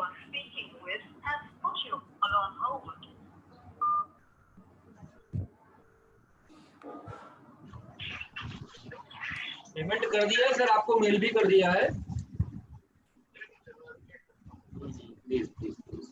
are speaking with has put you on hold. Payment कर दिया है सर, आपको मेल भी कर दिया है। Please please please.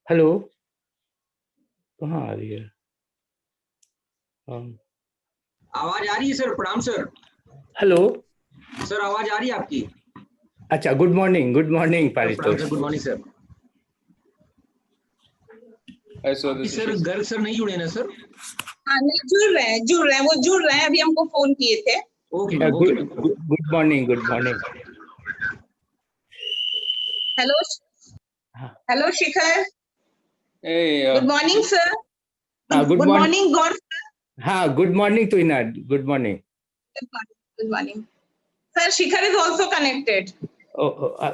हेलो, कहाँ आ रही है? आवाज आ रही है सर? प्रणाम सर। हेलो सर आवाज आ रही है आपकी? अच्छा, good morning Paritosh. Good morning sir. Sir Garg sir नहीं जुड़े ना सर? हाँ, नहीं जुड़ रहे हैं, वो जुड़ रहे हैं, अभी हमको फोन किए थे। Okay good morning. Hello hello Shikhar, good morning sir. Good morning Gaur. हाँ, गुड मॉर्निंग टू इनाद। Good morning. Good morning sir. Shikhar is also connected.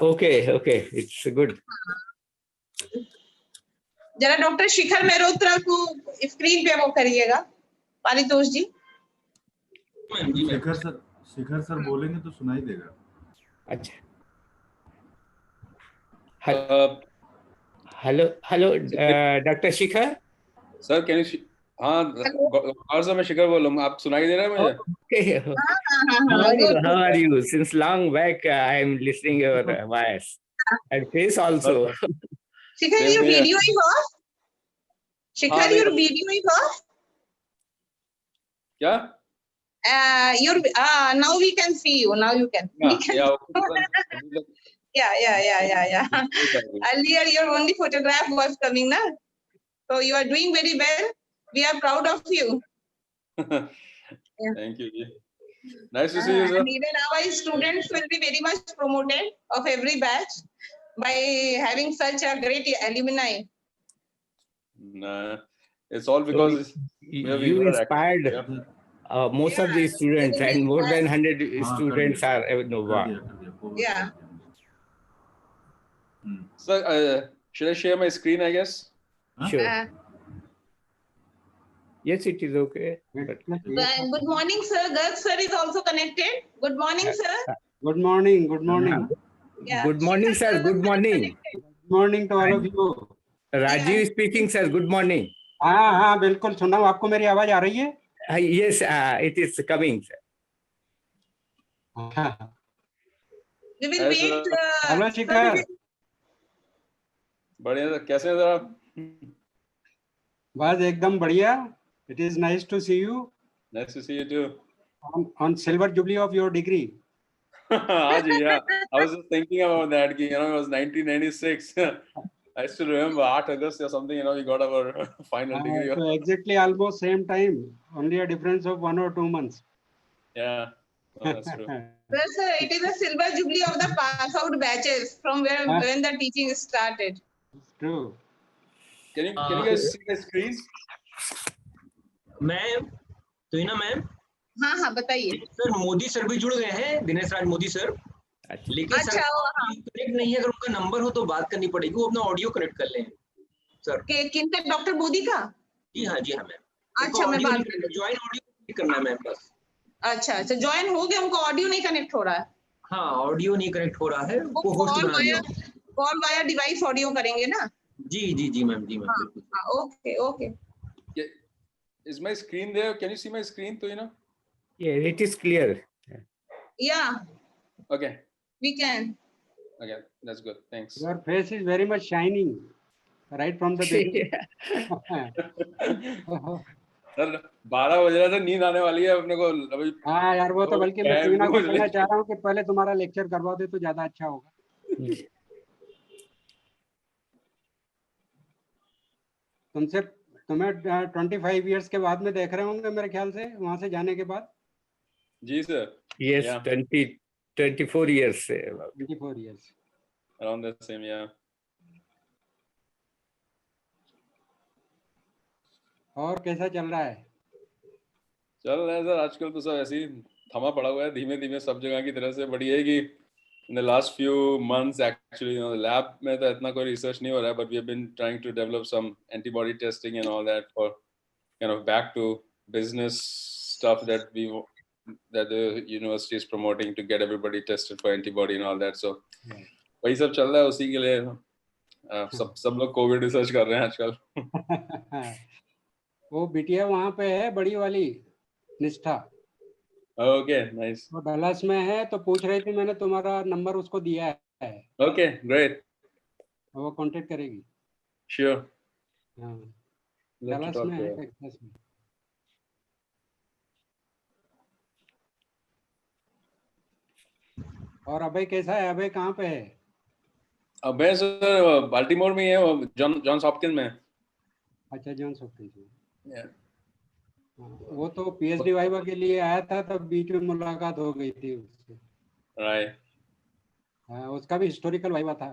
Okay, it's good. जरा डॉक्टर शिखर मेहरोत्रा को स्क्रीन पे वो करिएगा, पारितोष जी। शिखर सर बोलेंगे तो सुनाई देगा। अच्छा, hello doctor Shikhar sir. Can you? हाँ और सर मैं शिखर बोल रहा हूँ, आप सुनाई दे रहे हैं मुझे? How are you? Since long back, I am listening your voice and face also. Shikhar, your video is off. Shikhar, your video is off. क्या? Now we can see you. Now you can. Yeah. Earlier your only photograph was coming, na? So you are doing very well. We are proud of you. Thank you. Nice to see you, sir. And even our students will be very much promoted of every batch by having such a great alumni. It's all because where we You were inspired Yeah. most of the students, and more than 100 students are Nova. Yeah. So, should I share my screen, I guess? Sure. Uh, Yes, it is okay. But Good morning, sir. Garg sir is also connected. Good morning, sir. Good morning. Good morning. Yeah. Good morning, sir. Good morning. Good morning to all of you. Rajiv speaking, sir. Good morning. हाँ हाँ बिल्कुल सुना हूँ। आपको मेरी आवाज आ रही है? Yes, it is coming, sir. हाँ। We will Yes, wait. Hello, sir, Shikhar. we will- बढ़िया सर, कैसे हैं सर आप? बस एकदम बढ़िया. It is nice to see you Nice to see you too. on silver jubilee of your degree. हाँ जी, yeah. I was just thinking about that. It was 1996. I still remember 8 August or something. We got our final degree. So exactly almost same time. Only a difference of 1 or 2 months. Yeah, oh, that's true. Well, sir, it is a silver jubilee of the pass out batches from where when the teaching started. It's true. Can you guys see the screen? Ma'am, तो ही ना ma'am, हाँ हाँ बताइए. Sir Modi sir भी जुड़ गए हैं, दिनेश राज Modi sir. लेकिन सर अच्छा, हाँ. कनेक्ट नहीं है. अगर उनका नंबर हो तो बात करनी पड़ेगी. वो अपना ऑडियो कनेक्ट कर लें सर. किनका? डॉक्टर मोदी का? जी हाँ मैम. अच्छा, मैं बात कर लूँ. ज्वाइन ऑडियो करना है मैम बस. अच्छा, ज्वाइन हो गया, उनको ऑडियो नहीं कनेक्ट हो रहा है. हाँ, ऑडियो नहीं कनेक्ट हो रहा है. वो होस्ट बना दिया. कॉल वाया डिवाइस ऑडियो करेंगे ना? जी ma'am. Okay okay. Is my screen there? Can you see my screen, Tuhina? yeah, it is clear. Yeah, Okay. we can. Okay, that's good. Thanks. Your face is very much shining right from the beginning. Sir 12 बज रहा था, नींद आने वाली है अपने को अभी. हाँ यार, वो तो बल्कि मैं तुहिना को कहना चाह रहा हूँ कि पहले तुम्हारा लेक्चर करवा दे तो ज्यादा अच्छा होगा. तुम्हें 25 इयर्स के बाद में देख रहे होंगे मेरे ख्याल से, वहां से जाने के बाद. जी sir. Yes, Yeah. 24 years. 24 years. Around the same, yeah. और कैसा चल रहा है? चल रहा है सर, आजकल तो सब ऐसे ही थमा पड़ा हुआ है, धीमे धीमे सब जगह की तरह से. बढ़िया है कि in the last few months actually, lab में तो इतना कोई research नहीं हो रहा है, but we have been trying to develop some antibody testing and all that for back to business stuff that the university is promoting to get everybody tested for antibody and all that. So वही सब चल रहा है, उसी के लिए सब लोग कोविड रिसर्च कर रहे हैं आजकल. वो बिटिया वहां पे है, बड़ी वाली निष्ठा. Okay, nice. वो डलास में है, तो पूछ रही थी, मैंने तुम्हारा नंबर उसको दिया है. Okay, great. वो कांटेक्ट करेगी. श्योर. हाँ, डलास में है, टेक्सास में. और अभय कैसा है? अभय कहाँ पे है? अभय सर बाल्टीमोर में है, जॉन्स हॉपकिंस में. अच्छा, जॉन्स हॉपकिंस में. Yeah. वो तो पीएचडी वाइवा के लिए आया था, तब बीच में मुलाकात हो गई थी उससे. Right. हाँ, उसका भी हिस्टोरिकल वाइवा था.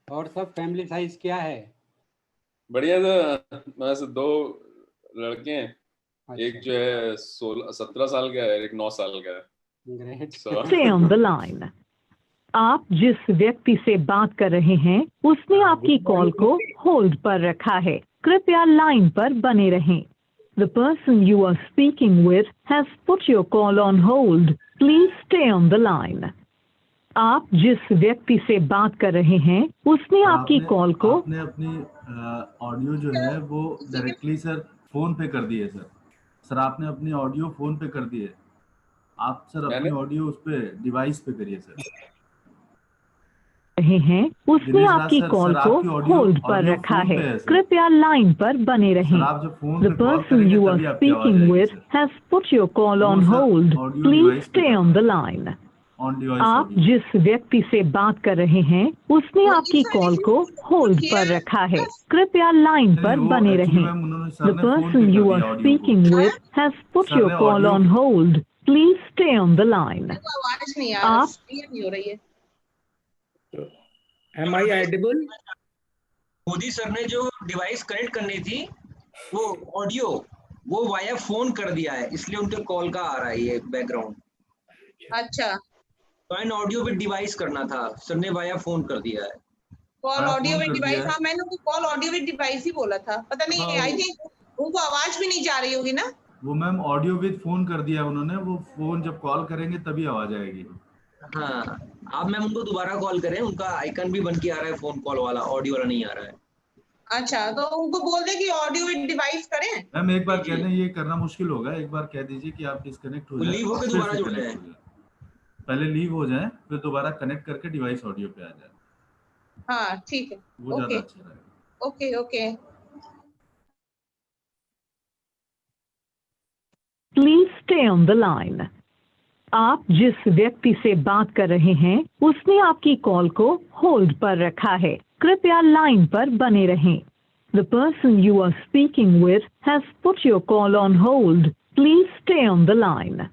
और सब फैमिली साइज क्या है? बढ़िया सर, बस 2 लड़के हैं. अच्छा. एक जो है 17 साल का है, एक 9 साल का है. Great. Stay on the line. आप जिस व्यक्ति से बात कर रहे हैं उसने आपकी कॉल को होल्ड पर रखा है. कृपया लाइन पर बने रहें. The person you are speaking with has put your call on hold. Please stay on the line. आप जिस व्यक्ति से बात कर रहे हैं उसने आपकी कॉल को. आपने अपनी ऑडियो जो है वो डायरेक्टली सर फोन पे कर दी है सर. सर आपने अपनी ऑडियो फोन पे कर दी है. आप सर अपनी ऑडियो उस पे डिवाइस पे करिए सर. रहे हैं उसने आपकी कॉल को होल्ड पर रखा है. कृपया लाइन पर बने रहें. The person you are speaking with has put your call on hold. Please stay on the line. आप जिस व्यक्ति से बात कर रहे हैं उसने आपकी कॉल को होल्ड पर रखा है. कृपया लाइन पर बने रहें. The person you are speaking with has put your call on hold. Please stay on the line. मेरे को आवाज नहीं आ रहा, आप- क्लियर नहीं हो रही है। Am I audible? Modi sir ने जो डिवाइस कनेक्ट करनी थी वो ऑडियो वो वाया फोन कर दिया है, इसलिए उनके कॉल का आ रहा है ये बैकग्राउंड। अच्छा, तो एन ऑडियो विद डिवाइस करना था, सर ने वाया फोन कर दिया है। कॉल हाँ, ऑडियो फोन विद कर डिवाइस, दिया है। हाँ मैंने उनको कॉल ऑडियो विद डिवाइस ही बोला था, पता नहीं हाँ, आई थिंक उनको आवाज भी नहीं जा रही होगी ना। वो मैम ऑडियो विद फोन कर दिया उन्होंने, वो फोन जब कॉल करेंगे तभी आवाज आएगी। हाँ, आप मैम उनको दोबारा कॉल करें, उनका आइकन भी बन के आ रहा है फोन कॉल वाला, ऑडियो वाला नहीं आ रहा है। अच्छा, तो उनको बोल दे कि ऑडियो विद डिवाइस करें। मैम एक बार जी, कह जी। दें, ये करना मुश्किल होगा, एक बार कह दीजिए कि आप डिस्कनेक्ट हो वो जाए, लीव होके फिर दोबारा से जुड़ कनेक्ट जाए। हो जाए। पहले लीव हो जाए, फिर दोबारा कनेक्ट करके डिवाइस ऑडियो पे आ जाए, हाँ ठीक है, वो ज्यादा ओके अच्छा रहेगा। Okay okay. Please stay on the line. आप जिस व्यक्ति से बात कर रहे हैं उसने आपकी कॉल को होल्ड पर रखा है, कृपया लाइन पर बने रहें। The person you are speaking with has put your call on hold. Please stay on the line.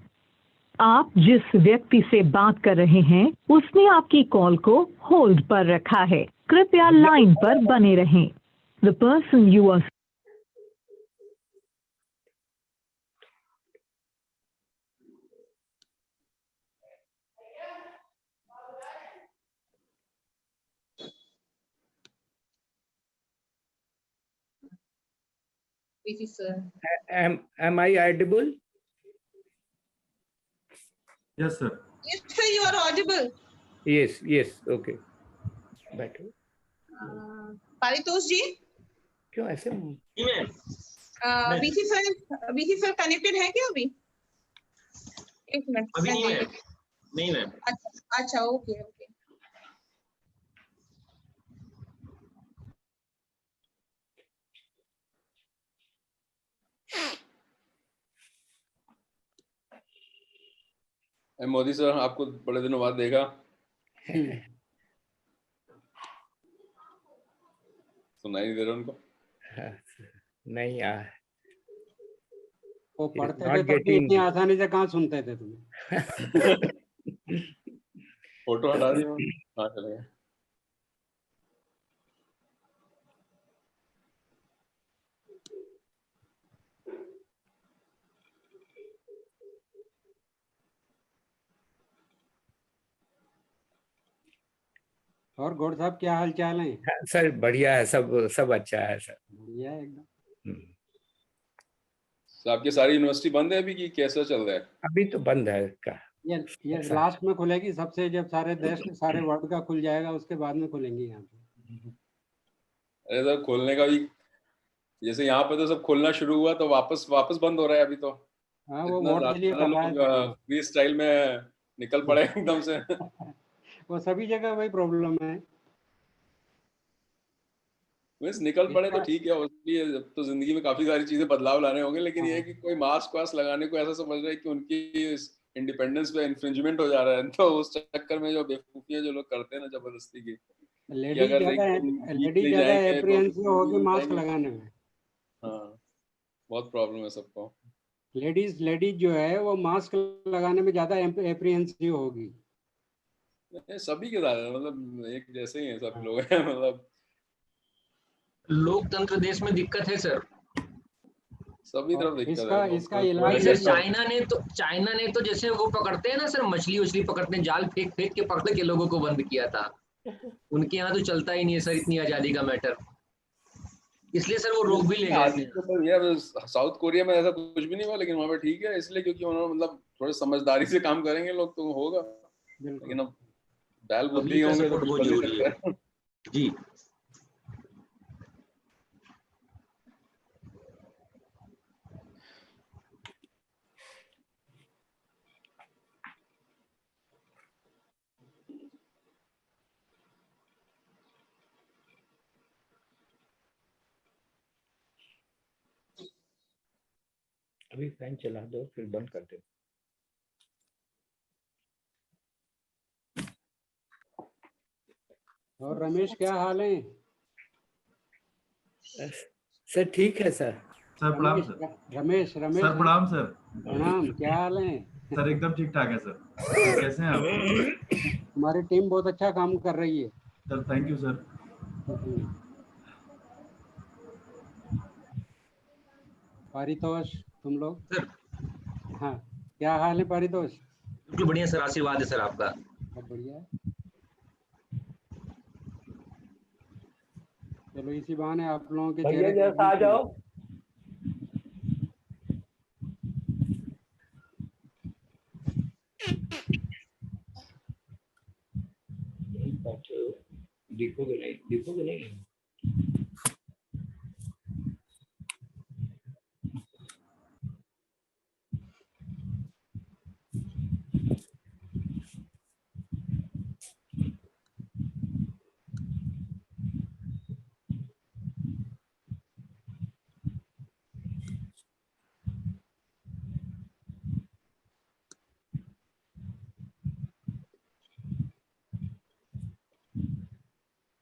आप जिस व्यक्ति से बात कर रहे हैं उसने आपकी कॉल को होल्ड पर रखा है, कृपया लाइन पर बने रहें। The person you are Am I audible? Yes sir. Yes sir, you are audible. Yes, okay. बैठो। पारितोष जी, क्यों ऐसे? जी मैम। बीसी सर कनेक्टेड है क्या अभी? एक मिनट, अभी मैं नहीं देख मैम, लेती नहीं मैम। हूँ। अच्छा ओके ओके। मोदी सर, आपको बड़े दिनों बाद देखा, सुनाई नहीं दे रहा उनको? नहीं यार, वो It is पढ़ते not थे तब भी getting- इतनी आसानी से कहाँ सुनते थे तुम्हें? फोटो हटा दी मैं, कहाँ चले गए? और गौड़ साहब क्या हाल चाल है? सर बढ़िया है, सब अच्छा है सर। बढ़िया है एकदम। तो आपकी सारी यूनिवर्सिटी बंद है अभी कि कैसा चल रहा है? अभी तो बंद है का। ये लास्ट में खुलेगी, सबसे जब सारे देश में सारे वर्ल्ड का खुल जाएगा उसके बाद में खुलेंगी यहाँ पे। अरे सर, खोलने का भी जैसे यहाँ पे तो सब खोलना शुरू हुआ तो वापस बंद हो रहा है अभी तो। हाँ, वो इतना वोट के लिए ज्यादा कर रहा है लोग फ्री स्टाइल में निकल पड़े एकदम से। वो सभी जगह वही प्रॉब्लम है। बस निकल पड़े तो ठीक है, उसके अब तो जिंदगी में काफी सारी चीजें बदलाव लाने होंगे, लेकिन ये है कि कोई मास्क वास्क लगाने को ऐसा समझ रहा है कि उनकी इंडिपेंडेंस पे इंफ्रिंजमेंट हो जा रहा है, तो उस चक्कर में जो बेवकूफियां जो लोग करते हैं ना जबरदस्ती की, लेडीज ज्यादा एप्रीहेंसिव होगी मास्क लगाने में। हाँ, बहुत प्रॉब्लम है सबको। लेडीज जो है वो मास्क लगाने में ज्यादा एप्रीहेंसिव होगी। सभी के साथ मतलब एक जैसे ही है सब लोग हैं, मतलब लोकतंत्र देश में दिक्कत है सर। सभी तरफ दिक्कत है। इसका इलाज जैसे है। चाइना ने तो जैसे वो पकड़ते हैं ना सर, मछली पकड़ते हैं, जाल फेंक के पकड़ के लोगों को बंद किया था। उनके यहाँ तो चलता ही नहीं है सर इतनी आजादी का मैटर, इसलिए सर वो रोक भी ले गए थे। यार साउथ कोरिया में ऐसा कुछ भी नहीं हुआ, लेकिन वहाँ पे ठीक है, इसलिए क्योंकि उन्होंने मतलब थोड़े समझदारी से काम करेंगे लोग तो होगा, लेकिन अब बैल बुद्धि होंगे तो बहुत जरूरी है जी। अभी फैन चला दो फिर बंद कर दो। और रमेश क्या हाल है? सर ठीक है सर। सर प्रणाम सर। रमेश सर प्रणाम सर। प्रणाम, क्या हाल है? सर एकदम ठीक ठाक है सर। कैसे हैं आप? हमारी टीम बहुत अच्छा काम कर रही है। Sir thank you sir. Paritosh, तुम लोग? सर हाँ, क्या हाल है पारितोष? बिल्कुल बढ़िया सर, आशीर्वाद है सर आपका। सब बढ़िया है। चलो इसी बहाने आप लोगों के भैया चेहरे जैसा आ जाओ। दिखोगे नहीं, दिखोगे नहीं।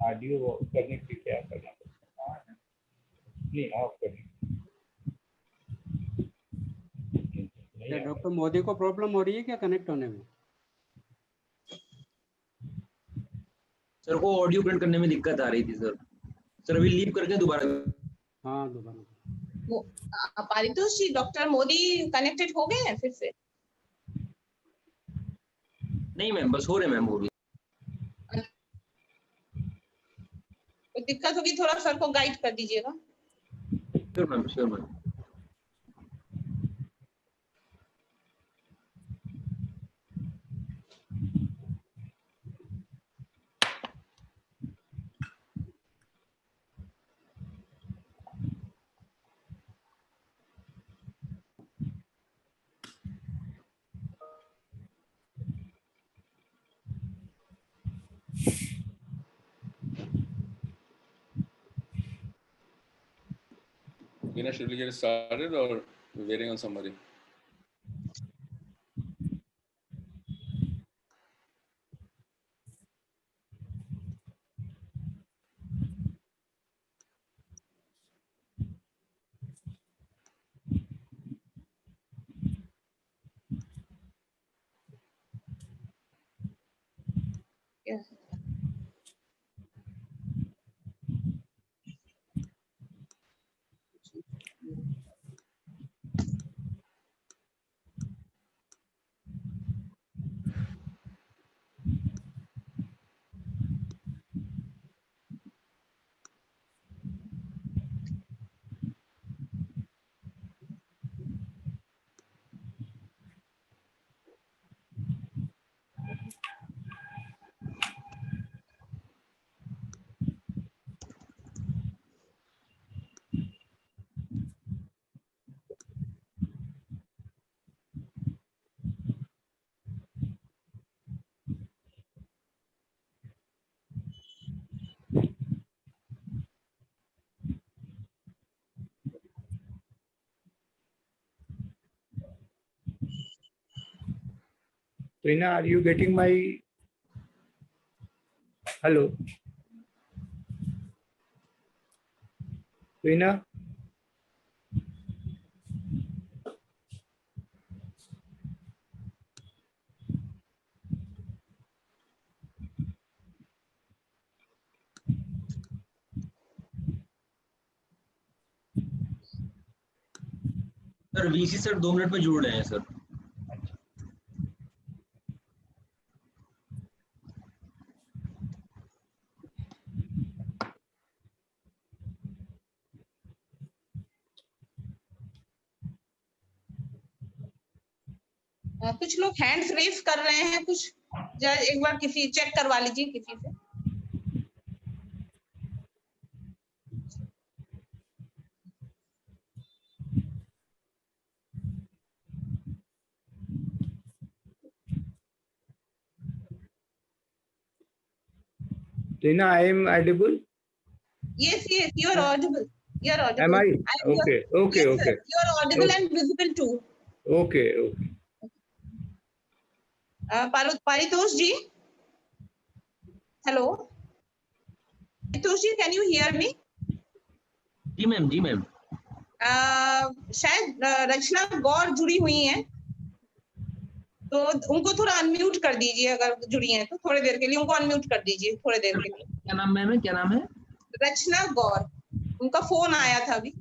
ऑडियो करने के लिए क्या करना पड़ता है? नहीं, ऑफ करने। क्या डॉक्टर मोदी को प्रॉब्लम हो रही है क्या कनेक्ट होने में? सर को ऑडियो प्रिंट करने में दिक्कत आ रही थी सर। सर अभी लीव करके दोबारा। हाँ दोबारा। पारितोष जी, डॉक्टर मोदी कनेक्टेड हो गए हैं फिर से? नहीं मैम, बस हो रहे मैम, हो रही। कोई दिक्कत होगी थोड़ा सर को गाइड कर दीजिएगा। Sure ma'am, sure ma'am. Gina, should we get started or we're waiting on somebody? Yeah. Trina, are you getting my hello? Trina? Sir VC sir 2 minute में जुड़ रहे हैं सर। कुछ लोग हैंड्स रेज कर रहे हैं, कुछ एक बार किसी चेक करवा लीजिए किसी से। Trina, I am audible? Yes, yes, you are audible. You are audible. Am I? Okay, okay, yes, okay. sir. You are audible Okay. and visible too. Okay, okay. Paritosh ji? Hello? Paritosh ji, can you hear me? जी ma'am, जी ma'am. शायद रचना गौर जुड़ी हुई हैं। तो उनको थोड़ा unmute कर दीजिए, अगर जुड़ी हैं तो थोड़ी देर के लिए उनको अनम्यूट कर दीजिए, थोड़ी देर के लिए। क्या नाम मैम है, क्या नाम है? रचना गौर, उनका फोन आया था अभी।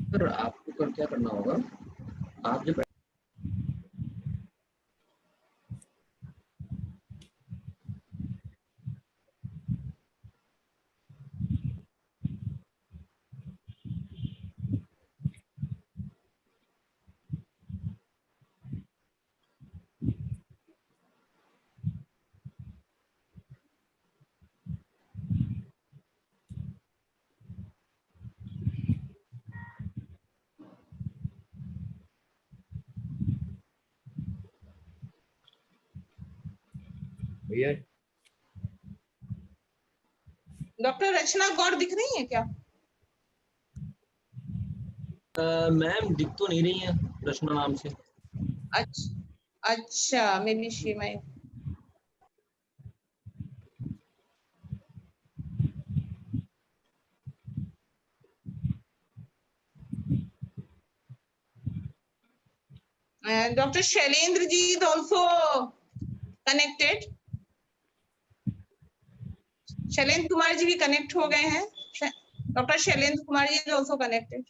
सर आपको क्या करना होगा, आप जब भैया डॉक्टर रचना गौर दिख रही है क्या? मैम दिख तो नहीं रही है रचना नाम से। अच्छा, maybe she might. Dr. Shailendra ji is also connected. Shailendra Kumar ji भी कनेक्ट हो गए हैं। Doctor Shailendra Kumar ji is also connected.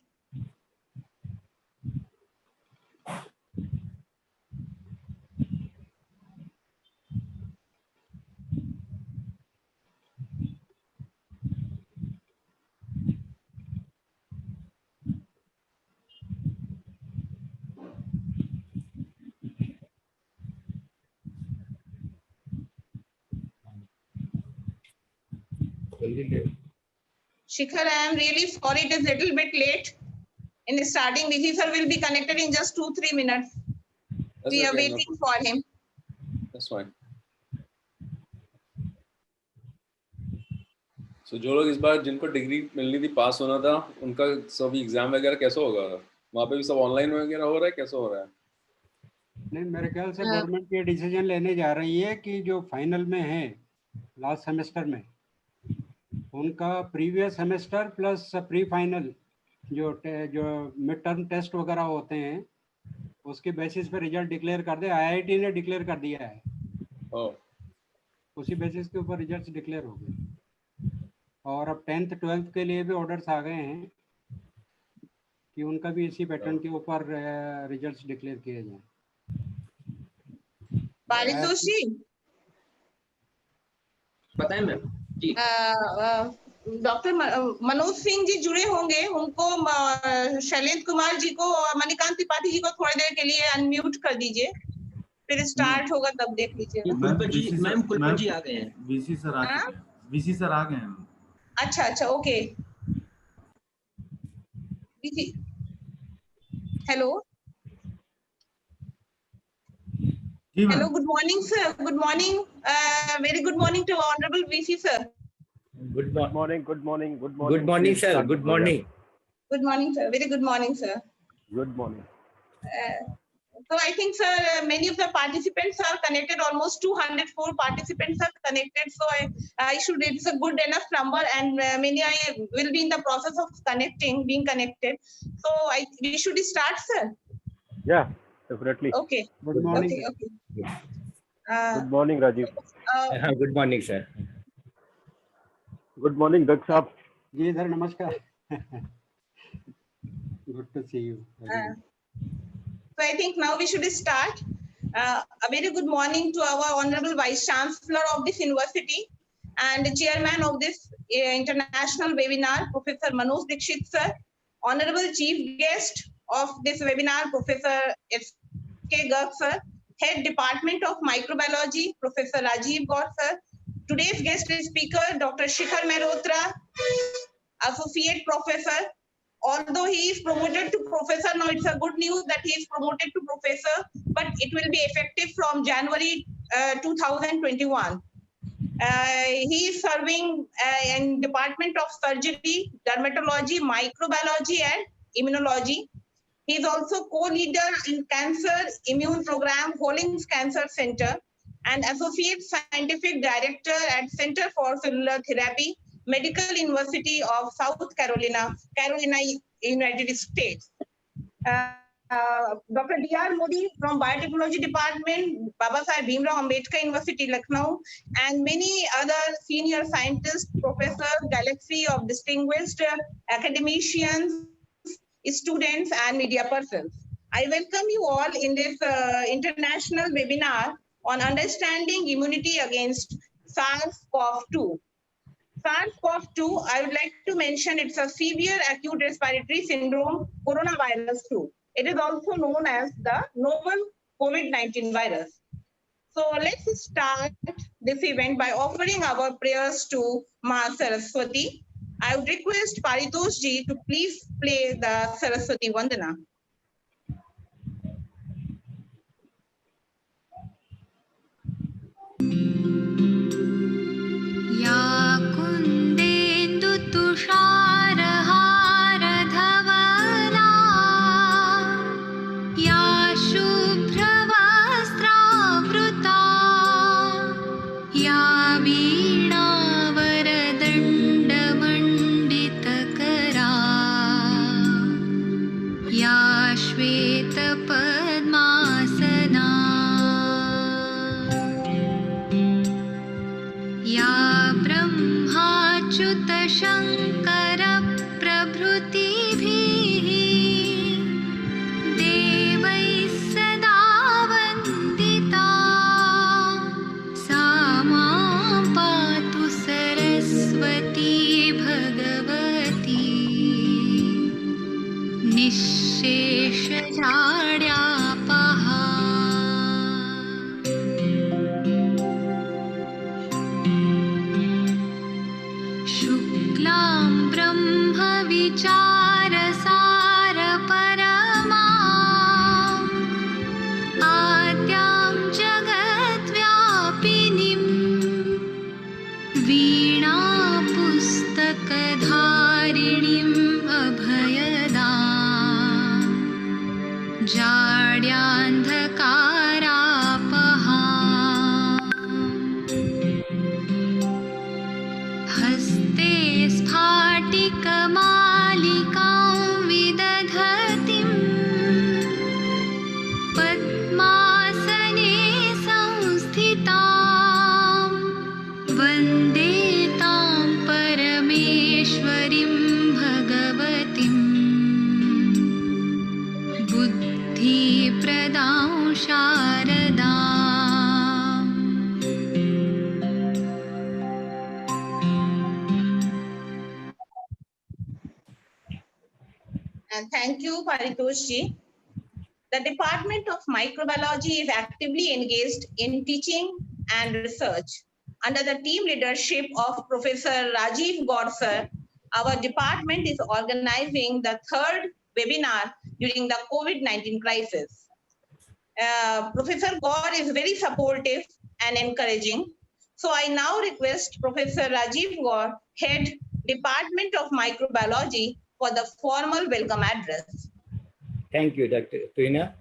Shikhar, I am really sorry, it is little bit late in starting. Vicky sir will be connected in just 2-3 minutes. That's We are okay, waiting for him. That's fine. So जो लोग इस बार जिनको degree मिलनी थी, पास होना था, उनका सब एग्जाम वगैरह कैसे होगा? वहाँ पे भी सब ऑनलाइन वगैरह हो रहा है, कैसे हो रहा है? नहीं, मेरे ख्याल से गवर्नमेंट ये डिसीजन लेने जा रही है कि जो फाइनल में है लास्ट सेमेस्टर में, उनका previous semester plus pre final जो मिड टर्म टेस्ट वगैरह होते हैं, उसके बेसिस पे रिजल्ट डिक्लेयर कर दे। आईआईटी ने डिक्लेयर कर दिया है। उसी बेसिस के ऊपर रिजल्ट डिक्लेयर हो गए। और अब 10th 12th के लिए भी ऑर्डर्स आ गए हैं कि उनका भी इसी पैटर्न के ऊपर रिजल्ट्स डिक्लेयर किए जाएं। पारितोष जी बताएं मैम जी। डॉक्टर मनोज सिंह जी जुड़े होंगे, उनको शैलेंद्र कुमार जी को और मणिकांत त्रिपाठी जी को थोड़ी देर के लिए अनम्यूट कर दीजिए, फिर स्टार्ट होगा तब देख लीजिएगा। मैम कुलपति जी आ गए हैं। वीसी सर आ चुके हैं। वीसी सर आ गए हैं। अच्छा okay. Hello hello, good morning sir. Good morning, very good morning to honourable VC sir. Good morning. Good morning, sir. Good morning. Good morning, sir. Very good morning, sir. Good morning. So I think, sir, many of the participants are connected. Almost 204 participants are connected. So I should. It's a good enough number, and many will be in the process of being connected. So we should start, sir. Yeah, definitely. Okay. Good morning. Okay. Good morning, Rajiv. Good morning, sir. Good morning, Daksh साहब। जी sir, नमस्कार। Good to see you. So I think now we should start. A very good morning to our Honorable Vice Chancellor of this university and Chairman of this international webinar, Professor Manoj Dixit sir. Honorable Chief Guest of this webinar, Professor S.K. Garg sir. Head Department of Microbiology, Professor Rajiv Gaur sir. Today's guest speaker, Dr. Shikhar Mehrotra, Associate Professor. Although he is promoted to professor, now it's a good news that he is promoted to professor, but it will be effective from January 2021. He is serving in Department of Surgery, Dermatology, Microbiology, and Immunology. He is also co-leader in Cancer Immune Program, Hollings Cancer Center, and Associate Scientific Director at Center for Cellular Therapy, Medical University of South Carolina, United States. Dr. D.R. Modi from Biotechnology Department, Babasaheb Bhimrao Ambedkar University, Lucknow, and many other senior scientists, professors, galaxy of distinguished academicians, students, and media persons. I welcome you all in this international webinar on understanding immunity against SARS-CoV-2. SARS-CoV-2, I would like to mention it's a severe acute respiratory syndrome coronavirus 2. It is also known as the novel COVID-19 virus. So let's start this event by offering our prayers to Ma Saraswati. I would request Paritosh ji to please play the Saraswati Vandana. या कुन्देन्दु तुषारहार धवला या शुभ्रवस्त्रावृता या वीणावरदण्डमण्डितकरा या श्वेतपद्मासना या ब्रह्माच्युत शङ्कर प्रभृतिभिः देवैः सदा वन्दिता सा मां पातु सरस्वती भगवती निःशेषजाड्यापहा शुक्लां ब्रह्म विचारसार परमा आद्यां जगद्व्यापिनीं वीणा पुस्तकधारिणीम् अभयदा जाड्यान्धकारापहा हस्ते स्फाटिकमालिकां विदधतीं पद्मासने संस्थितां वन्दे तां परमेश्वरीं भगवतीं बुद्धिप्रदां शारदाम् And thank you, Paritosh ji. The Department of Microbiology is actively engaged in teaching and research. Under the team leadership of Professor Rajiv Gaur sir, our department is organizing the third webinar during the COVID-19 crisis. Professor Gaur is very supportive and encouraging. So I now request Professor Rajiv Gaur, Head, Department of Microbiology, for the formal welcome address. Thank you, Dr. Tuina.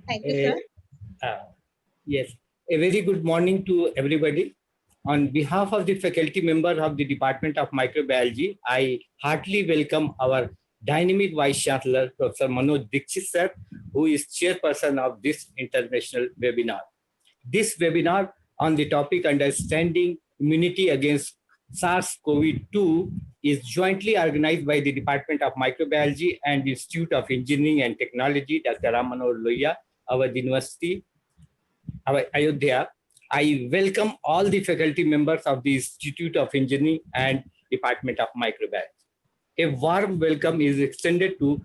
Thank you, sir. Yes, a very good morning to everybody. On behalf of the faculty member of the Department of Microbiology, I heartily welcome our dynamic Vice Chancellor, Professor Manoj Dixit sir, who is chairperson of this international webinar. This webinar on the topic understanding immunity against SARS-CoV-2 is jointly organized by the Department of Microbiology and the Institute of Engineering and Technology, Dr. Ram Manohar Lohia, Awadh University, Ayodhya. I welcome all the faculty members of the Institute of Engineering and Department of Microbiology. A warm welcome is extended to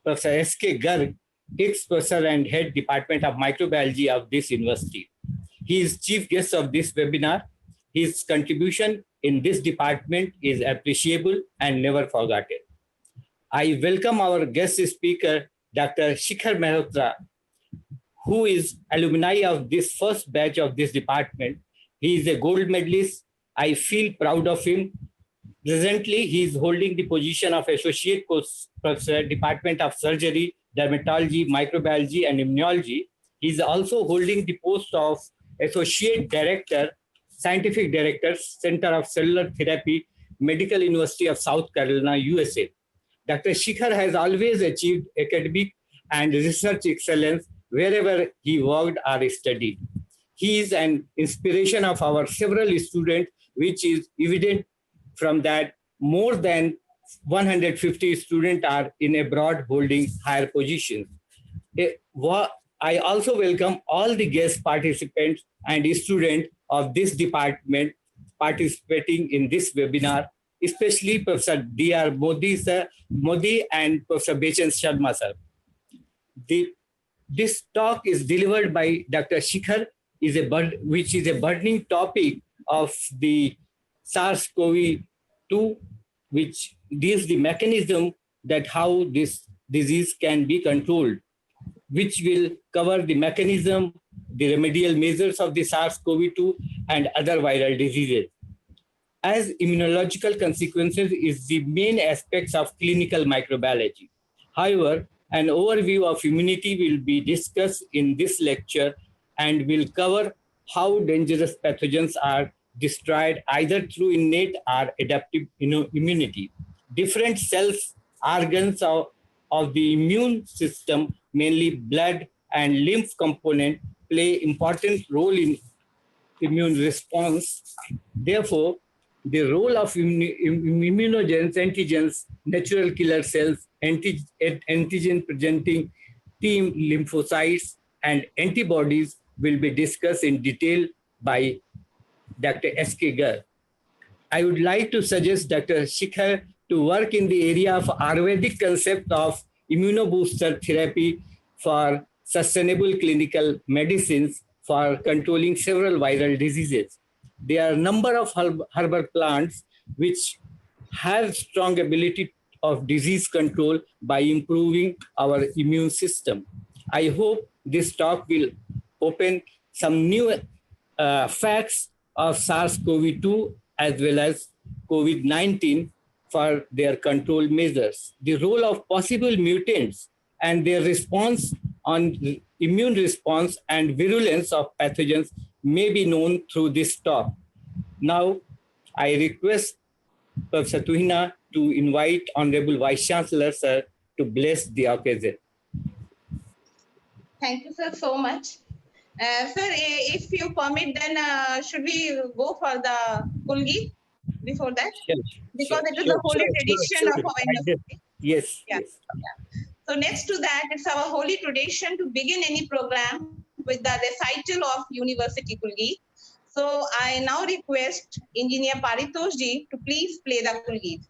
Professor S.K. Garg, Higgs Professor and Head Department of Microbiology of this university. He is chief guest of this webinar. His contribution in this department is appreciable and never forgotten. I welcome our guest speaker, Dr. Shikhar Malhotra, who is alumni of this first batch of this department. He is a gold medalist. I feel proud of him. Presently, he is holding the position of Associate Professor, Department of Surgery, Dermatology, Microbiology, and Immunology. He is also holding the post of Associate Director, Scientific Director, Center of Cellular Therapy, Medical University of South Carolina, USA. Dr. Shikhar has always achieved academic and research excellence wherever he worked or studied. He is an inspiration of our several students, which is evident from that more than 150 students are in abroad holding higher positions. I also welcome all the guest participants and students of this department participating in this webinar, especially Professor D.R. Modi and Professor Bechan Sharma sir. This talk is delivered by Dr. Shikhar, which is a burning topic of the SARS-CoV-2, which deals the mechanism that how this disease can be controlled, which will cover the mechanism, the remedial measures of the SARS-CoV-2 and other viral diseases. As immunological consequences is the main aspects of clinical microbiology. However, an overview of immunity will be discussed in this lecture and will cover how dangerous pathogens are destroyed either through innate or adaptive immunity. Different cells, organs of the immune system, mainly blood and lymph component, play important role in immune response. Therefore, the role of immunogens, antigens, natural killer cells, antigen-presenting T lymphocytes, and antibodies will be discussed in detail by Dr. S.K. Garg. I would like to suggest Dr. Shikhar to work in the area of Ayurvedic concept of immunobooster therapy for sustainable clinical medicines for controlling several viral diseases. There are a number of herbal plants which have strong ability of disease control by improving our immune system. I hope this talk will open some new facts of SARS-CoV-2 as well as COVID-19 for their control measures. The role of possible mutants and their response on immune response and virulence of pathogens may be known through this talk. Now, I request Professor Tuhina to invite Honorable Vice Chancellor, sir, to bless the occasion. Thank you, sir, so much. Sir, if you permit, then should we go for the Kulgi before that? Sure, because it is the holy tradition of our university. Yes, yeah. yes. Yeah. So next to that, it's our holy tradition to begin any program with the recital of University Kulgi. So I now request Engineer Paritosh ji to please play the Kulgi.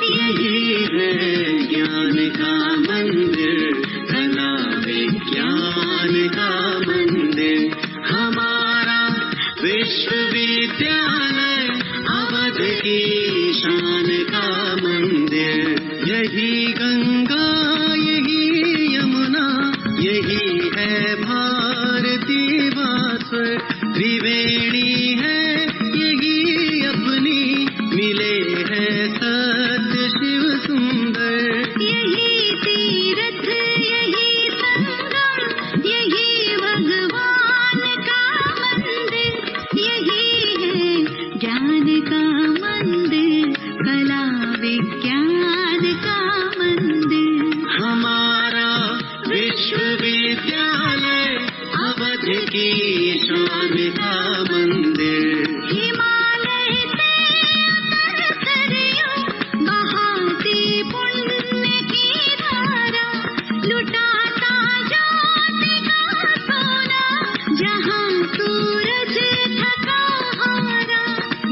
यही है ज्ञान का मंदिर, कला विज्ञान का मंदिर, हमारा विश्वविद्यालय अवध की शान का मंदिर। यही गंगा यही यमुना यही है भारती वासर, त्रिवेणी है यही अपनी, मिले हैं सत्य शिव सुंदर। यही तीर्थ यही संगम यही भगवान का मंदिर, यही है ज्ञान का मंदिर, कला विज्ञान का मंदिर। हमारा विश्वविद्यालय अवध की शान का मंदिर। हिमालय से उतर सरयू बहाती पुण्य की धारा, लुटाता ज्योति का सोना, जहाँ सूरज थका हारा।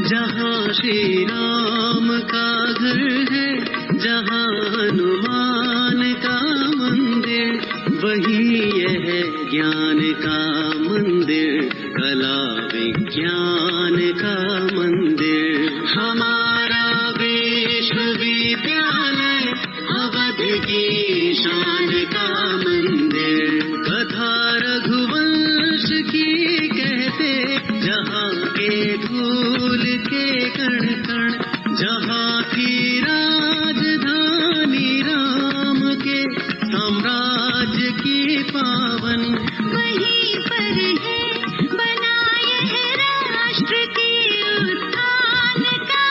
जहाँ श्री राम का घर है, जहाँ हनुमान का मंदिर, वही यह ज्ञान का मंदिर, कला विज्ञान का मंदिर। हमारा विश्वविद्यालय अवध की शान का मंदिर। कथा रघुवंश की कहते, जहाँ के धूल के कण कण, जहाँ की राजधानी राम के साम्राज्य की पावन, वहीं पर है बना यह राष्ट्र के उत्थान का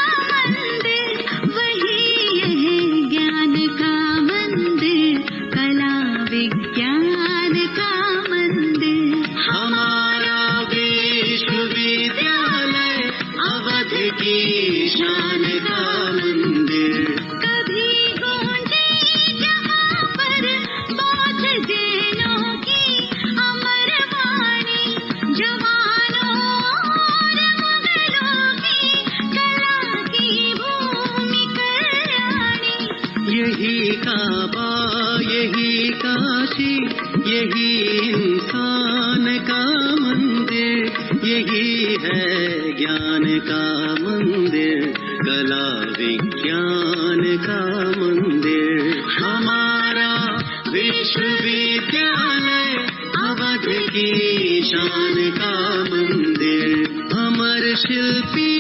यही इंसान का मंदिर, यही है ज्ञान का मंदिर, कला विज्ञान का मंदिर। हमारा विश्वविद्यालय अवध की शान का मंदिर। अमर शिल्पी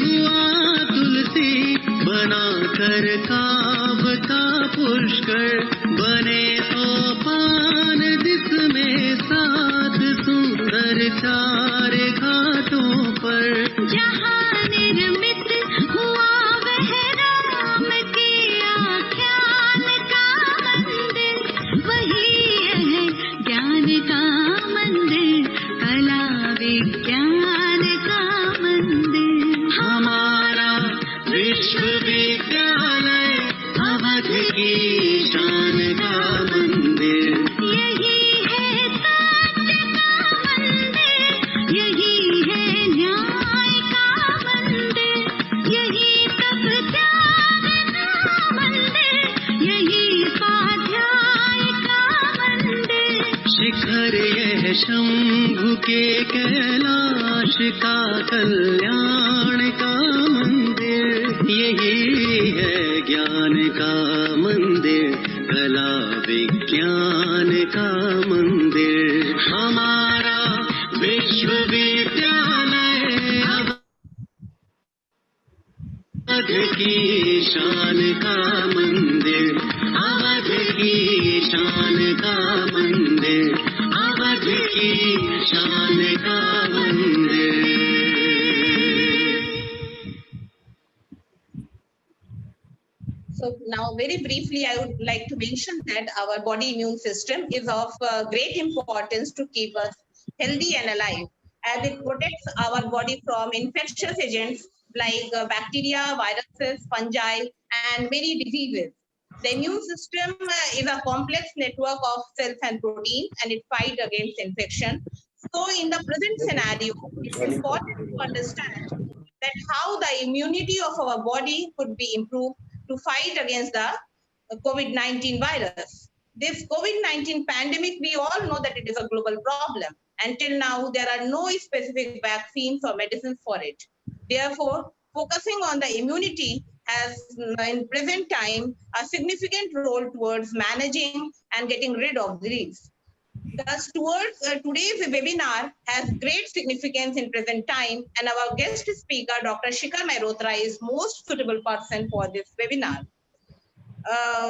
हुआ तुलसी, बना कर काव्य का पुष्कर, बने सोपान जिसमें 7 सुंदर चार घाटों पर। जहाँ निर्मित हुआ वह राम के आख्यान का मंदिर, वही है ज्ञान का मंदिर, कला विज्ञान का मंदिर। हमारा विश्वविद्यालय अवध की शान का मंदिर। यही है सत्य का मंदिर, यही है न्याय का मंदिर, यही तप त्याग का मंदिर, यही स्वाध्याय का मंदिर। शिखर यह शंभु के कैलाश का कल्याण का मंदिर, यही है ज्ञान का मंदिर, कला विज्ञान का मंदिर। हमारा विश्वविद्यालय अवध की शान का मंदिर, अवध की शान का मंदिर, अवध की शान का मंदिर। So now very briefly, I would like to mention that our body immune system is of great importance to keep us healthy and alive, as it protects our body from infectious agents like bacteria, viruses, fungi, and many diseases. The immune system is a complex network of cells and proteins, and it fights against infection. So in the present scenario, it's important to understand that how the immunity of our body could be improved to fight against the COVID-19 virus. This COVID-19 pandemic, we all know that it is a global problem. Until now, there are no specific vaccines or medicines for it. Therefore, focusing on the immunity has, in present time, a significant role towards managing and getting rid of disease. Thus, towards today's webinar has great significance in present time, and our guest speaker, Dr. Shikhar Mehrotra, is most suitable person for this webinar.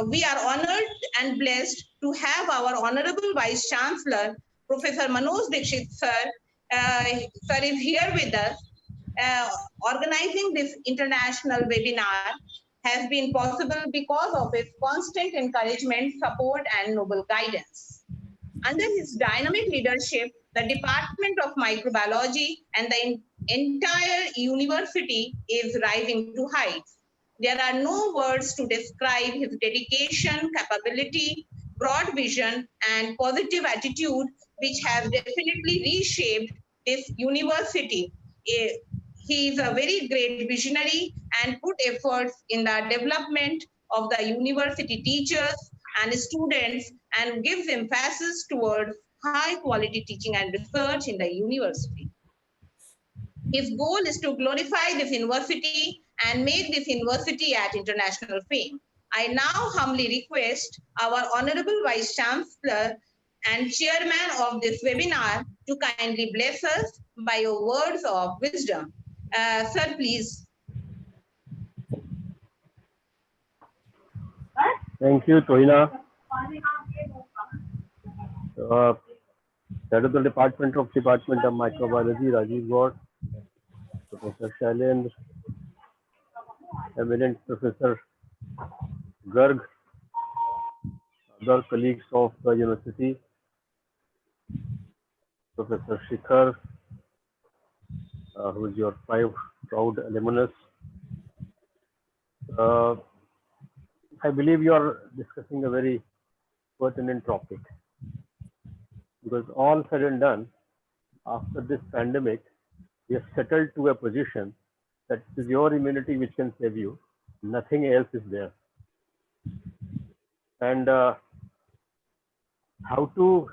We are honored and blessed to have our Honorable Vice Chancellor, Professor Manoj Dixit, sir. Sir is here with us. Organizing this international webinar has been possible because of his constant encouragement, support, and noble guidance. Under his dynamic leadership, the Department of Microbiology and the entire university is rising to heights. There are no words to describe his dedication, capability, broad vision, and positive attitude, which have definitely reshaped this university. He is a very great visionary and put efforts in the development of the university teachers and students, and gives emphasis towards high quality teaching and research in the university. His goal is to glorify this university and make this university at international fame. I now humbly request our Honorable Vice Chancellor and Chairman of this webinar to kindly bless us by your words of wisdom. Sir, please. Thank you, Tohina. Head of the Department of Microbiology, Rajiv Gaur, Professor Shailendra, eminent Professor Garg, other colleagues of the university, Professor Shikhar, who is your proud alumnus. I believe you are discussing a very pertinent topic, because all said and done, after this pandemic, we have settled to a position that it is your immunity which can save you. Nothing else is there. And how to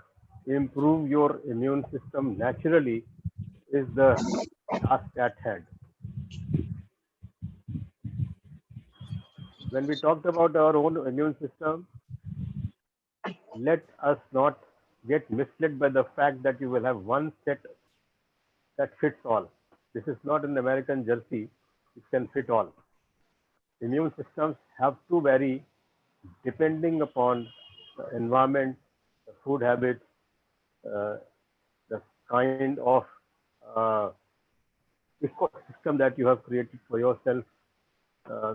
improve your immune system naturally is the task at hand. When we talked about our own immune system, let us not get misled by the fact that you will have one set that fits all. This is not an American jersey, it can fit all. Immune systems have to vary depending upon the environment, the food habits, the kind of ecosystem that you have created for yourself,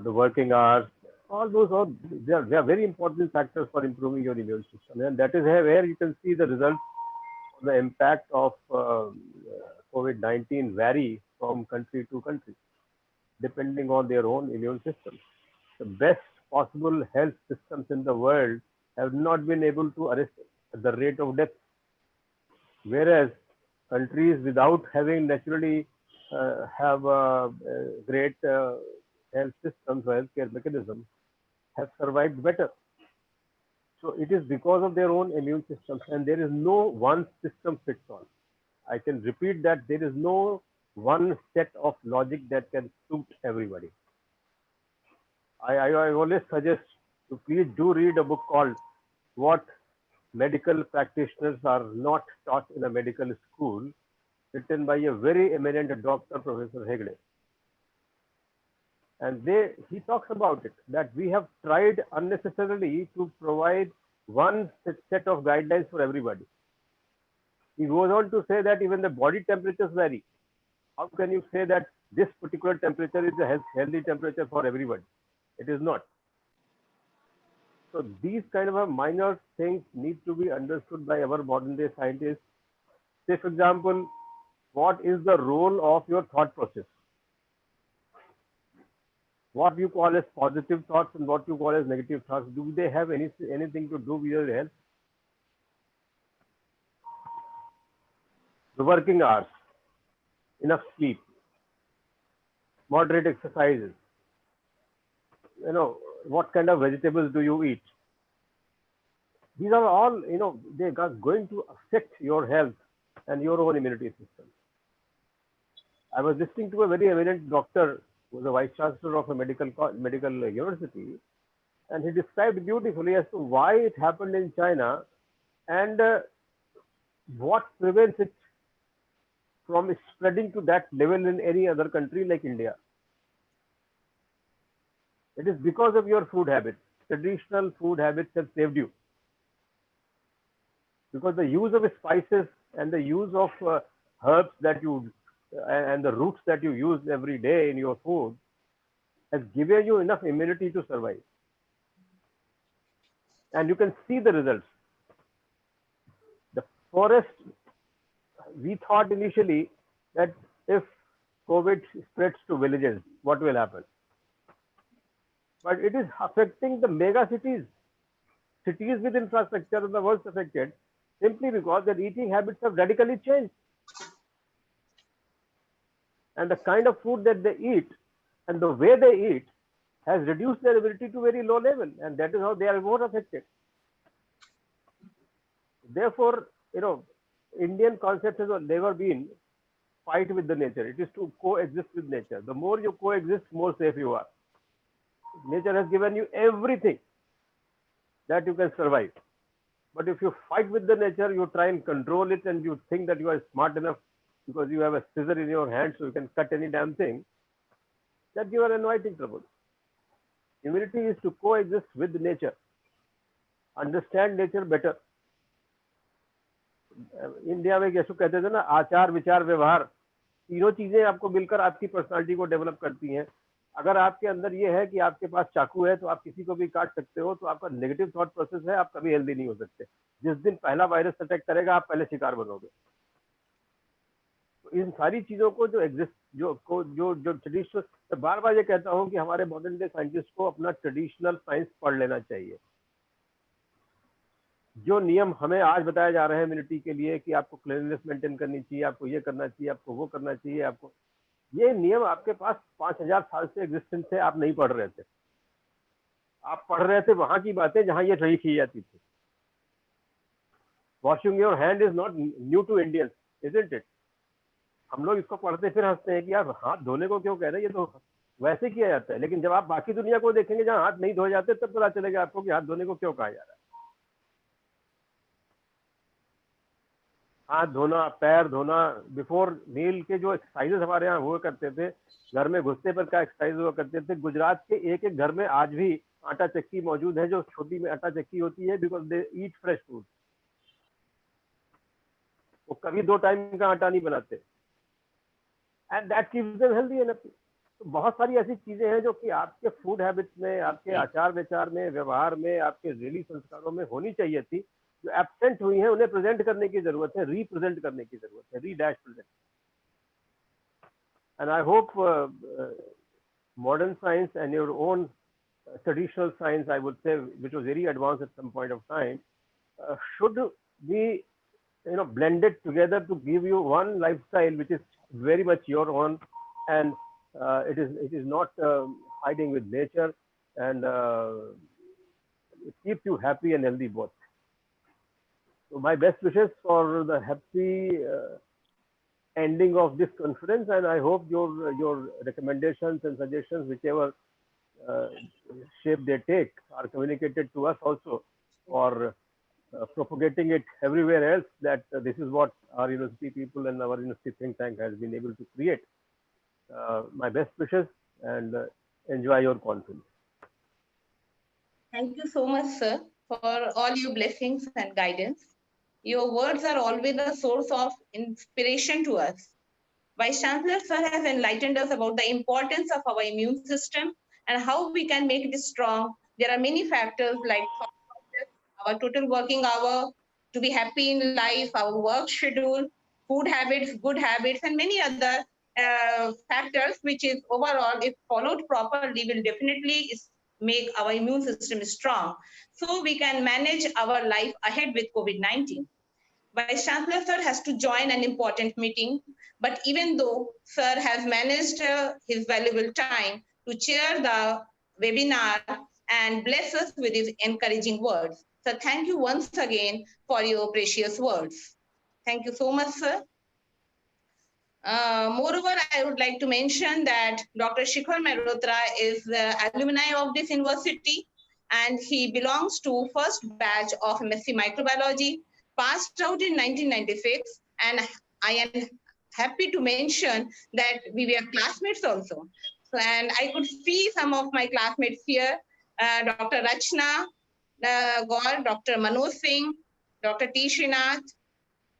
the working hours. All those are they are very important factors for improving your immune system, and that is where you can see the results. The impact of COVID-19 vary from country to country, depending on their own immune system. The best possible health systems in the world have not been able to arrest the rate of death, whereas countries without having naturally have great health systems or healthcare mechanisms have survived better. So it is because of their own immune systems, and there is no one system fits all. I can repeat that there is no one set of logic that can suit everybody. I always suggest to please do read a book called What Medical Practitioners Are Not Taught in a Medical School, written by a very eminent doctor, Professor Hegde. And he talks about it, that we have tried unnecessarily to provide one set of guidelines for everybody. He goes on to say that even the body temperatures vary. How can you say that this particular temperature is a healthy temperature for everybody? It is not. So these kind of minor things need to be understood by our modern day scientists. Say, for example, what is the role of your thought process? What you call as positive thoughts and what you call as negative thoughts, do they have anything to do with your health? The working hours, enough sleep, moderate exercises, what kind of vegetables do you eat? These are all, they are going to affect your health and your own immunity system. I was listening to a very eminent doctor who was the vice chancellor of a medical university, and he described beautifully as to why it happened in China and what prevents it from spreading to that level in any other country like India. It is because of your food habits. Traditional food habits have saved you. Because the use of spices and the use of herbs that you and the roots that you use every day in your food has given you enough immunity to survive. And you can see the results. The forest, we thought initially that if COVID spreads to villages, what will happen? But it is affecting the mega cities. Cities with infrastructure are the worst affected simply because their eating habits have radically changed. And the kind of food that they eat and the way they eat has reduced their ability to very low level, and that is how they are more affected. Therefore, Indian concept has never been fight with the nature. It is to coexist with nature. The more you coexist, more safe you are. Nature has given you everything that you can survive. But if you fight with the nature, you try and control it, and you think that you are smart enough because you have a scissor in your hand so you can cut any damn thing, that you are inviting trouble. Immunity is to coexist with nature, understand nature better. India में जैसे कहते थे ना, आचार विचार व्यवहार, तीनों चीजें आपको मिलकर आपकी पर्सनालिटी को डेवलप करती हैं. अगर आपके अंदर ये है कि आपके पास चाकू है तो आप किसी को भी काट सकते हो, तो आपका नेगेटिव थॉट प्रोसेस है, आप कभी हेल्दी नहीं हो सकते. जिस दिन पहला वायरस अटैक करेगा, आप पहले शिकार बनोगे. तो इन सारी चीजों को जो एग्जिस्ट जो ट्रेडिशनल, मैं बार बार ये कहता हूँ कि हमारे मॉडर्न डे साइंटिस्ट को अपना ट्रेडिशनल साइंस पढ़ लेना चाहिए. जो नियम हमें आज बताया जा रहे हैं इम्यूनिटी के लिए कि आपको क्लीननेस मेंटेन करनी चाहिए, आपको ये करना चाहिए, आपको वो करना चाहिए, आपको ये नियम आपके पास 5000 साल से एग्जिस्टेंस है. आप नहीं पढ़ रहे थे, आप पढ़ रहे थे वहां की बातें जहां ये नहीं की जाती थी. Washing your hand is not new to Indians, isn't it? हम लोग इसको पढ़ते फिर हंसते हैं कि यार हाथ धोने को क्यों कह रहे हैं, ये तो वैसे किया जाता है। लेकिन जब आप बाकी दुनिया को देखेंगे जहाँ हाथ नहीं धोए जाते, तब पता चलेगा आपको कि हाथ धोने को क्यों कहा जा रहा है। हाथ धोना, पैर धोना, बिफोर मील के जो एक्सरसाइजेस हमारे यहाँ हुआ करते थे, घर में घुसते पर क्या एक्सरसाइज हुआ करते थे। गुजरात के एक एक घर में आज भी आटा चक्की मौजूद है, जो छोटी में आटा चक्की होती है, because they eat fresh food. वो कभी 2 टाइम का आटा नहीं बनाते, and that keeps them healthy and happy. तो बहुत सारी ऐसी चीजें हैं जो कि आपके फूड हैबिट्स में, आपके आचार विचार में, व्यवहार में, आपके डेली संस्कारों में होनी चाहिए थी, जो एब्सेंट हुई हैं। उन्हें प्रेजेंट करने की जरूरत है, रिप्रेजेंट करने की जरूरत है, री-डैश present. And I hope modern science and your own traditional science, I would say, which was very advanced at some point of time, should be blended together to give you one lifestyle which is very much your own, and it is not hiding with nature, and it keeps you happy and healthy both. So my best wishes for the happy ending of this conference, and I hope your recommendations and suggestions, whichever shape they take, are communicated to us also, or propagating it everywhere else, that this is what our university people and our university think tank has been able to create. My best wishes, and enjoy your conference. Thank you so much, sir, for all your blessings and guidance. Your words are always a source of inspiration to us. Vice Chancellor sir has enlightened us about the importance of our immune system and how we can make it strong. There are many factors like our total working hour, to be happy in life, our work schedule, food habits, good habits, and many other factors, which is overall, if followed properly, will definitely make our immune system strong, so we can manage our life ahead with COVID-19. Vice Chancellor sir has to join an important meeting, but even though sir has managed his valuable time to chair the webinar and bless us with his encouraging words. So thank you once again for your precious words. Thank you so much, sir. Moreover, I would like to mention that Dr. Shikhar Mehrotra is the alumni of this university, and he belongs to first batch of MSc Microbiology, passed out in 1996, and I am happy to mention that we were classmates also. So, and I could see some of my classmates here, Dr. Rachna Gaur, Dr. Manoj Singh, Dr. T. Srinath.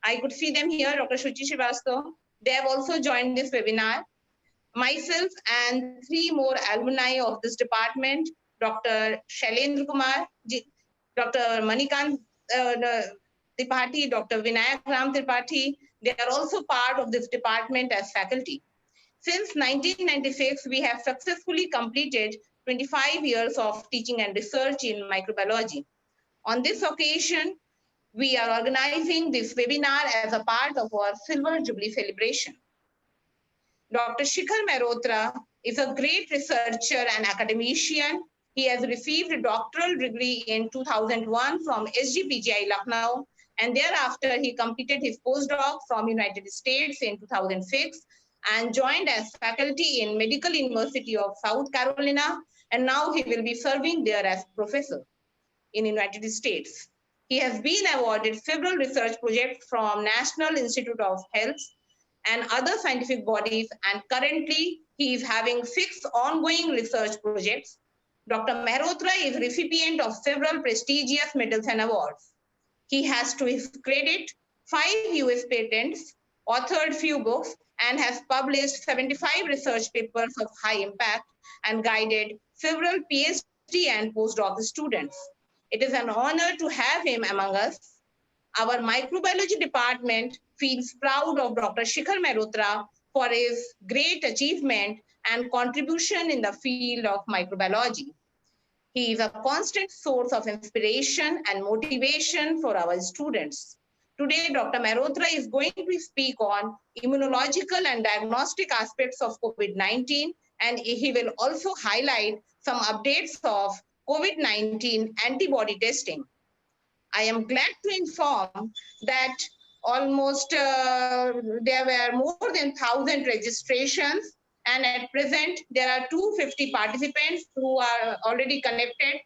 I could see them here, Dr. Shuchi Srivastav. They have also joined this webinar. Myself and 3 more alumni of this department, Dr. Shailendra Kumar, Dr. Manikant Tripathi, Dr. Vinayak Ram Tripathi, they are also part of this department as faculty. Since 1996, we have successfully completed 25 years of teaching and research in microbiology. On this occasion, we are organizing this webinar as a part of our Silver Jubilee celebration. Dr. Shikhar Mehrotra is a great researcher and academician. He has received a doctoral degree in 2001 from SGPGI Lucknow, and thereafter he completed his postdoc from United States in 2006 and joined as faculty in Medical University of South Carolina, and now he will be serving there as professor in United States. He has been awarded several research projects from National Institute of Health and other scientific bodies, and currently he is having 6 ongoing research projects. Dr. Mehrotra is recipient of several prestigious medals and awards. He has to his credit 5 US patents, authored few books, and has published 75 research papers of high impact and guided several PhD and postdoc students. It is an honor to have him among us. Our microbiology department feels proud of Dr. Shikhar Mehrotra for his great achievement and contribution in the field of microbiology. He is a constant source of inspiration and motivation for our students. Today, Dr. Mehrotra is going to speak on immunological and diagnostic aspects of COVID-19, and he will also highlight some updates of COVID-19 antibody testing. I am glad to inform that almost there were more than 1,000 registrations, and at present there are 250 participants who are already connected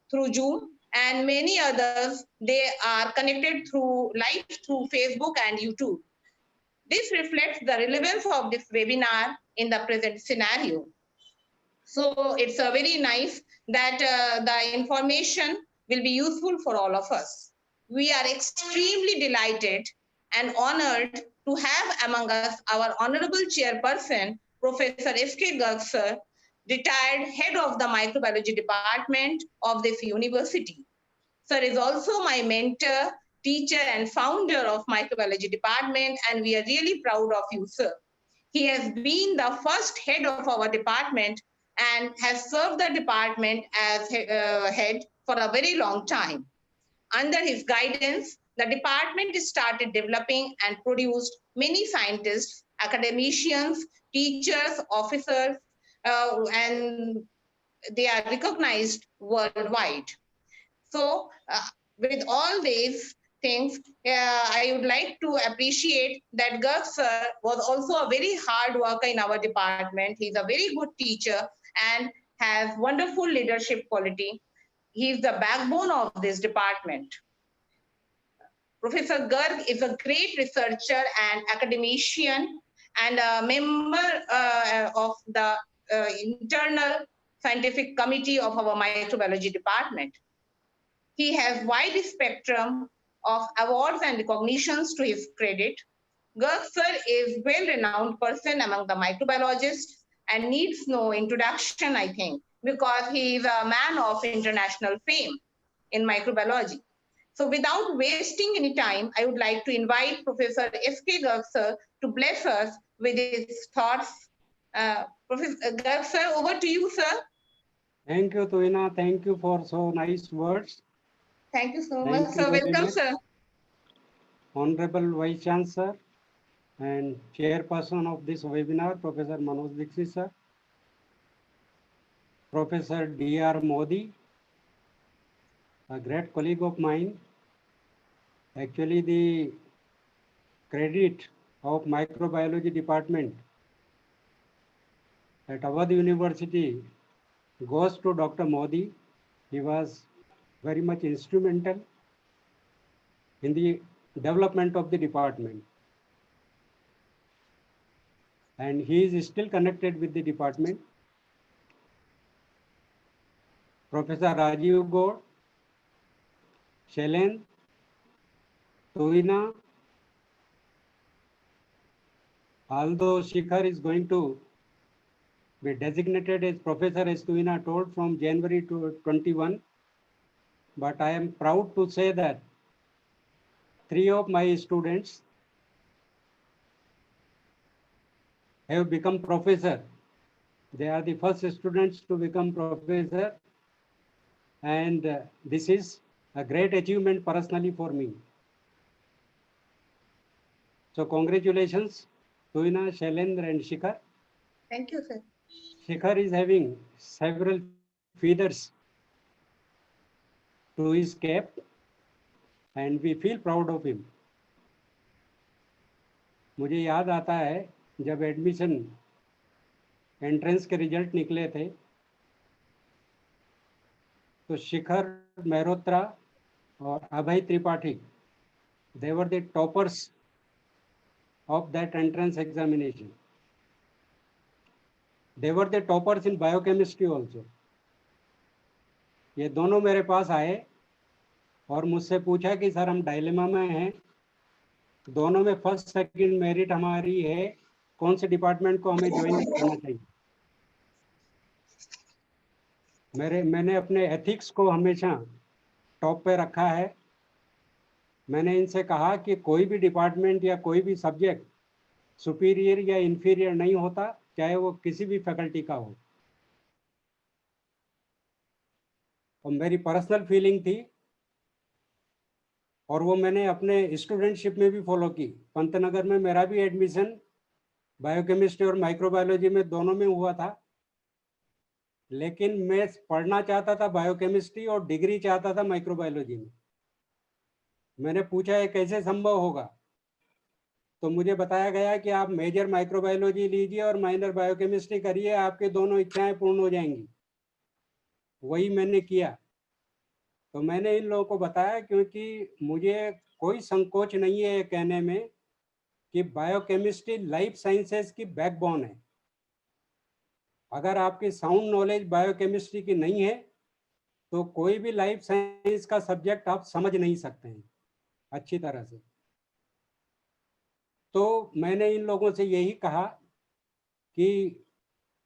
through Zoom, and many others, they are connected through live through Facebook and YouTube. This reflects the relevance of this webinar in the present scenario. So it's a very nice that the information will be useful for all of us. We are extremely delighted and honored to have among us our honorable chairperson, Professor S.K. Garg sir, retired head of the microbiology department of this university. Sir is also my mentor, teacher, and founder of microbiology department, and we are really proud of you, sir. He has been the first head of our department and has served the department as head for a very long time. Under his guidance, the department started developing and produced many scientists, academicians, teachers, officers, and they are recognized worldwide. So with all these things, I would like to appreciate that Garg sir was also a very hard worker in our department. He's a very good teacher and has wonderful leadership quality. He's the backbone of this department. Professor Garg is a great researcher and academician and a member of the internal scientific committee of our microbiology department. He has wide spectrum of awards and recognitions to his credit. Garg sir is well-renowned person among the microbiologists and needs no introduction, I think, because he is a man of international fame in microbiology. So without wasting any time, I would like to invite Professor S.K. Garg sir to bless us with his thoughts. Professor Garg sir, over to you, sir. Thank you, Tuina. Thank you for so nice words. Thank you so Thank much, you sir. very Welcome, much. sir. Honorable Vice Chancellor and Chairperson of this webinar, Professor Manoj Dixit sir, Professor D.R. Modi, a great colleague of mine. Actually, the credit of microbiology department at Awadh University goes to Dr. Modi. He was very much instrumental in the development of the department. And he is still connected with the department. Professor Rajiv Gaur, Shailen, Tuina, although Shikhar is going to be designated as Professor, as Tuina told, from January to 21, but I am proud to say that 3 of my students have become professor. They are the first students to become professor, and this is a great achievement personally for me. So congratulations, Tuina, Shailendra, and Shikhar. Thank you, sir. Shikhar is having several feathers to his cap, and we feel proud of him. मुझे याद आता है जब admission entrance के result निकले थे तो शिखर मेहरोत्रा और अभय Tripathi, they were the toppers of that entrance examination. They were the toppers in biochemistry also. ये दोनों मेरे पास आए और मुझसे पूछा कि सर हम डायलेमा में हैं, दोनों में फर्स्ट सेकंड मेरिट हमारी है, कौन से डिपार्टमेंट को हमें ज्वाइन करना चाहिए। मैंने अपने एथिक्स को हमेशा टॉप पे रखा है। मैंने इनसे कहा कि कोई भी डिपार्टमेंट या कोई भी सब्जेक्ट सुपीरियर या इंफीरियर नहीं होता, चाहे वो किसी भी फैकल्टी का हो। और मेरी पर्सनल फीलिंग थी और वो मैंने अपने स्टूडेंटशिप में भी फॉलो की। पंतनगर में मेरा भी एडमिशन बायोकेमिस्ट्री और माइक्रोबायोलॉजी में दोनों में हुआ था। लेकिन मैं पढ़ना चाहता था बायोकेमिस्ट्री और डिग्री चाहता था माइक्रोबायोलॉजी में। मैंने पूछा ये कैसे संभव होगा, तो मुझे बताया गया कि आप मेजर माइक्रोबायोलॉजी लीजिए और माइनर बायोकेमिस्ट्री करिए, आपके दोनों इच्छाएं पूर्ण हो जाएंगी। वही मैंने किया। तो मैंने इन लोगों को बताया, क्योंकि मुझे कोई संकोच नहीं है ये कहने में कि बायोकेमिस्ट्री लाइफ साइंसेस की बैकबोन है। अगर आपकी साउंड नॉलेज बायोकेमिस्ट्री की नहीं है तो कोई भी लाइफ साइंस का सब्जेक्ट आप समझ नहीं सकते हैं अच्छी तरह से। तो मैंने इन लोगों से यही कहा कि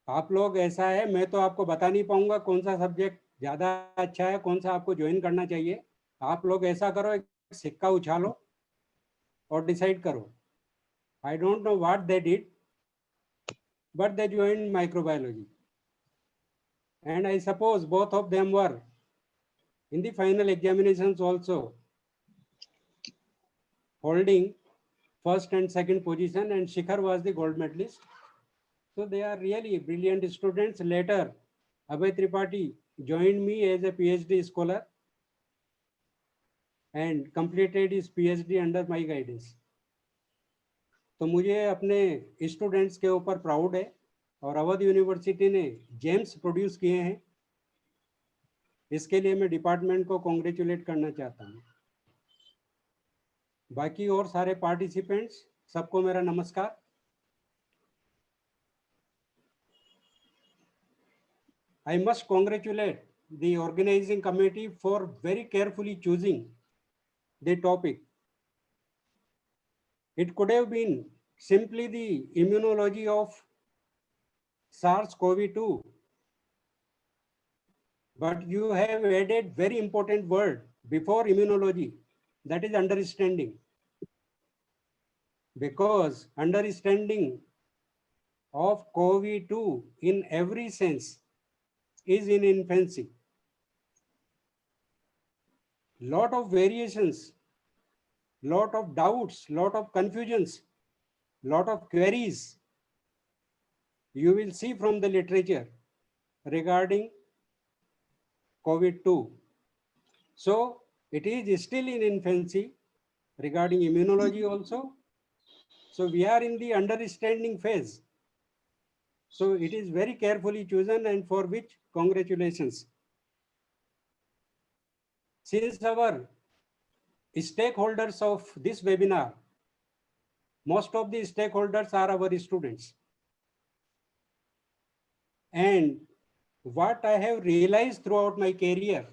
आप लोग, ऐसा है, मैं तो आपको बता नहीं पाऊंगा कौन सा सब्जेक्ट ज़्यादा अच्छा है, कौन सा आपको ज्वाइन करना चाहिए। आप लोग ऐसा करो, एक सिक्का उछालो और डिसाइड करो। I don't know what they did, but they join microbiology, and I suppose both of them were in the final examinations also holding first and second position, and Shikhar was the gold medalist. So they are really brilliant students. Later, Abhay Tripathi joined me as a PhD scholar and completed his PhD under my guidance. तो मुझे अपने students के ऊपर proud है, और Awadh university ने James produce किए हैं, इसके लिए मैं डिपार्टमेंट को कॉन्ग्रेचुलेट करना चाहता हूँ। बाकी और सारे पार्टिसिपेंट्स, सबको मेरा नमस्कार। I must congratulate the organizing committee for very carefully choosing the topic. It could have been simply the immunology of SARS-CoV-2, but you have added very important word before immunology, that is understanding. Because understanding of COVID-2 in every sense is in infancy. Lot of variations, lot of doubts, lot of confusions, lot of queries you will see from the literature regarding COVID-2. So it is still in infancy regarding immunology also. So we are in the understanding phase. So it is very carefully chosen, and for which congratulations. Since our stakeholders of this webinar, most of the stakeholders are our students. And what I have realized throughout my career,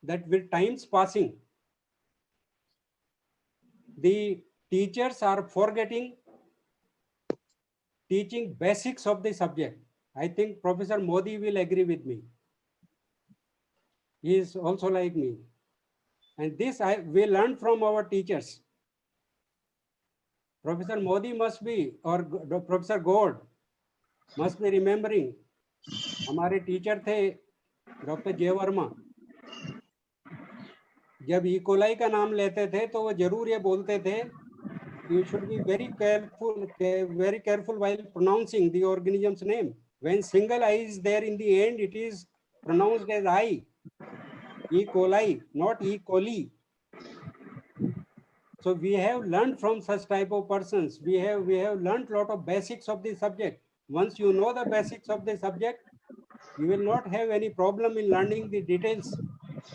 that with time's passing, the teachers are forgetting teaching basics of the subject. I think Professor Modi will agree with me. He is also like me. And this we learned from our teachers. Professor Modi must be, or Professor Gord must be remembering, हमारे teacher थे doctor जय वर्मा। जब E coli का नाम लेते थे तो वो जरूर ये बोलते थे, you should be very careful while pronouncing the organism's name. When single I is there in the end, it is pronounced as I. E. coli, not E. coli. So we have learned from such type of persons. We have learned lot of basics of the subject. Once you know the basics of the subject, you will not have any problem in learning the details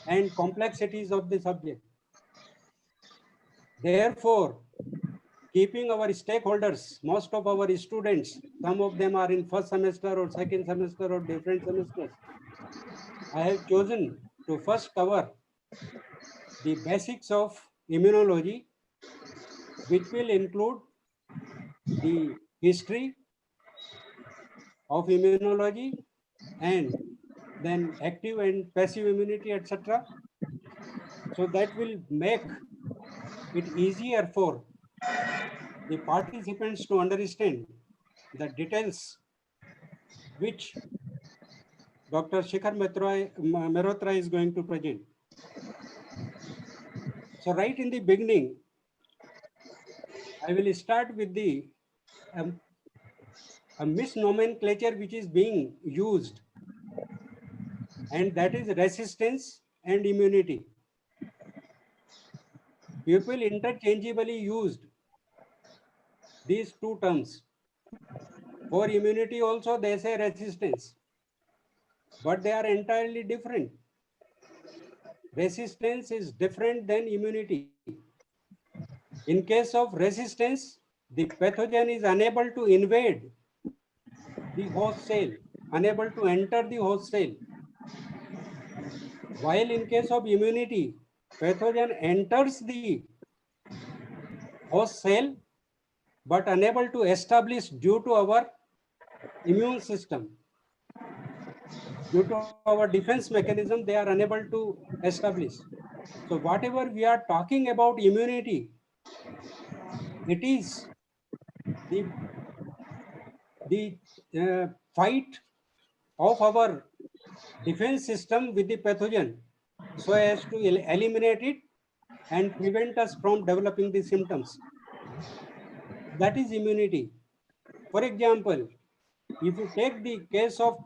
and complexities of the subject. Therefore, keeping our stakeholders, most of our students, some of them are in first semester or second semester or different semesters, I have chosen to first cover the basics of immunology, which will include the history of immunology and then active and passive immunity, etc. So that will make it easier for the participants to understand the details which Dr. Shikhar Mehrotra is going to present. So right in the beginning, I will start with a misnomenclature which is being used and that is resistance and immunity. People interchangeably used these two terms. For immunity also they say resistance, but they are entirely different. Resistance is different than immunity. In case of resistance, the pathogen is unable to invade the host cell, unable to enter the host cell. While in case of immunity, pathogen enters the host cell, but unable to establish due to our immune system. Due to our defense mechanism, they are unable to establish. So whatever we are talking about immunity, it is the fight of our defense system with the pathogen so as to eliminate it and prevent us from developing the symptoms. That is immunity. For example, if you take the case of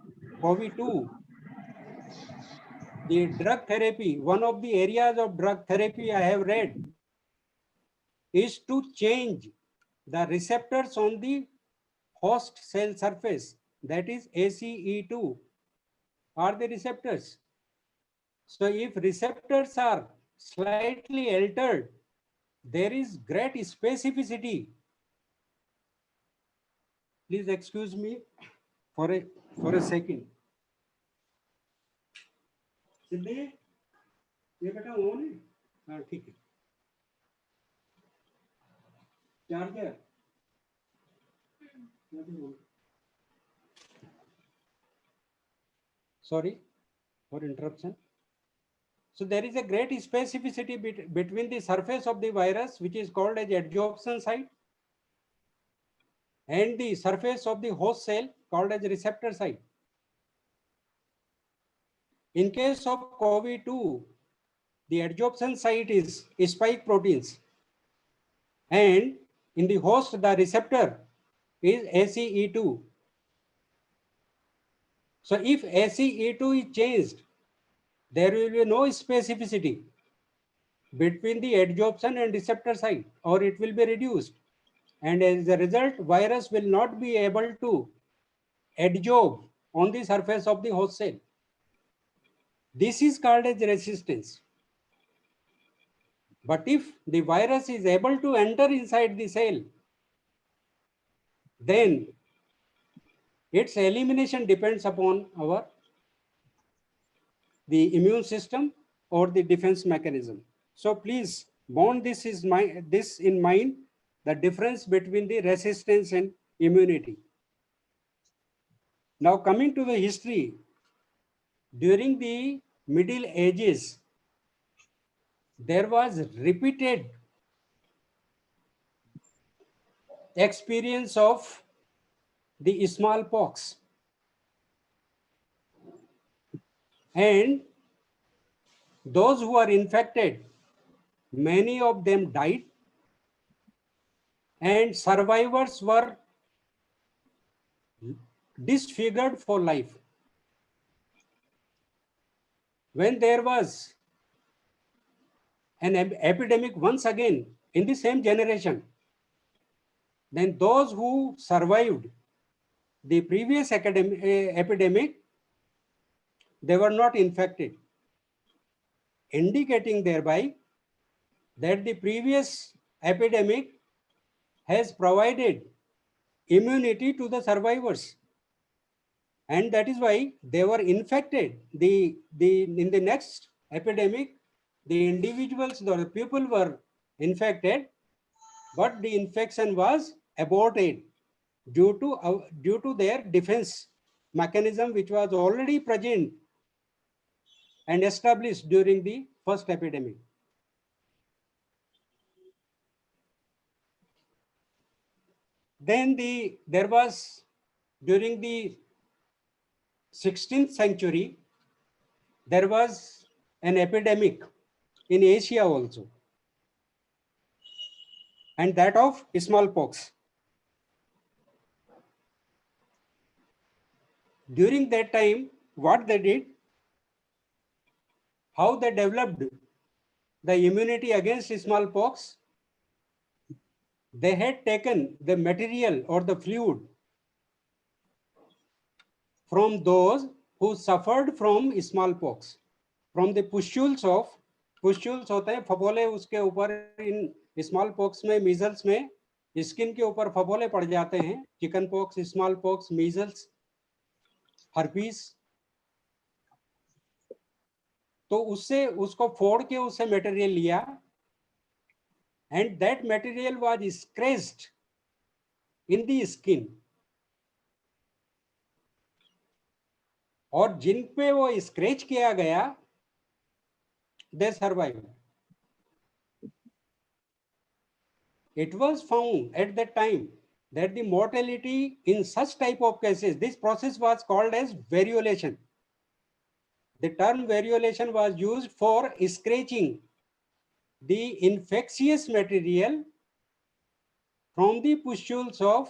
COVID-2, the drug therapy, one of the areas of drug therapy I have read is to change the receptors on the host cell surface, that is ACE2 are the receptors. So if receptors are slightly altered, there is great specificity. Please excuse me for a second. सिद्धि ये बेटा on है हाँ ठीक है charger sorry for interruption. So there is a great specificity between the surface of the virus, which is called as adsorption site, and the surface of the host cell called as receptor site. In case of COVID-2, the adsorption site is spike proteins, and in the host, the receptor is ACE2. So if ACE2 is changed, there will be no specificity between the adsorption and receptor site, or it will be reduced. And as a result, virus will not be able to adsorb on the surface of the host cell. This is called as resistance. But if the virus is able to enter inside the cell, then its elimination depends upon the immune system or the defense mechanism. So please bond this in mind, the difference between the resistance and immunity. Now coming to the history, during the Middle Ages, there was repeated experience of the smallpox, and those who are infected, many of them died, and survivors were disfigured for life. When there was an epidemic once again in the same generation, then those who survived the previous epidemic, they were not infected, indicating thereby that the previous epidemic has provided immunity to the survivors. And that is why they were infected. In the next epidemic, the individuals, the people were infected, but the infection was aborted due to their defense mechanism, which was already present and established during the first epidemic. Then there was, during the 16th century, there was an epidemic in Asia also, and that of smallpox. During that time, what they did, how they developed the immunity against smallpox. They had taken the material or the fluid from those who suffered from smallpox, from the pustules of, pustules होते हैं फफोले, उसके ऊपर in small pox में, measles में skin के ऊपर फफोले पड़ जाते हैं, chicken pox, small pox, measles, herpes. तो उससे, उसको फोड़ के उससे मटेरियल लिया, and that material was scratched in the skin, और जिन पे वो स्क्रैच किया गया, they survived. It was found at that time that the mortality in such type of cases, this process was called as variolation. The term variolation was used for scratching the infectious material from the pustules of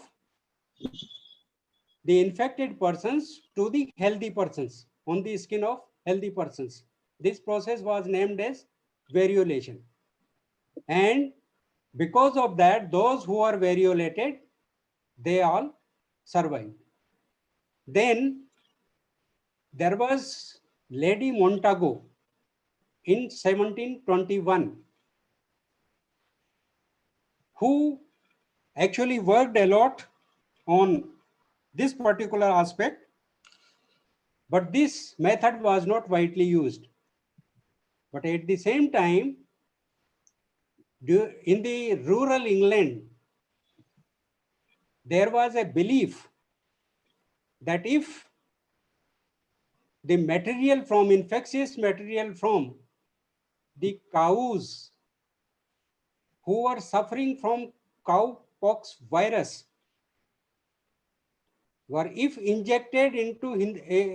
the infected persons to the healthy persons, on the skin of healthy persons. This process was named as variolation. And because of that, those who are variolated, they all survived. Then there was Lady Montagu in 1721, who actually worked a lot on this particular aspect, but this method was not widely used. But at the same time, in the rural England, there was a belief that if the material from, infectious material from the cows who were suffering from cowpox virus were, if injected into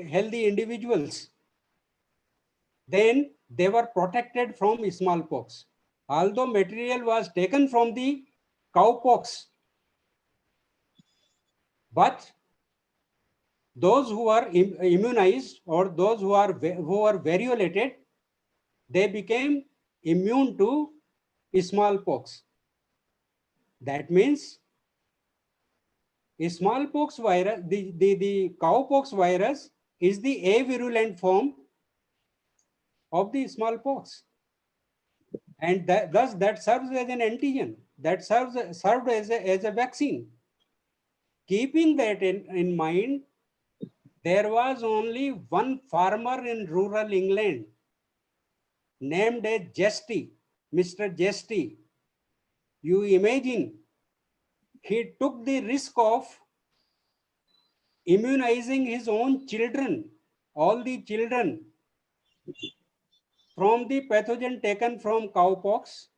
healthy individuals, then they were protected from smallpox. Although material was taken from the cowpox, but those who are immunized, or those who are variolated, they became immune to smallpox. That means smallpox virus, the cowpox virus is the avirulent form of the smallpox, and thus that serves as an antigen, that served as a vaccine. Keeping that in mind, there was only one farmer in rural England named as Jesty, Mr. Jesty. You imagine, he took the risk of immunizing his own children, all the children, from the pathogen taken from cowpox,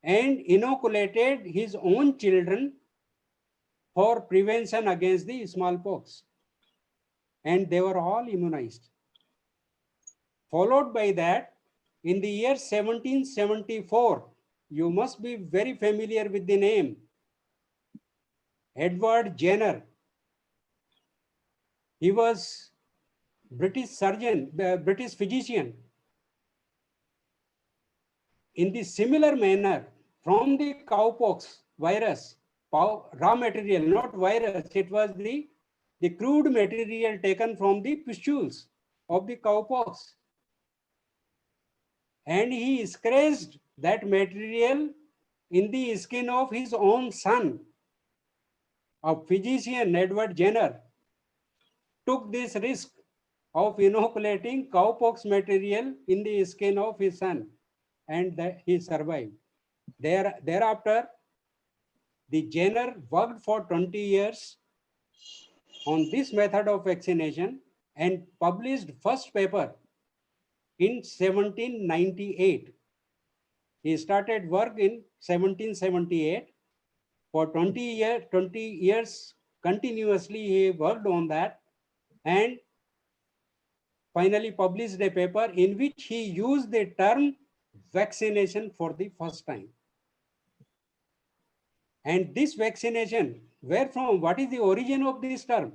and inoculated his own children for prevention against the smallpox. And they were all immunized. Followed by that, in the year 1774, you must be very familiar with the name, Edward Jenner. He was British surgeon, British physician. In the similar manner, from the cowpox virus, raw material, not virus, it was the crude material taken from the pustules of the cowpox. And he scratched that material in the skin of his own son. A physician, Edward Jenner, took this risk of inoculating cowpox material in the skin of his son, and that he survived. Thereafter, the Jenner worked for 20 years on this method of vaccination and published first paper in 1798. He started work in 1778. For 20 years continuously he worked on that, and finally published a paper in which he used the term vaccination for the first time. And this vaccination, where from, what is the origin of this term?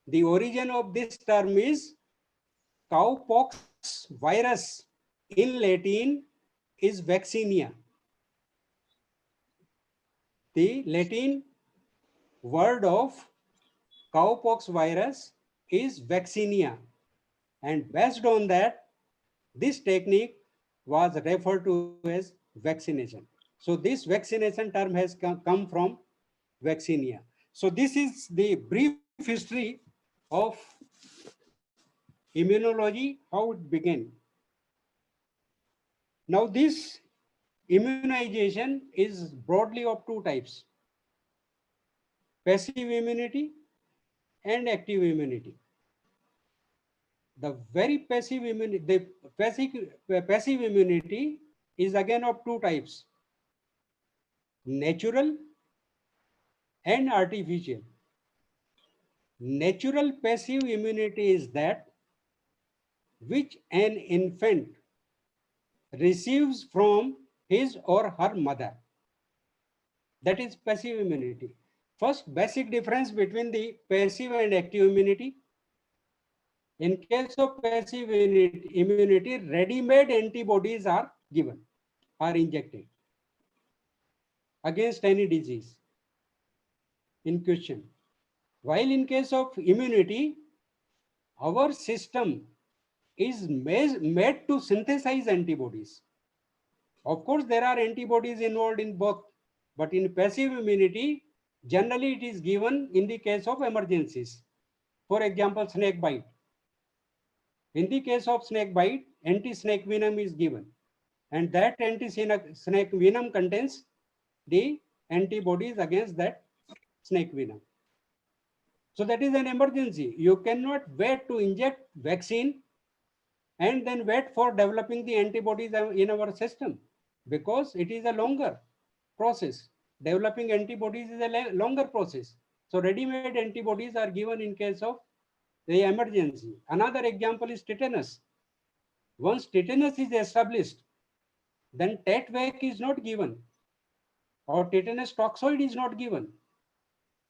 The origin of this term is cowpox virus in Latin is vaccinia. The Latin word of cowpox virus is vaccinia, and based on that, this technique was referred to as vaccination. So this vaccination term has come from vaccinia. So this is the brief history of immunology, how it began. Now this immunization is broadly of two types: passive immunity and active immunity. The very passive immunity, passive immunity is again of two types: natural and artificial. Natural passive immunity is that which an infant receives from his or her mother. That is passive immunity. First, basic difference between the passive and active immunity. In case of passive immunity, ready-made antibodies are given, are injected against any disease in question. While in case of immunity, our system is made to synthesize antibodies. Of course, there are antibodies involved in both, but in passive immunity, generally it is given in the case of emergencies. For example, snake bite. In the case of snake bite, anti-snake venom is given, and that anti-snake venom contains the antibodies against that snake venom. So that is an emergency. You cannot wait to inject vaccine and then wait for developing the antibodies in our system, because it is a longer process. Developing antibodies is a longer process. So ready-made antibodies are given in case of the emergency. Another example is tetanus. Once tetanus is established, then Tet-Vac is not given, or tetanus toxoid is not given.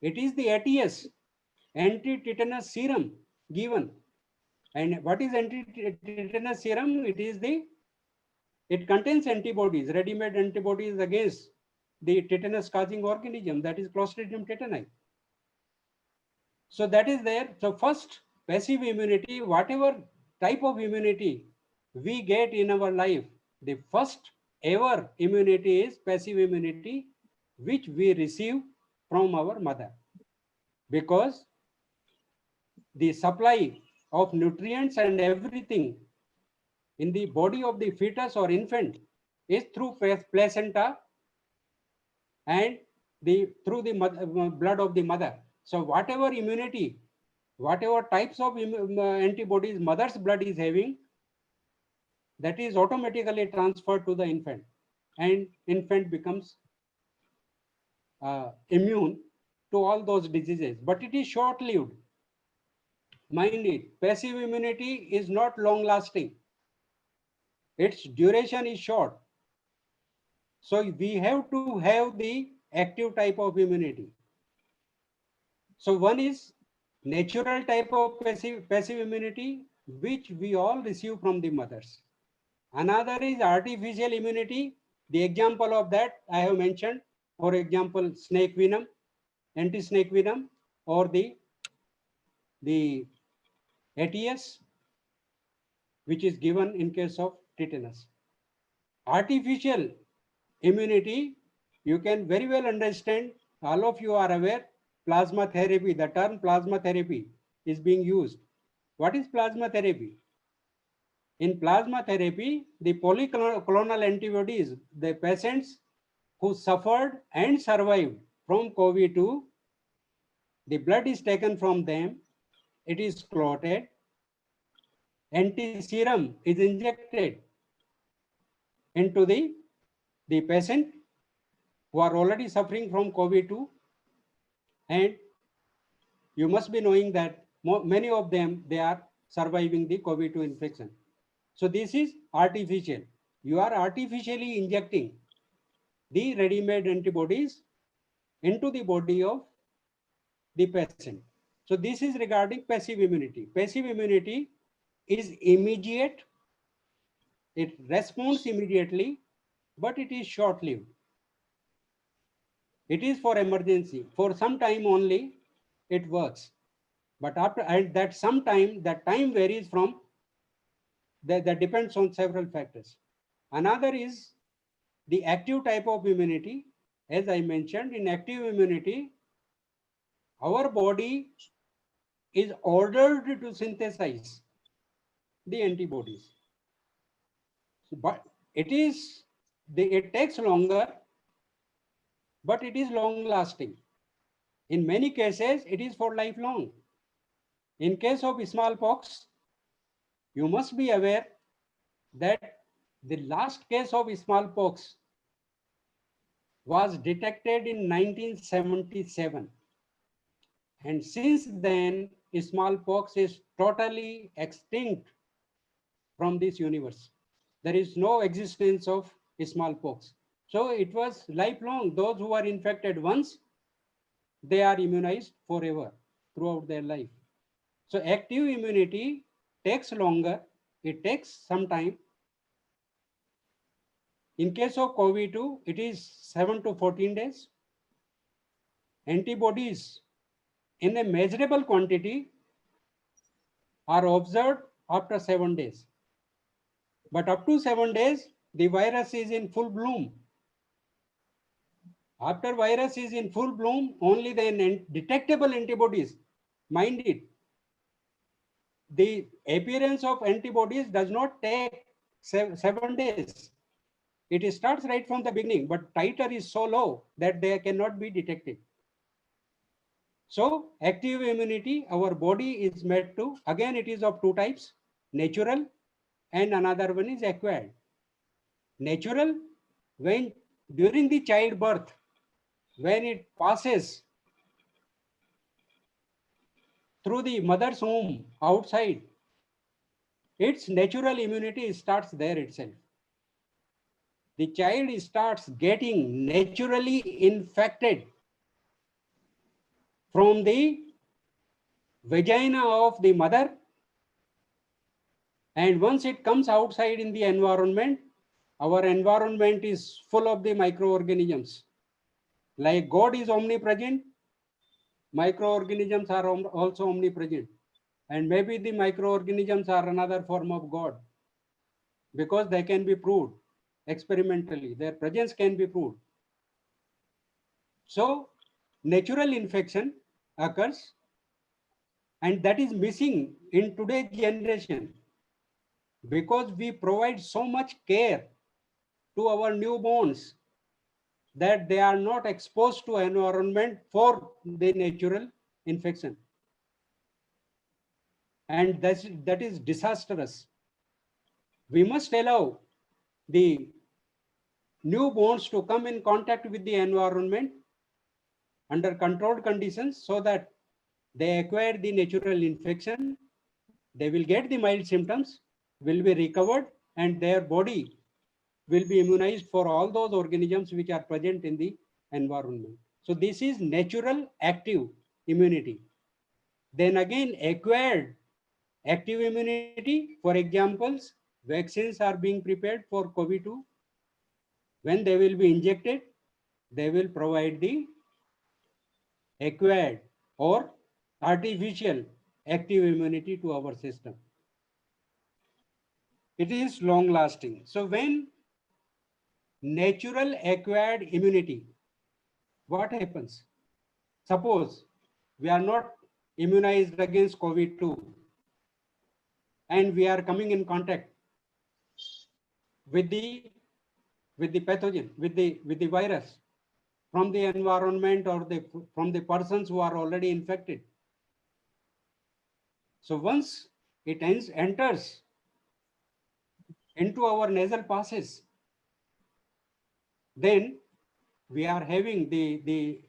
It is the ATS, anti-tetanus serum, given. And what is anti-tetanus serum? It contains antibodies, ready-made antibodies against the tetanus causing organism, that is Clostridium tetani. So that is there. So first, passive immunity, whatever type of immunity we get in our life, the first ever immunity is passive immunity, which we receive from our mother, because the supply of nutrients and everything in the body of the fetus or infant is through placenta and through the blood of the mother. So whatever immunity, whatever types of antibodies mother's blood is having, that is automatically transferred to the infant, and infant becomes immune to all those diseases. But it is short-lived. Mind it, passive immunity is not long-lasting. Its duration is short. So we have to have the active type of immunity. So one is natural type of passive immunity, which we all receive from the mothers. Another is artificial immunity. The example of that I have mentioned, for example, snake venom, anti-snake venom, or the ATS, which is given in case of tetanus. Artificial immunity, you can very well understand, all of you are aware, plasma therapy, the term plasma therapy is being used. What is plasma therapy? In plasma therapy, the polyclonal antibodies, the patients who suffered and survived from COVID-2, the blood is taken from them, it is clotted, anti-serum is injected into the patient who are already suffering from COVID-2, and you must be knowing that many of them, they are surviving the COVID-2 infection. So this is artificial. You are artificially injecting the ready-made antibodies into the body of the patient. So this is regarding passive immunity. Passive immunity is immediate. It responds immediately, but it is short-lived. It is for emergency. For some time only, it works. But after and that sometime, that time varies from, that depends on several factors. Another is the active type of immunity. As I mentioned, in active immunity, our body is ordered to synthesize the antibodies. But it takes longer, but it is long lasting. In many cases, it is for lifelong. In case of smallpox, you must be aware that the last case of smallpox was detected in 1977. And since then, smallpox is totally extinct from this universe. There is no existence of smallpox. So it was lifelong. Those who are infected once, they are immunized forever throughout their life. So active immunity takes longer. It takes some time. In case of COVID-2, it is 7 to 14 days. Antibodies in a measurable quantity are observed after 7 days. But up to 7 days, the virus is in full bloom. After virus is in full bloom, only the detectable antibodies, mind it, the appearance of antibodies does not take 7 days. It starts right from the beginning, but titer is so low that they cannot be detected. So active immunity, our body is made to, again, it is of two types, natural and another one is acquired. Natural, when during the childbirth, when it passes through the mother's womb outside, its natural immunity starts there itself. The child starts getting naturally infected from the vagina of the mother, and once it comes outside in the environment, our environment is full of the microorganisms. Like God is omnipresent, microorganisms are also omnipresent. And maybe the microorganisms are another form of God, because they can be proved experimentally. Their presence can be proved. So natural infection occurs, and that is missing in today's generation, because we provide so much care to our newborns that they are not exposed to environment for the natural infection. And that is disastrous. We must allow the newborns to come in contact with the environment under controlled conditions so that they acquire the natural infection, they will get the mild symptoms, will be recovered, and their body will be immunized for all those organisms which are present in the environment. So this is natural active immunity. Then again, acquired active immunity, for examples, vaccines are being prepared for COVID-2. When they will be injected, they will provide the acquired or artificial active immunity to our system. It is long lasting. So when natural acquired immunity, what happens? Suppose we are not immunized against COVID-2 and we are coming in contact with the pathogen, with the virus from the environment or from the persons who are already infected. So once it enters into our nasal passages, then we are having the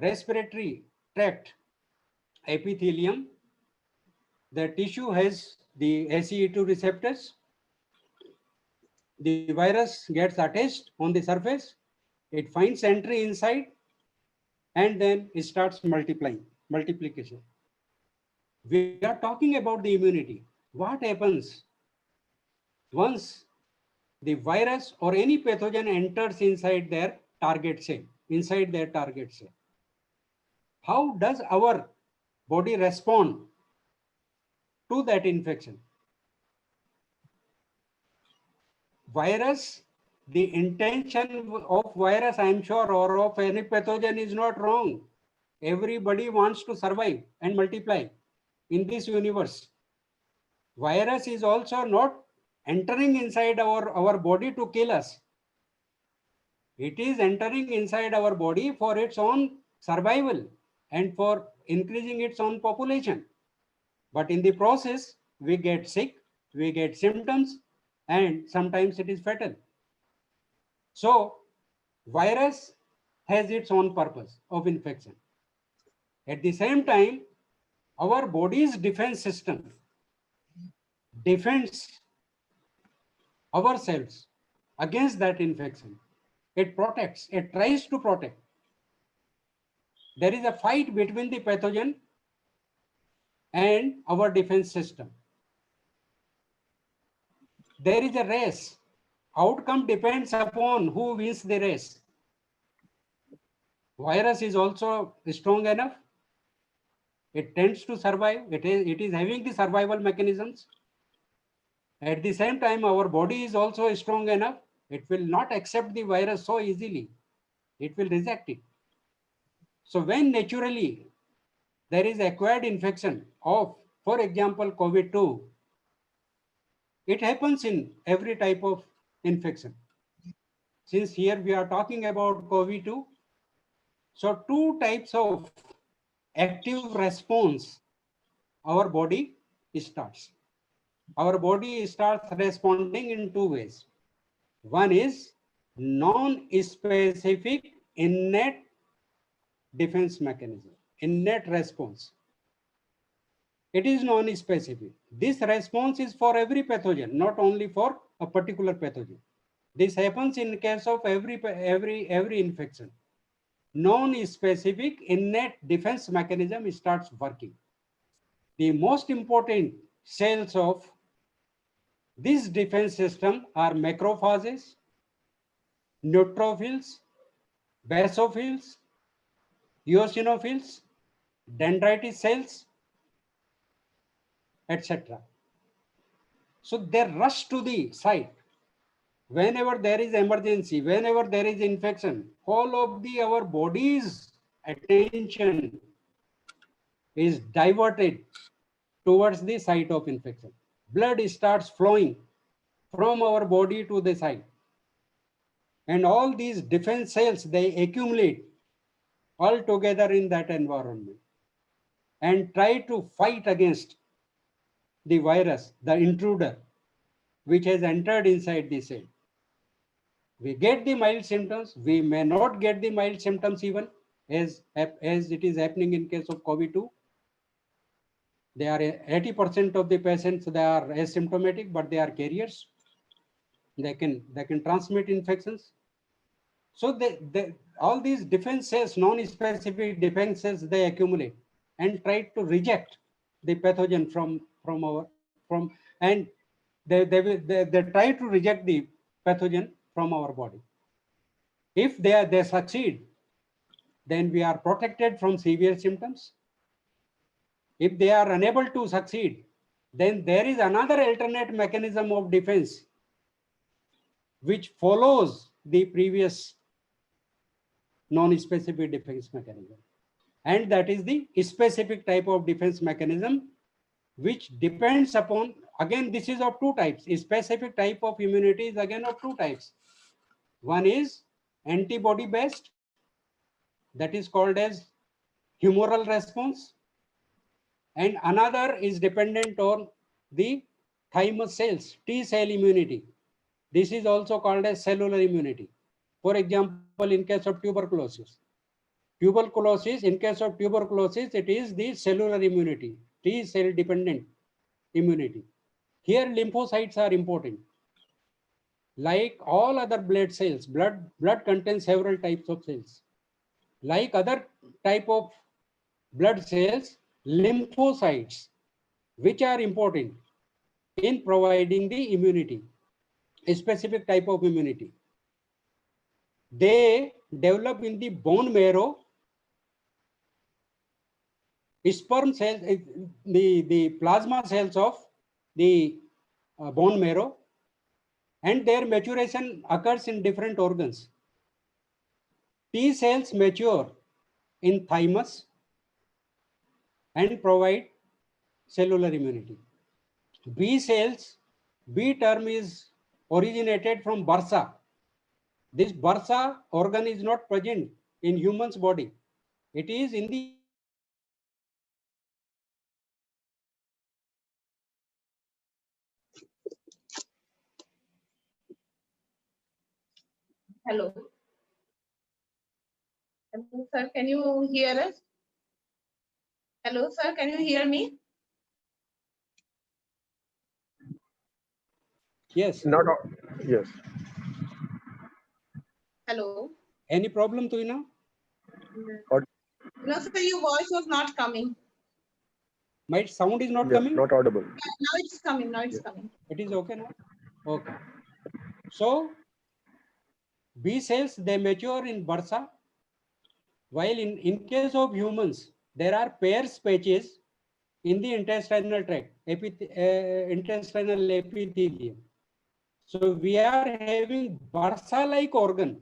respiratory tract epithelium. The tissue has the ACE2 receptors. The virus gets attached on the surface. It finds entry inside, and then it starts multiplication. We are talking about the immunity. what happens once the virus or any pathogen enters inside their target cell, How does our body respond to that infection? Virus, the intention of virus, I am sure, or of any pathogen is not wrong. Everybody wants to survive and multiply in this universe. Virus is also not entering inside our body to kill us. It is entering inside our body for its own survival and for increasing its own population. But in the process, we get sick, we get symptoms, and sometimes it is fatal. So, virus has its own purpose of infection. At the same time, our body's defense system defends ourselves against that infection. It protects, it tries to protect. There is a fight between the pathogen and our defense system. There is a race. Outcome depends upon who wins the race. Virus is also strong enough. It tends to survive. It is having the survival mechanisms. At the same time, our body is also strong enough. It will not accept the virus so easily. It will reject it. So when naturally there is acquired infection of, for example, COVID-2, it happens in every type of infection. Since here we are talking about COVID-2, so two types of active response our body starts. Our body starts responding in two ways. One is non-specific innate defense mechanism, innate response. It is non-specific. This response is for every pathogen, not only for a particular pathogen. This happens in case of every infection. Non-specific innate defense mechanism starts working. The most important cells of this defense system are macrophages, neutrophils, basophils, eosinophils, dendritic cells, etc. So they rush to the site. Whenever there is emergency, whenever there is infection, all of our body's attention is diverted towards the site of infection. Blood starts flowing from our body to the site. And all these defense cells, they accumulate all together in that environment and try to fight against the virus, the intruder, which has entered inside the cell. We get the mild symptoms. We may not get the mild symptoms even as it is happening in case of COVID-2. They are 80% of the patients, they are asymptomatic, but they are carriers. They can transmit infections. So all these defense cells, non-specific defense cells, they accumulate and try to reject the pathogen and they try to reject the pathogen from our body. If they succeed, then we are protected from severe symptoms. If they are unable to succeed, then there is another alternate mechanism of defense which follows the previous non-specific defense mechanism. And that is the specific type of defense mechanism which depends upon, again, this is of two types. A specific type of immunity is again of two types. One is antibody based, that is called as humoral response. And another is dependent on the thymus cells, T cell immunity. This is also called as cellular immunity. For example, in case of tuberculosis, in case of tuberculosis, it is the cellular immunity, T cell dependent immunity. Here lymphocytes are important. Like all other blood cells, blood contains several types of cells. Like other type of blood cells, lymphocytes, which are important, in providing the immunity, a specific type of immunity. They develop in the bone marrow, sperm cells, the plasma cells of the bone marrow, and their maturation occurs in different organs. T cells mature in thymus and provide cellular immunity. B cells, B term is originated from bursa. This bursa organ is not present in human's body. It is in the Hello. Hello, sir, can you hear us? Hello, sir, can you hear me? yes. Yes. Hello. Any problem, Tuina? No, sir, your voice was not coming. My sound is not Yeah, coming. not audible. Now it's coming. Now it's coming. It is okay now. Okay. So B cells, they mature in bursa, while in case of humans, there are pairs patches in the intestinal tract, intestinal epithelium. So we are having bursa-like organ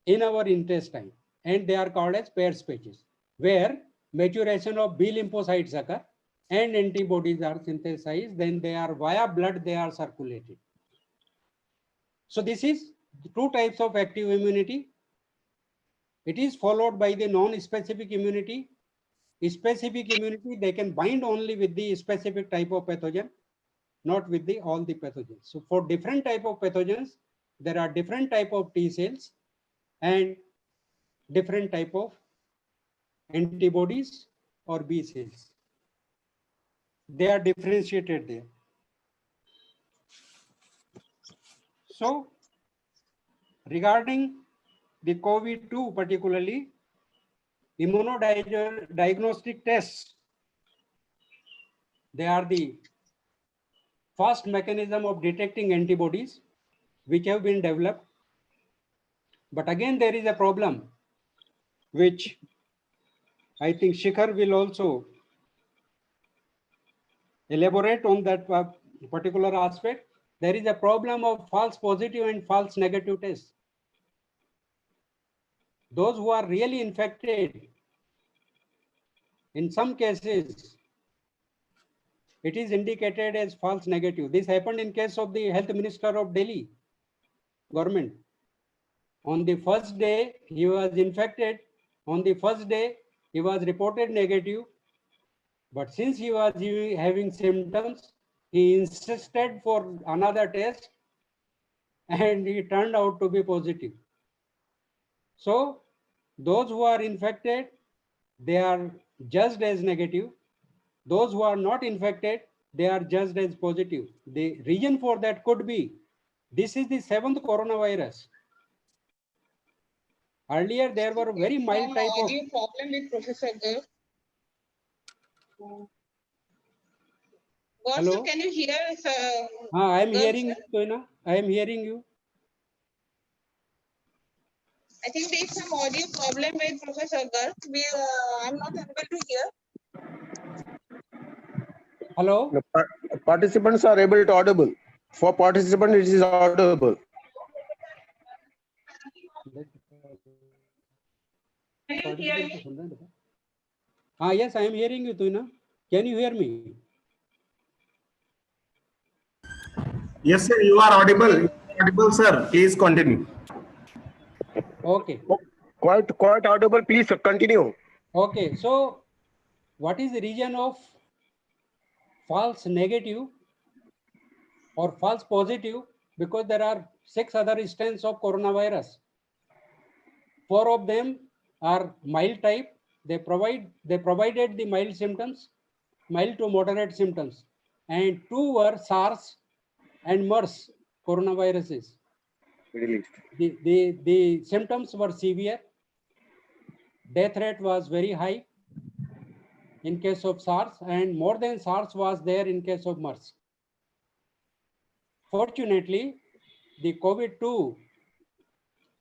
in our intestine, and they are called as pairs patches, where maturation of B lymphocytes occur and antibodies are synthesized, then they are via blood, they are circulated. So this is two types of active immunity. It is followed by the non-specific immunity. Specific immunity, they can bind only with the specific type of pathogen, not with the all the pathogens. So for different type of pathogens, there are different type of T cells and different type of antibodies or B cells. They are differentiated there. So regarding the COVID-2 particularly, immunodiagnostic tests, they are the first mechanism of detecting antibodies which have been developed. But again, there is a problem which I think Shikhar will also elaborate on that particular aspect. There is a problem of false positive and false negative tests. Those who are really infected, in some cases, it is indicated as false negative. This happened in case of the health minister of Delhi government. On the first day, he was infected. On the first day, he was reported negative. But since he was having symptoms, he insisted for another test and he turned out to be positive. So those who are infected, they are judged as negative. Those who are not infected, they are judged as positive. The reason for that could be, this is the 7th coronavirus. Earlier, there were very mild type of... Audio problem with Professor Garg. Hello? Sir, can you hear us? I am Garg, hearing sir? you, Toina. I am hearing you. I think there is some audio problem with Professor Garg. I'm not able to hear. Hello? The participants are able to audible. For participant, it is audible. Can you hear me? Yes, I am hearing you, Tuina. Can you hear me? Yes, sir, you are audible. Audible, sir. Please continue. Okay. Quite audible. Please continue. Okay. So, what is the region of false negative or false positive? Because there are 6 other strains of coronavirus. 4 of them are mild type. They provided the mild symptoms, mild to moderate symptoms, and 2 were SARS and MERS coronaviruses. The symptoms were severe. Death rate was very high in case of SARS, and more than SARS was there in case of MERS. Fortunately, the COVID-2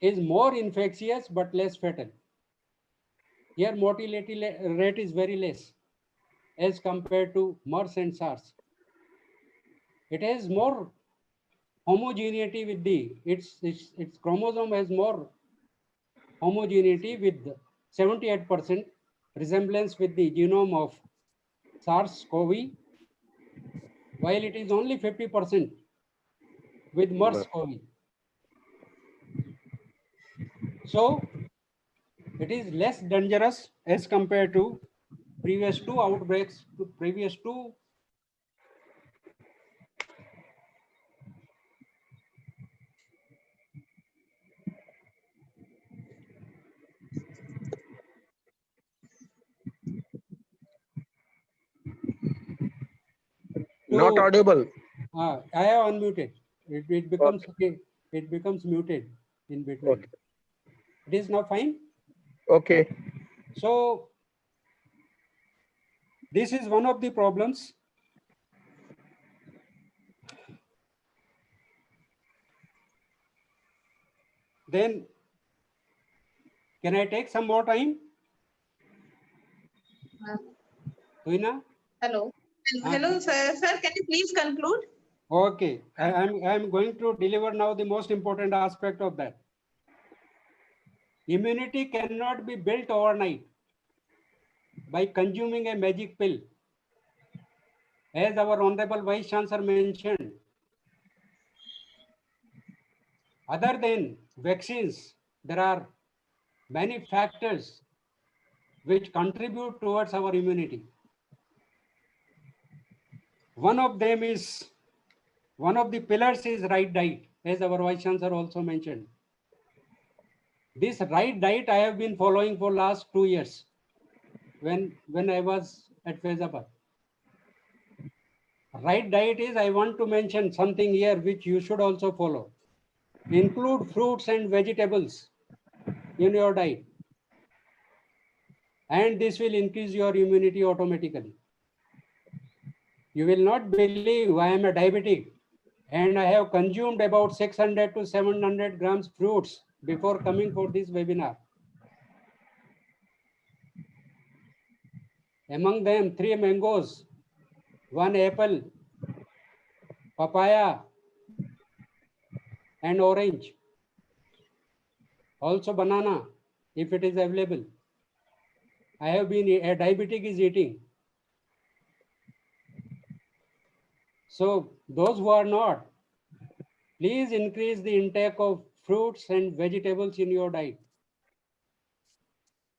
is more infectious but less fatal. Here mortality rate is very less as compared to MERS and SARS. It has more homogeneity with its chromosome has more homogeneity with 78% resemblance with the genome of SARS-CoV, while it is only 50% with MERS-CoV. So it is less dangerous as compared to previous two outbreaks, to previous two. Not audible. I have unmuted. It becomes okay. It becomes muted in between. Okay. It is now fine. Okay. So this is one of the problems. Then can I take some more time? Tuina? Hello. Hello, sir. Sir, can you please conclude? Okay, I'm going to deliver now the most important aspect of that. Immunity cannot be built overnight by consuming a magic pill. As our Honorable Vice Chancellor mentioned, other than vaccines, there are many factors which contribute towards our immunity. One of them is, one of the pillars is right diet, as our Vice Chancellor also mentioned. This right diet I have been following for last 2 years when I was at Faizabad. Right diet is, I want to mention something here which you should also follow. Include fruits and vegetables in your diet. And this will increase your immunity automatically. You will not believe I am a diabetic and I have consumed about 600 to 700 grams fruits before coming for this webinar. Among them, 3 mangoes, 1 apple, papaya, and orange. Also banana, if it is available. I have been, a diabetic is eating. So those who are not, please increase the intake of fruits and vegetables in your diet.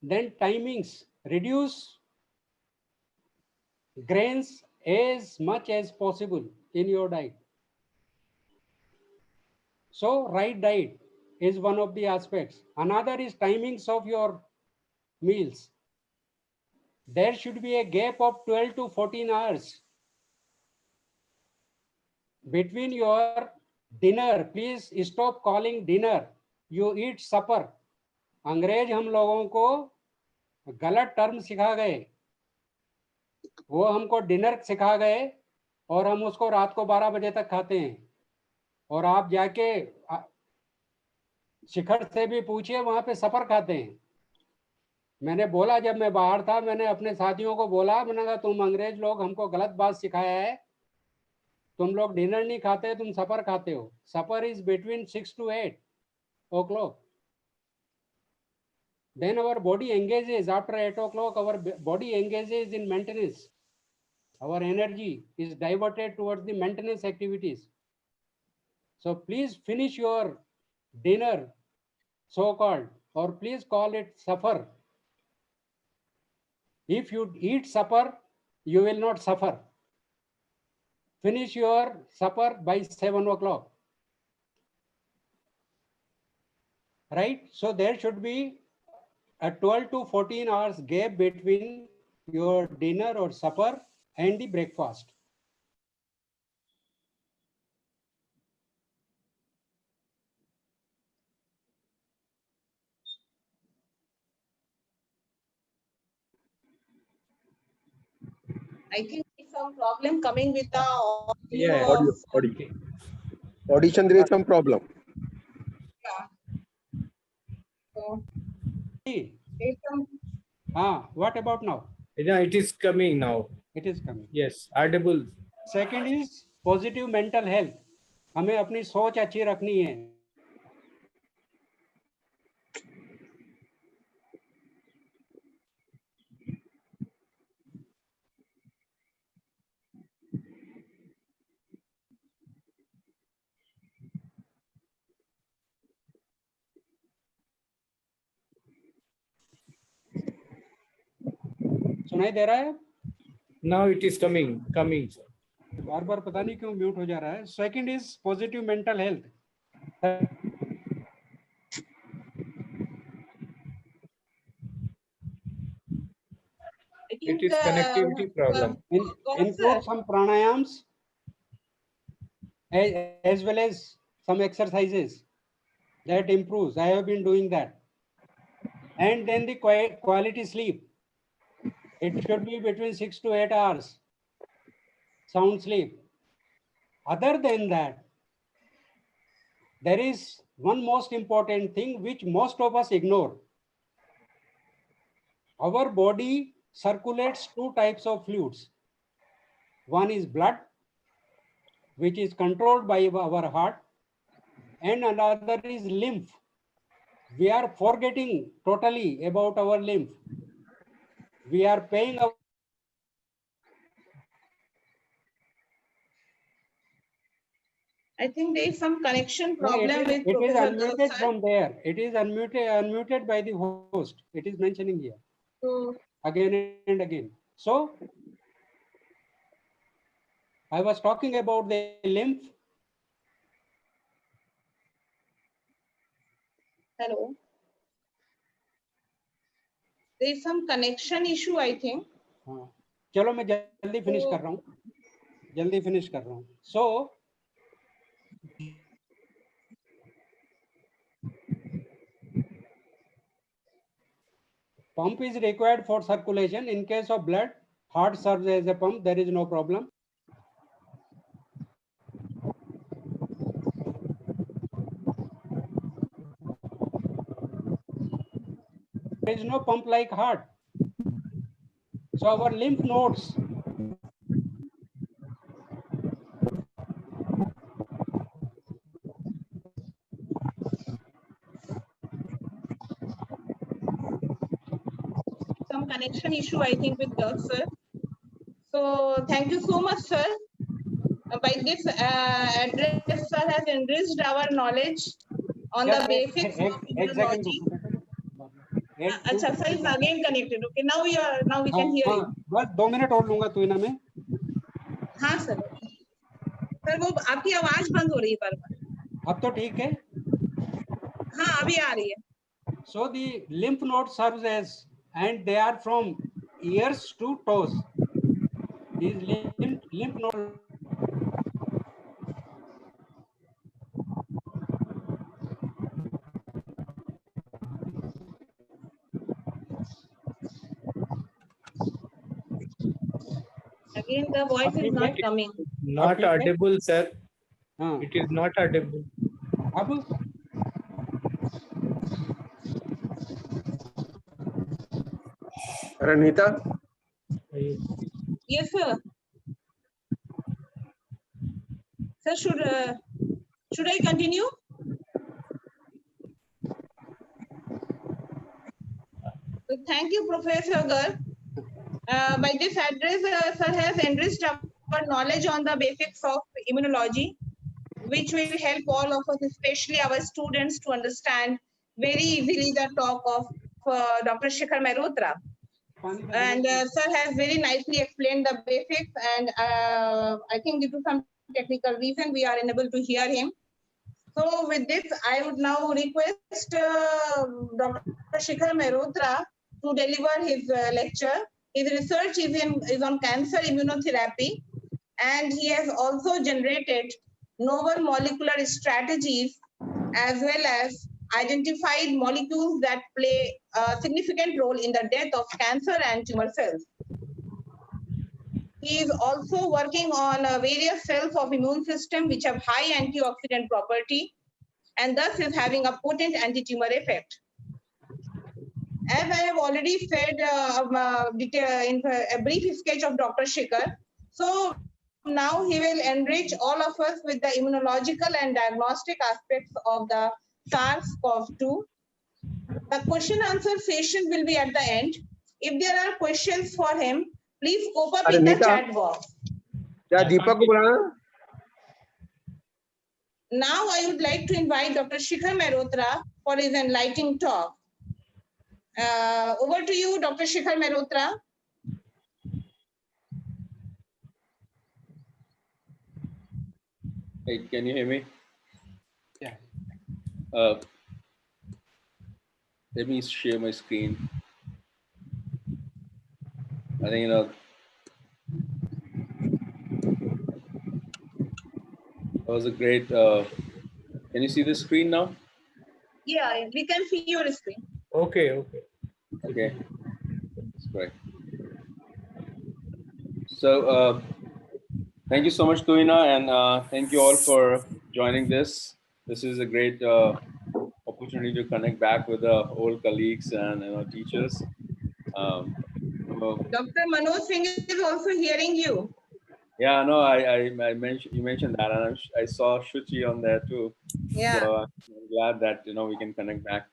Then timings, reduce grains as much as possible in your diet. So right diet is one of the aspects. Another is timings of your meals. There should be a gap of 12 to 14 hours between your dinner. Please stop calling dinner. You eat supper. अंग्रेज हम लोगों को गलत term सिखा गए. वो हमको dinner सिखा गए और हम उसको रात को 12 बजे तक खाते हैं. और आप जाके शिखर से भी पूछिए, वहां पे सफर खाते हैं. मैंने बोला, जब मैं बाहर था, मैंने अपने साथियों को बोला, मैंने कहा तुम अंग्रेज लोग हमको गलत बात सिखाया है. तुम लोग डिनर नहीं खाते, तुम सफर खाते हो. सफर is between 6 to 8 o'clock. Then our body engages after 8 o'clock. Our body engages in maintenance. Our energy is diverted towards the maintenance activities. So please finish your dinner, so-called, or please call it supper. If you eat supper, you will not suffer. Finish your supper by 7 o'clock. Right? So there should be a 12 to 14 hours gap between your dinner or supper and the breakfast. I think some problem coming with the audio. Audio. Audition, there is some problem. So, What about now? Yeah, it is coming now. It is coming. Yes, audible. Second is positive mental health. हमें अपनी सोच अच्छी रखनी है. सुनाई दे रहा है? Now it is coming. बार बार पता नहीं क्यों म्यूट हो जा रहा है. Second is positive mental health. It is connectivity problem. Include some pranayams as well as some exercises that improves. I have been doing that. And then the quality sleep. It should be between 6 to 8 hours. Sound sleep. Other than that, there is one most important thing which most of us ignore. Our body circulates two types of fluids. One is blood, which is controlled by our heart, and another is lymph. We are forgetting totally about our lymph. We are paying our I think there is some connection No, problem it with is Professor unmuted Garg, sir. from there. It is unmuted by the host. It is mentioning here So, again and again. So I was talking about the lymph. hello. There is some connection issue, I think. हाँ, चलो मैं जल्दी finish कर रहा हूँ. So pump is required for circulation. In case of blood, heart serves as a pump. There is no problem. There is no pump like heart. So our lymph nodes Some connection issue, I think, with Garg, sir. So thank you so much, sir. By this address, sir has enriched our knowledge on the basics of immunology. Acha, sir is again connected. Okay, now we can hear you. बस 2 minute और लूंगा तू इना में. हाँ sir. Sir वो आपकी आवाज बंद हो रही है बार-बार. अब तो ठीक है. हाँ अभी आ रही है. So the lymph node serves as, and they are from ears to toes. These lymph node. Again, the voice is not coming. Not audible, sir. It is not audible. अब Ranita? Yes, sir. Sir, should I continue? So thank you, Professor Garg. By this address, sir has enriched our knowledge on the basics of immunology, which will help all of us, especially our students, to understand very easily the talk of Dr. Shikhar Mehrotra. And sir has very nicely explained the basics, and I think due to some technical reason we are unable to hear him. So with this, I would now request Dr. Shikhar Mehrotra to deliver his lecture. His research is on cancer immunotherapy, and he has also generated novel molecular strategies as well as identified molecules that play a significant role in the death of cancer and tumor cells. he is also working on various cells of immune system which have high antioxidant property and thus is having a potent anti-tumor effect. As I have already said in a brief sketch of Dr. Shikhar, so now he will enrich all of us with the immunological and diagnostic aspects of the SARS-CoV-2. The question answer session will be at the end. If there are questions for him, please pop up in the chat box. क्या दीपक को बुलाना? Now I would like to invite Dr. Shikhar Mehrotra for his enlightening talk. Over to you, Dr. Shikhar Mehrotra. Hey, can you hear me? Yeah. Let me share my screen. I think, that was a great, can you see the screen now? Yeah, we can see your screen. Okay, okay. Okay, that's great. So, thank you so much, Tuina, and thank you all for joining this. This is a great opportunity to connect back with the old colleagues and teachers. Dr. Manoj Singh is also hearing you. Yeah, no, I mentioned, you mentioned that, and I saw Shuchi on there too. Yeah. So I'm glad that we can connect back.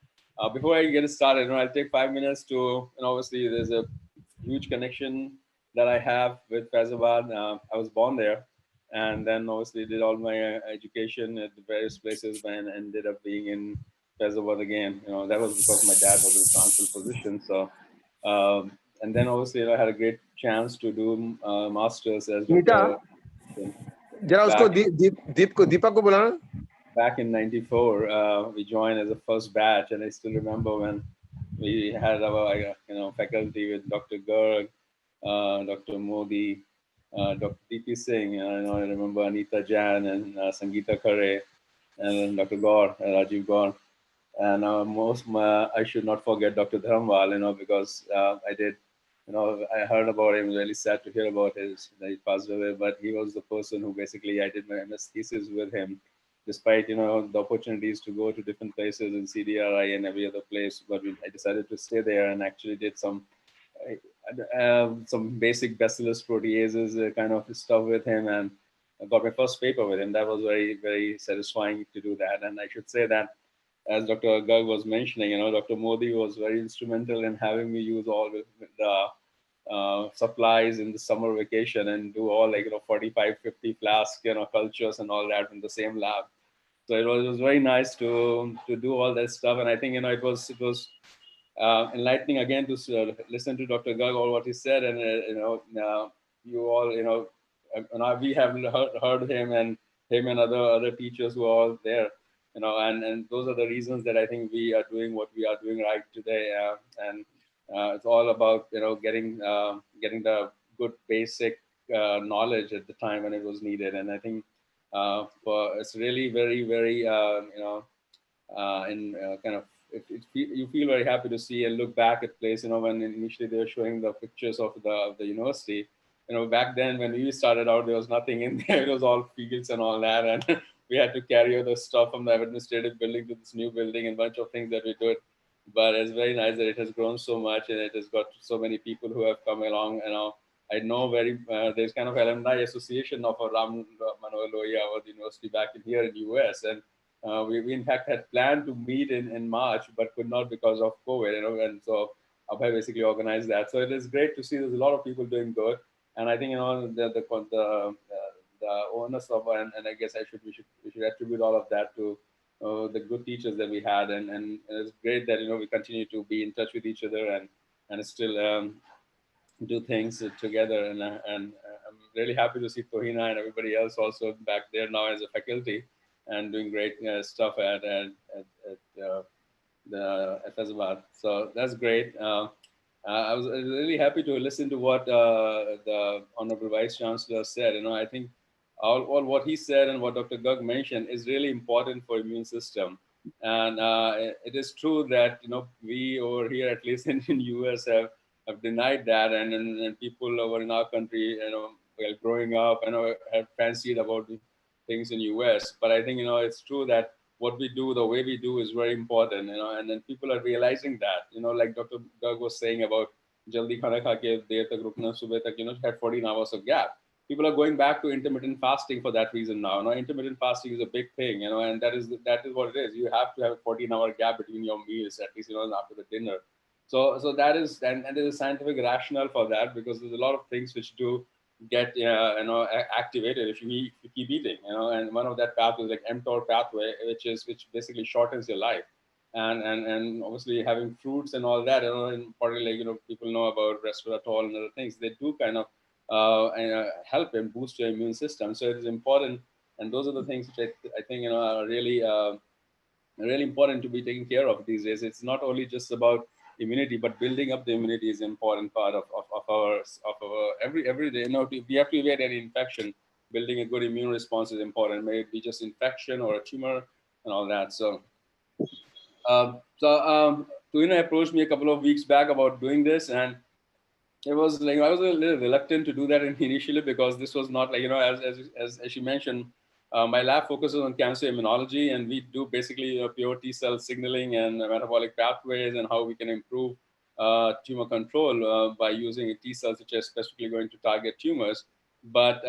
Before I get started, I'll take 5 minutes to, obviously there's a huge connection that I have with Faizabad. I was born there, and then obviously did all my education at the various places, and ended up being in Faizabad again. That was because my dad was in a council position. So, and then obviously I had a great chance to do masters as Nita, जरा उसको दीपक को बुलाना. Back in '94, we joined as a first batch, and I still remember when we had our faculty with Dr. Garg, Dr. Modi, Dr. D.P. Singh, I remember Anita Jan and Sangeeta Khare, and Dr. Gaur, Rajiv Gaur, and I should not forget Dr. Dharamwal, because I did, I heard about him. Really sad to hear about that he passed away, but he was the person who basically I did my MS thesis with him. Despite the opportunities to go to different places in CDRI and every other place, but I decided to stay there and actually did some basic bacillus proteases kind of stuff with him, and I got my first paper with him. That was very, very satisfying to do that. And I should say that, as Dr. Garg was mentioning, Dr. Modi was very instrumental in having me use all the supplies in the summer vacation and do all 45, 50 flask cultures and all that in the same lab. So it was very nice to do all that stuff, and I think it was enlightening again to listen to Dr. Garg, all what he said, and you all we have heard him and other teachers who are all there, and those are the reasons that I think we are doing what we are doing right today, and it's all about getting the good basic knowledge at the time when it was needed. And I think it's really very, very kind of you feel very happy to see and look back at place when initially they were showing the pictures of the university. Back then when we started out, there was nothing in there. It was all fields and all that, and we had to carry all the stuff from the administrative building to this new building and a bunch of things that we did. But it's very nice that it has grown so much, and it has got so many people who have come along. I know there's kind of alumni association of Ram Manohar Lohia or the university back in here in US, and we in fact had planned to meet in March, but could not because of COVID. And so Abhay basically organized that. So it is great to see there's a lot of people doing good, and I think the onus of and I guess we should attribute all of that to the good teachers that we had, and it's great that we continue to be in touch with each other and still do things together. And I'm really happy to see Tohina and everybody else also back there now as a faculty and doing great stuff at Faizabad. So that's great. I was really happy to listen to what the Honorable Vice Chancellor said. I think all what he said and what Dr. Garg mentioned is really important for immune system. And it is true that we over here, at least in US, have denied that, and people over in our country while growing up, I know I had fancied about the things in US, but I think, it's true that what we do, the way we do is very important, and then people are realizing that, like Dr. Garg was saying about jaldi khana kha ke der tak rukna, subah tak, had 14 hours of gap. People are going back to intermittent fasting for that reason now. Intermittent fasting is a big thing, and that is what it is. You have to have a 14-hour gap between your meals, at least, after the dinner. So that is, and there's a scientific rationale for that, because there's a lot of things which do get activated if you keep eating, and one of that pathway is like mTOR pathway, which basically shortens your life, and obviously having fruits and all that, and partly, like, people know about resveratrol and other things, they do kind of help and boost your immune system. So it is important, and those are the things which I think are really really important to be taken care of these days. It's not only just about immunity, but building up the immunity is an important part of our every day. We have to evade any infection. Building a good immune response is important. May it be just infection or a tumor and all that. So, Tuina approached me a couple of weeks back about doing this, and it was like I was a little reluctant to do that initially, because this was not like, as she mentioned, my lab focuses on cancer immunology, and we do basically pure T cell signaling and metabolic pathways, and how we can improve tumor control by using T cells which are specifically going to target tumors. But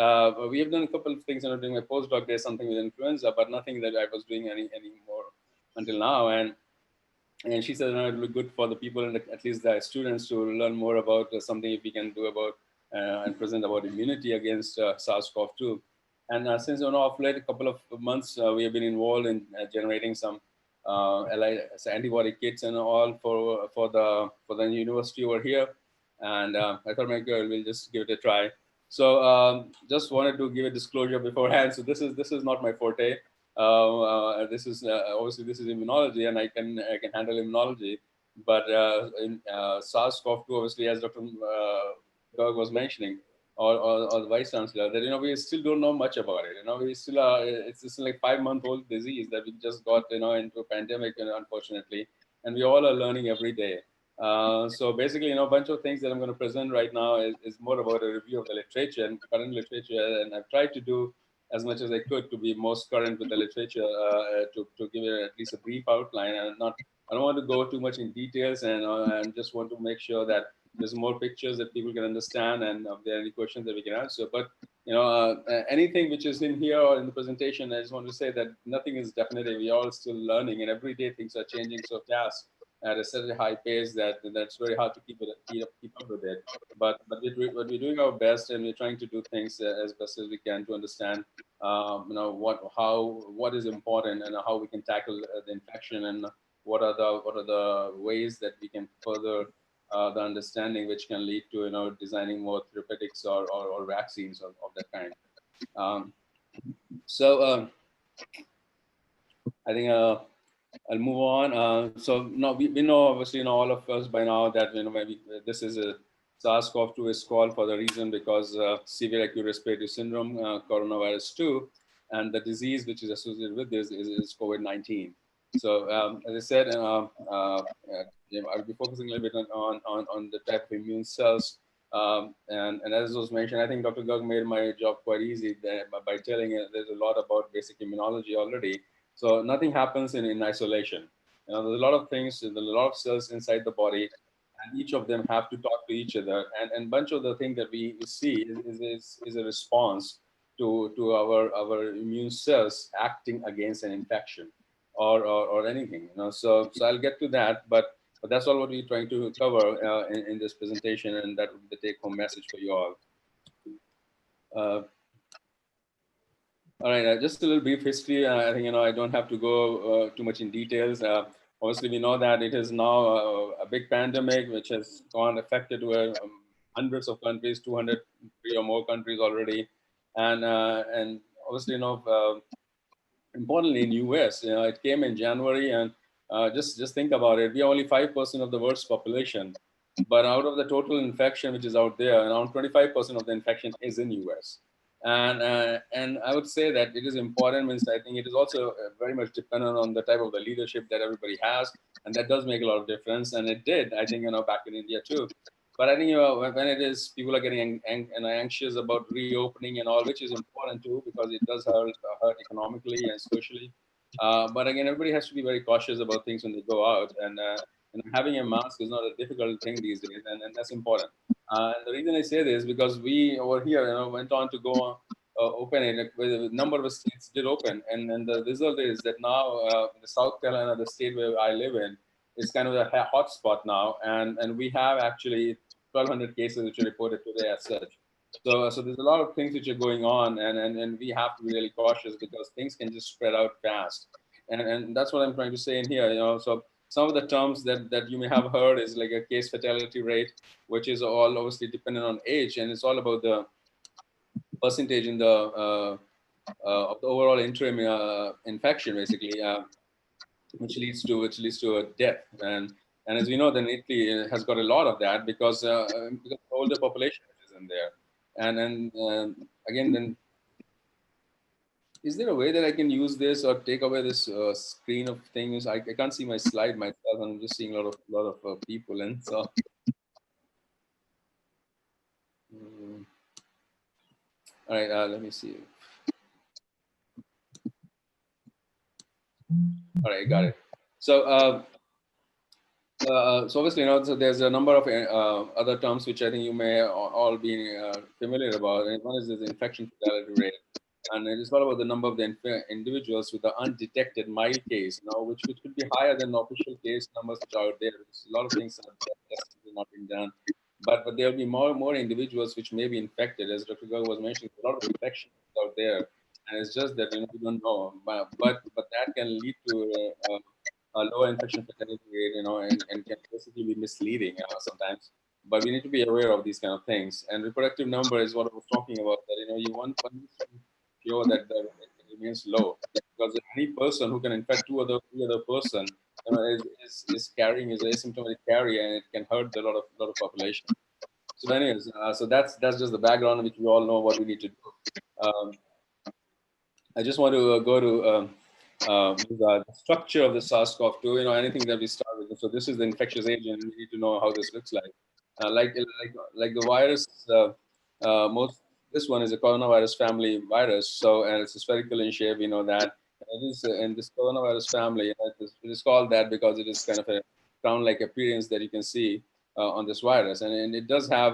we have done a couple of things. During my postdoc, there's something with influenza, but nothing that I was doing any more until now. And she said, it would be good for the people and at least the students to learn more about something if we can do about and present about immunity against SARS-CoV-2. And since of late, a couple of months, we have been involved in generating some antibody kits and all for the university over here. And I thought, my girl, we'll just give it a try. So just wanted to give a disclosure beforehand. So this is not my forte. This is obviously this is immunology, and I can handle immunology. But in SARS-CoV-2, obviously, as Dr. Garg was mentioning, or the Vice Chancellor, that we still don't know much about it. We still are. It's just like 5-month-old disease that we just got into a pandemic, unfortunately, and we all are learning every day. So basically, a bunch of things that I'm going to present right now is more about a review of the literature and current literature, and I've tried to do as much as I could to be most current with the literature, to give it at least a brief outline, and I don't want to go too much in details, and just want to make sure that there's more pictures that people can understand, and if there are any questions that we can answer. But anything which is in here or in the presentation, I just want to say that nothing is definitive. We are all still learning, and every day things are changing so fast at a certain high pace that's very hard to keep up with it. But we're doing our best, and we're trying to do things as best as we can to understand what is important, and how we can tackle the infection, and what are the ways that we can further the understanding, which can lead to designing more therapeutics or vaccines of that kind. I think I'll move on. So now we know, obviously, all of us by now that maybe this is a SARS-CoV-2 is called for the reason because severe acute respiratory syndrome, coronavirus 2, and the disease which is associated with this is COVID-19. So as I said, I'll be focusing a little bit on the type of immune cells. And as was mentioned, I think Dr. Garg made my job quite easy by telling there's a lot about basic immunology already. So nothing happens in isolation. There's a lot of things, there's a lot of cells inside the body, and each of them have to talk to each other. And bunch of the thing that we see is a response to our immune cells acting against an infection or anything. So I'll get to that, but that's all what we're trying to cover in this presentation, and that would be the take-home message for you all. All right, just a little brief history. I think I don't have to go too much in details. Obviously, we know that it is now a big pandemic which has affected hundreds of countries, 203 or more countries already, and obviously, importantly in US, it came in January, and just think about it. We are only 5% of the world's population, but out of the total infection which is out there, around 25% of the infection is in US. And I would say that it is important, means I think it is also very much dependent on the type of the leadership that everybody has, and that does make a lot of difference. And it did, I think, back in India too. But I think when it is, people are getting anxious about reopening and all, which is important too, because it does hurt economically and socially. But again, everybody has to be very cautious about things when they go out, and having a mask is not a difficult thing these days, and that's important. And the reason I say this is because we over here, went on to go on, open it. A number of states did open, and the result is that now the South Carolina, the state where I live in, is kind of a hot spot now, and we have actually 1,200 cases which are reported today as such. So there's a lot of things which are going on, and we have to be really cautious because things can just spread out fast. And that's what I'm trying to say in here. So some of the terms that you may have heard is like a case fatality rate, which is all obviously dependent on age, and it's all about the percentage in the of the overall interim infection, basically, which leads to a death. And as we know, then Italy has got a lot of that because the older population is in there. And again, then is there a way that I can use this or take away this screen of things? I can't see my slide myself. I'm just seeing a lot of people, and so. All right, let me see. All right, got it. So, so obviously, so there's a number of other terms which I think you may all be familiar about. And one is the infection fatality rate, and it is all about the number of the individuals with the undetected mild case, which could be higher than the official case numbers which are out there. Because a lot of things are not being done, but there will be more individuals which may be infected, as Dr. Garg was mentioning. A lot of infections out there, and it's just that we don't know. But that can lead to a lower infection fatality rate, and can basically be misleading sometimes. But we need to be aware of these kind of things. And reproductive number is what I was talking about. That you want to ensure that it remains low, because any person who can infect three other person, is carrying, is asymptomatic carrier, and it can hurt a lot of population. So anyways, so that's just the background, which we all know what we need to do. I just want to go to the structure of the SARS-CoV-2. Anything that we start with. So this is the infectious agent. We need to know how this looks like. Like the virus, this one is a coronavirus family virus. So, and it's spherical in shape. We know that. It is in this coronavirus family. It is called that because it is kind of a crown-like appearance that you can see on this virus. And it does have,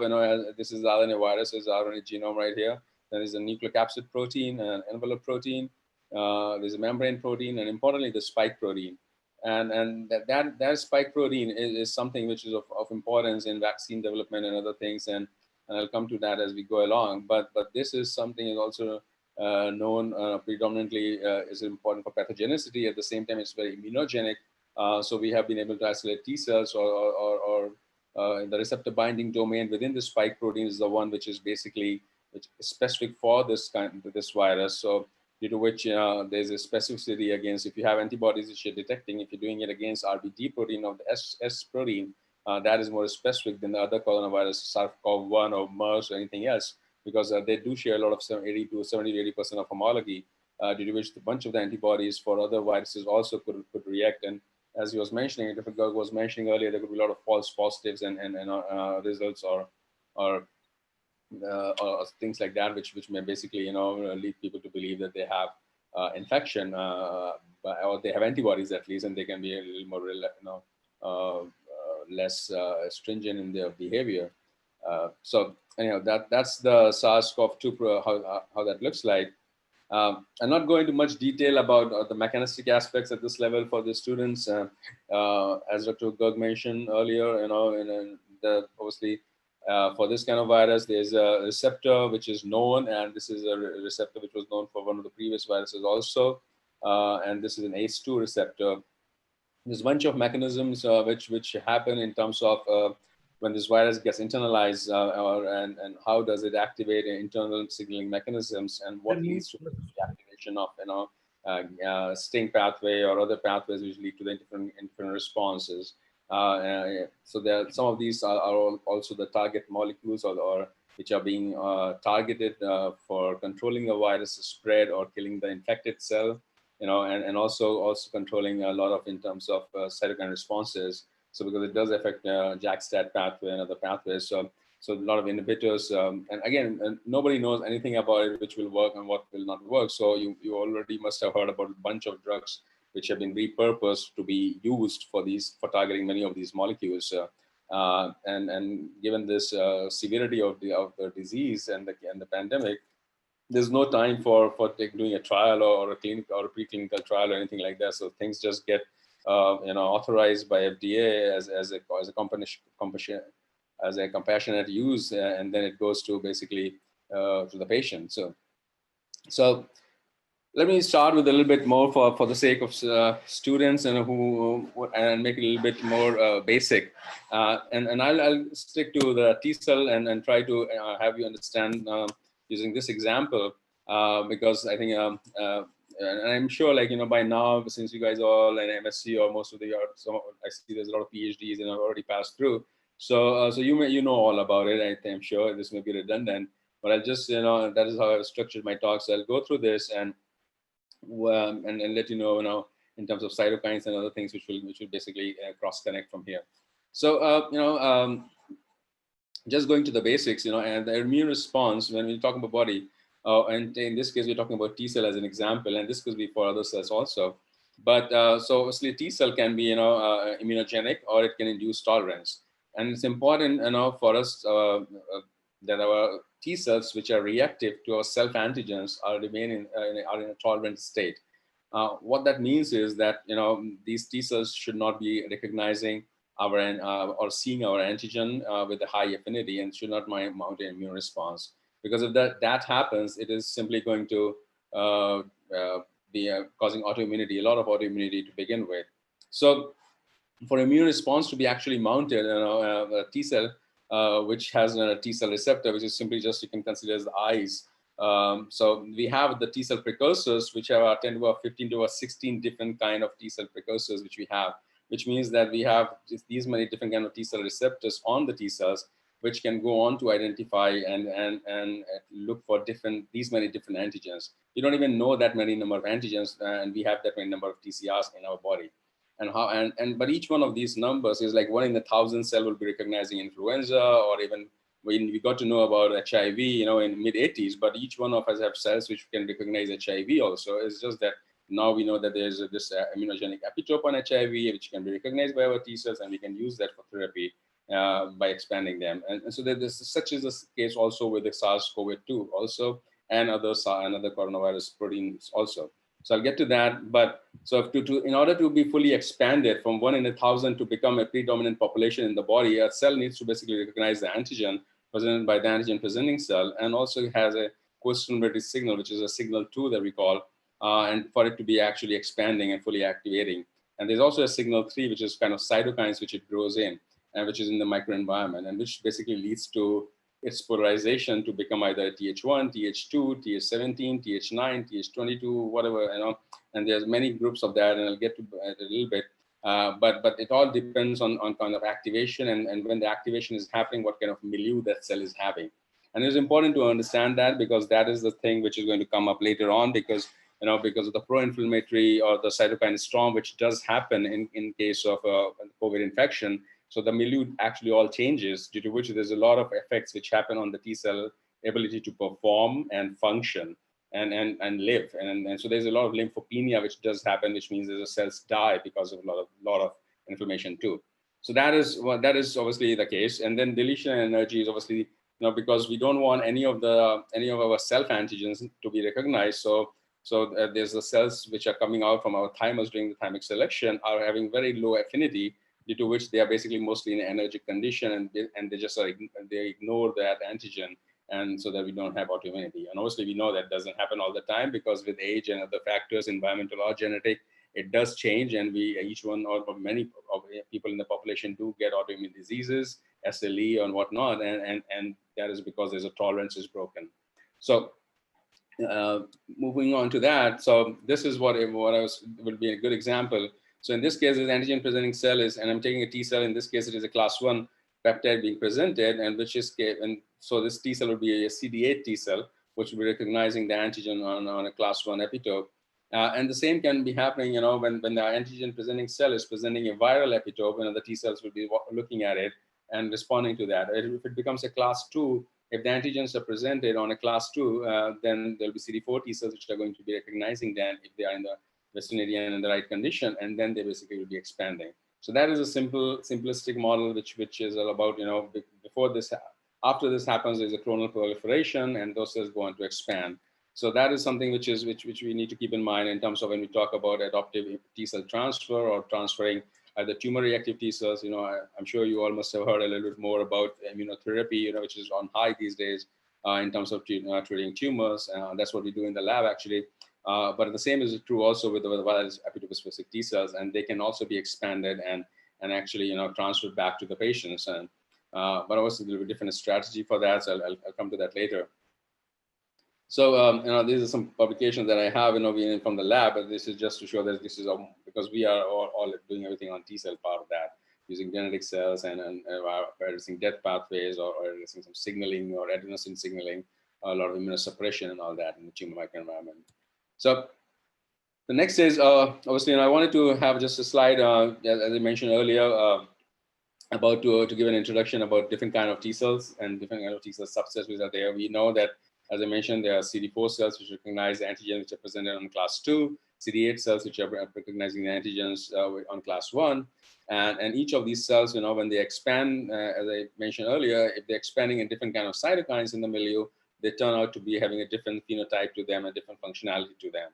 this is the RNA virus. There's RNA genome right here. There is a nucleocapsid protein, an envelope protein. There's a membrane protein, and importantly, the spike protein. And that spike protein is something which is of importance in vaccine development and other things. And I'll come to that as we go along. But this is something is also known predominantly is important for pathogenicity. At the same time, it's very immunogenic. So we have been able to isolate T cells or the receptor binding domain within the spike protein is the one which is basically specific for this virus. So due to which there's a specificity against, if you have antibodies which you're detecting, if you're doing it against RBD protein or the S protein, that is more specific than the other coronavirus, SARS-CoV-1 or MERS or anything else, because they do share a lot of 70-80% of homology, due to which a bunch of the antibodies for other viruses also could react. And as he was mentioning, Dr. Garg was mentioning earlier, there could be a lot of false positives and results or things like that, which may basically lead people to believe that they have infection, or they have antibodies at least, and they can be a little more less stringent in their behavior. So anyhow, that's the SARS-CoV-2 how that looks like. I'm not going into much detail about the mechanistic aspects at this level for the students. As Dr. Garg mentioned earlier, obviously. For this kind of virus, there's a receptor which is known, and this is a receptor which was known for one of the previous viruses also, and this is an ACE2 receptor. There's a bunch of mechanisms which happen in terms of when this virus gets internalized, and how does it activate internal signaling mechanisms, and what leads to the activation of sting pathway or other pathways which lead to the different responses. So there, some of these are also the target molecules or which are being targeted for controlling the virus spread or killing the infected cell, and also controlling a lot of in terms of cytokine responses. So because it does affect JAK-STAT pathway and other pathways. So a lot of inhibitors, and again, nobody knows anything about it, which will work and what will not work. So you already must have heard about a bunch of drugs which have been repurposed to be used for targeting many of these molecules. And given this severity of the disease and the pandemic, there's no time for doing a trial or a clinical or a preclinical trial or anything like that. So things just get authorized by FDA as a compassionate use, and then it goes to basically to the patient. So let me start with a little bit more for the sake of students and and make it a little bit more basic. And I'll stick to the T cell and try to have you understand using this example because I think and I'm sure, like, by now, since you guys are all in MSc or most of the I see there's a lot of PhDs and have already passed through. So you know all about it. I'm sure this may be redundant, but I'll just that is how I've structured my talk. So I'll go through this and let you know in terms of cytokines and other things which will basically cross connect from here. So just going to the basics, and the immune response when we talk about body. And in this case, we're talking about T cell as an example, and this could be for other cells also. But so obviously T cell can be immunogenic, or it can induce tolerance. And it's important for us that our T cells, which are reactive to our self antigens, are in a tolerant state. What that means is that these T cells should not be recognizing or seeing our antigen with a high affinity, and should not mount an immune response. Because if that happens, it is simply going to be causing autoimmunity, a lot of autoimmunity to begin with. So for immune response to be actually mounted, a T cell, which has a T cell receptor, which is simply just, you can consider as the eyes. So we have the T cell precursors, which have 10 to the 15 to the 16 different kind of T cell precursors, which we have, which means that we have these many different kind of T cell receptors on the T cells, which can go on to identify and look for these many different antigens. You don't even know that many number of antigens, and we have that many number of TCRs in our body. But each one of these numbers is like 1 in 1,000 cell will be recognizing influenza, or even when we got to know about HIV, in mid-80s. But each one of us have cells which can recognize HIV also. It's just that now we know that there's this immunogenic epitope on HIV, which can be recognized by our T cells, and we can use that for therapy. By expanding them, and so such is the case also with the SARS-CoV-2 also, and other coronavirus proteins also. So I'll get to that. But so in order to be fully expanded from 1 in 1,000 to become a predominant population in the body, a cell needs to basically recognize the antigen presented by the antigen presenting cell, and also has a co-stimulatory signal, which is a signal 2 that we call, and for it to be actually expanding and fully activating. And there's also a signal 3, which is kind of cytokines, which it grows in, and which is in the microenvironment, and which basically leads to its polarization to become either Th1, Th2, Th17, Th9, Th22, whatever, and there's many groups of that, and I'll get to it a little bit. But it all depends on kind of activation, and when the activation is happening, what kind of milieu that cell is having. And it's important to understand that, because that is the thing which is going to come up later on, because of the pro-inflammatory or the cytokine storm, which does happen in case of COVID infection. So the milieu actually all changes, due to which there's a lot of effects which happen on the T cell ability to perform and function and live. And so there's a lot of lymphopenia which does happen, which means the cells die because of a lot of inflammation too. So that is obviously the case. And then deletion energy is obviously, because we don't want any of our self antigens to be recognized. So there's the cells which are coming out from our thymus during the thymic selection are having very low affinity, due to which they are basically mostly in an anergic condition, and they ignore that antigen, and so that we don't have autoimmunity. And obviously we know that doesn't happen all the time, because with age and other factors, environmental or genetic, it does change, and each one or many of people in the population do get autoimmune diseases, SLE and whatnot, and that is because there's a tolerance is broken. So moving on to that, so this is what will be a good example. So in this case, this antigen presenting cell is, and I'm taking a T cell. In this case, it is a class 1 peptide being presented, and so this T cell would be a CD8 T cell, which will be recognizing the antigen on a class 1 epitope. And the same can be happening, when the antigen presenting cell is presenting a viral epitope, the T cells will be looking at it and responding to that. If it becomes a class 2, if the antigens are presented on a class 2, then there'll be CD4 T cells which are going to be recognizing them if they are in the vicinity and in the right condition, and then they basically will be expanding. So that is a simplistic model, which is all about, before this, after this happens, there's a clonal proliferation, and those cells go on to expand. So that is something which we need to keep in mind in terms of when we talk about adoptive T cell transfer or transferring the tumor reactive T cells. I'm sure you all must have heard a little bit more about immunotherapy, which is on high these days in terms of treating tumors. That's what we do in the lab, actually. But the same is true also with the virus epitope-specific T cells, and they can also be expanded and actually transferred back to the patients. But obviously there will be different strategy for that. So I'll come to that later. So these are some publications that I have from the lab, but this is just to show that this is because we are all doing everything on T cell part of that, using genetic cells and addressing death pathways or addressing some signaling or adenosine signaling, a lot of immunosuppression and all that in the tumor microenvironment. So the next is obviously, I wanted to have just a slide, as I mentioned earlier, about to give an introduction about different kind of T cells and different kind of T cell subsets which are there. We know that, as I mentioned, there are CD4 cells which recognize the antigens which are presented on class 2, CD8 cells which are recognizing the antigens on class 1, and each of these cells, when they expand, as I mentioned earlier, if they're expanding in different kind of cytokines in the milieu, they turn out to be having a different phenotype to them, a different functionality to them.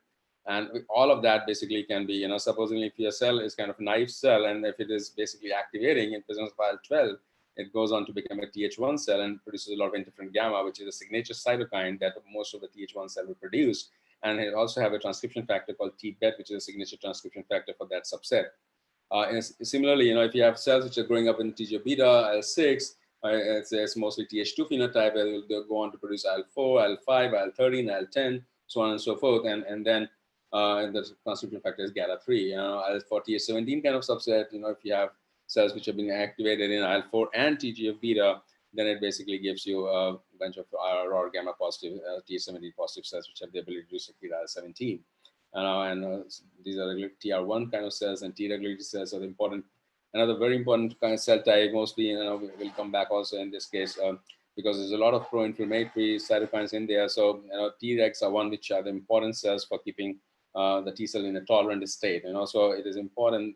And all of that basically can be, supposedly if your cell is kind of a naive cell, and if it is basically activating in presence of IL-12, it goes on to become a Th1 cell and produces a lot of interferon gamma, which is a signature cytokine that most of the Th1 cell will produce. And it also have a transcription factor called TBET, which is a signature transcription factor for that subset. And similarly, if you have cells which are growing up in TGF-beta, IL-6, it's mostly Th2 phenotype, where they'll go on to produce IL-4, IL-5, IL-13, IL-10, so on and so forth. And then the transcription factor is GATA3. For Th17 kind of subset, if you have cells which have been activated in IL-4 and TGF-beta, then it basically gives you a bunch of ROR gamma positive, Th17 positive cells which have the ability to secrete IL-17. These are TR1 kind of cells, and T-regulated cells are important. Another very important kind of cell type, mostly, we'll come back also in this case, because there's a lot of pro-inflammatory cytokines in there. So, Tregs are one which are the important cells for keeping the T cell in a tolerant state. So it is important.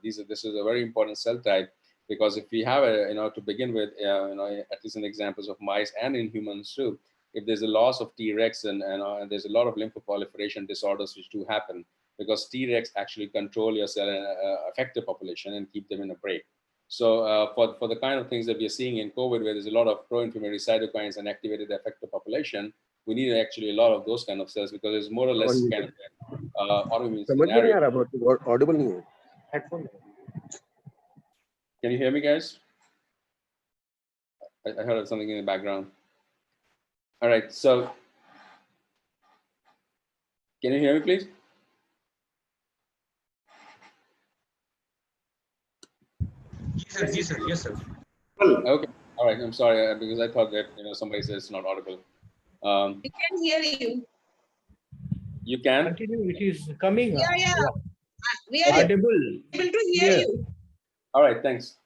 This is a very important cell type, because if we have to begin with, at least in examples of mice and in humans too, if there's a loss of Tregs and there's a lot of lymphoproliferation disorders which do happen, because Tregs actually control your cell affected population and keep them in a break. So for the kind of things that we are seeing in COVID, where there's a lot of pro-inflammatory cytokines and activated the affected population, we need actually a lot of those kind of cells, because it's more or less kind of autoimmune scenario. Audible. Headphone. Can you hear me, guys? I heard something in the background. All right, so can you hear me, please? Yes, sir. Yes, sir. Okay. All right. I'm sorry, because I thought that somebody says it's not audible. We can hear you. You can? Continue. It is coming. Yeah. We are audible. Able to hear you. All right. Thanks.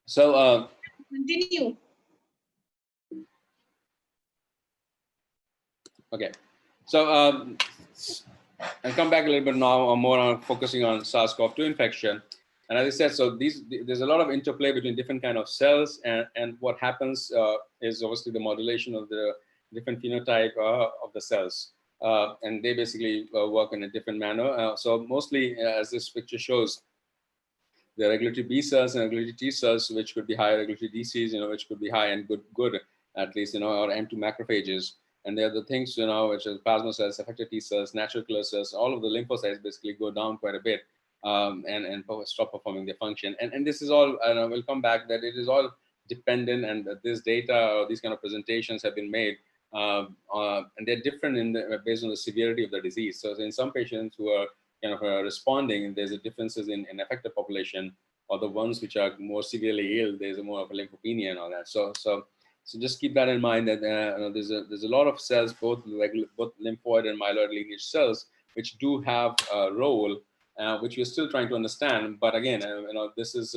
So continue. Okay. So I'll come back a little bit now, more on focusing on SARS-CoV-2 infection. And as I said, so there's a lot of interplay between different kind of cells, and what happens is obviously the modulation of the different phenotype of the cells. And they basically work in a different manner. So mostly, as this picture shows, the regulatory B cells and regulatory T cells, which could be high, regulatory DCs, which could be high and good at least, or M2 macrophages. And they're the things, which are plasma cells, effector T cells, natural killer cells, all of the lymphocytes basically go down quite a bit and stop performing their function. And this is all, and we'll come back, that it is all dependent, and this data or these kind of presentations have been made, and they're different based on the severity of the disease. So in some patients who are kind of responding, there's a differences in affected population, or the ones which are more severely ill, there's a more of a lymphopenia and all that. So So just keep that in mind that there's a lot of cells, both lymphoid and myeloid lineage cells, which do have a role, which we're still trying to understand. But again, this is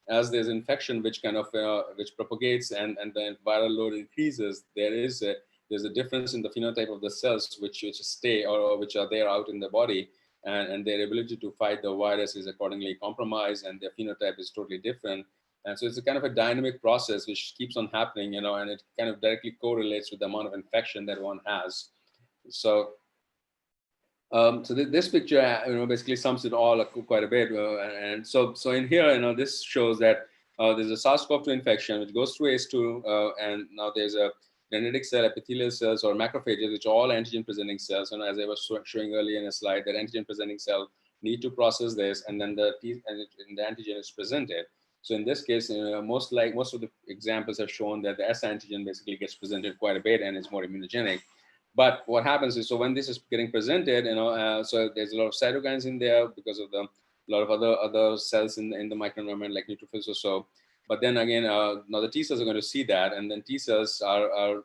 as there's infection which kind of which propagates and the viral load increases, there's a difference in the phenotype of the cells which stay or which are there out in the body, and their ability to fight the virus is accordingly compromised, and their phenotype is totally different. And so it's a kind of a dynamic process which keeps on happening, and it kind of directly correlates with the amount of infection that one has. So, this picture, basically sums it all up quite a bit. And so in here, this shows that there's a SARS-CoV-2 infection which goes through ACE2, and now there's a dendritic cell, epithelial cells, or macrophages, which are all antigen-presenting cells. And as I was showing earlier in a slide, that antigen-presenting cell need to process this, and then the antigen is presented. So in this case, most of the examples have shown that the S antigen basically gets presented quite a bit and is more immunogenic. But what happens is, so when this is getting presented, so there's a lot of cytokines in there because of a lot of other cells in the microenvironment, like neutrophils or so. But then again, now the T cells are going to see that, and then T cells are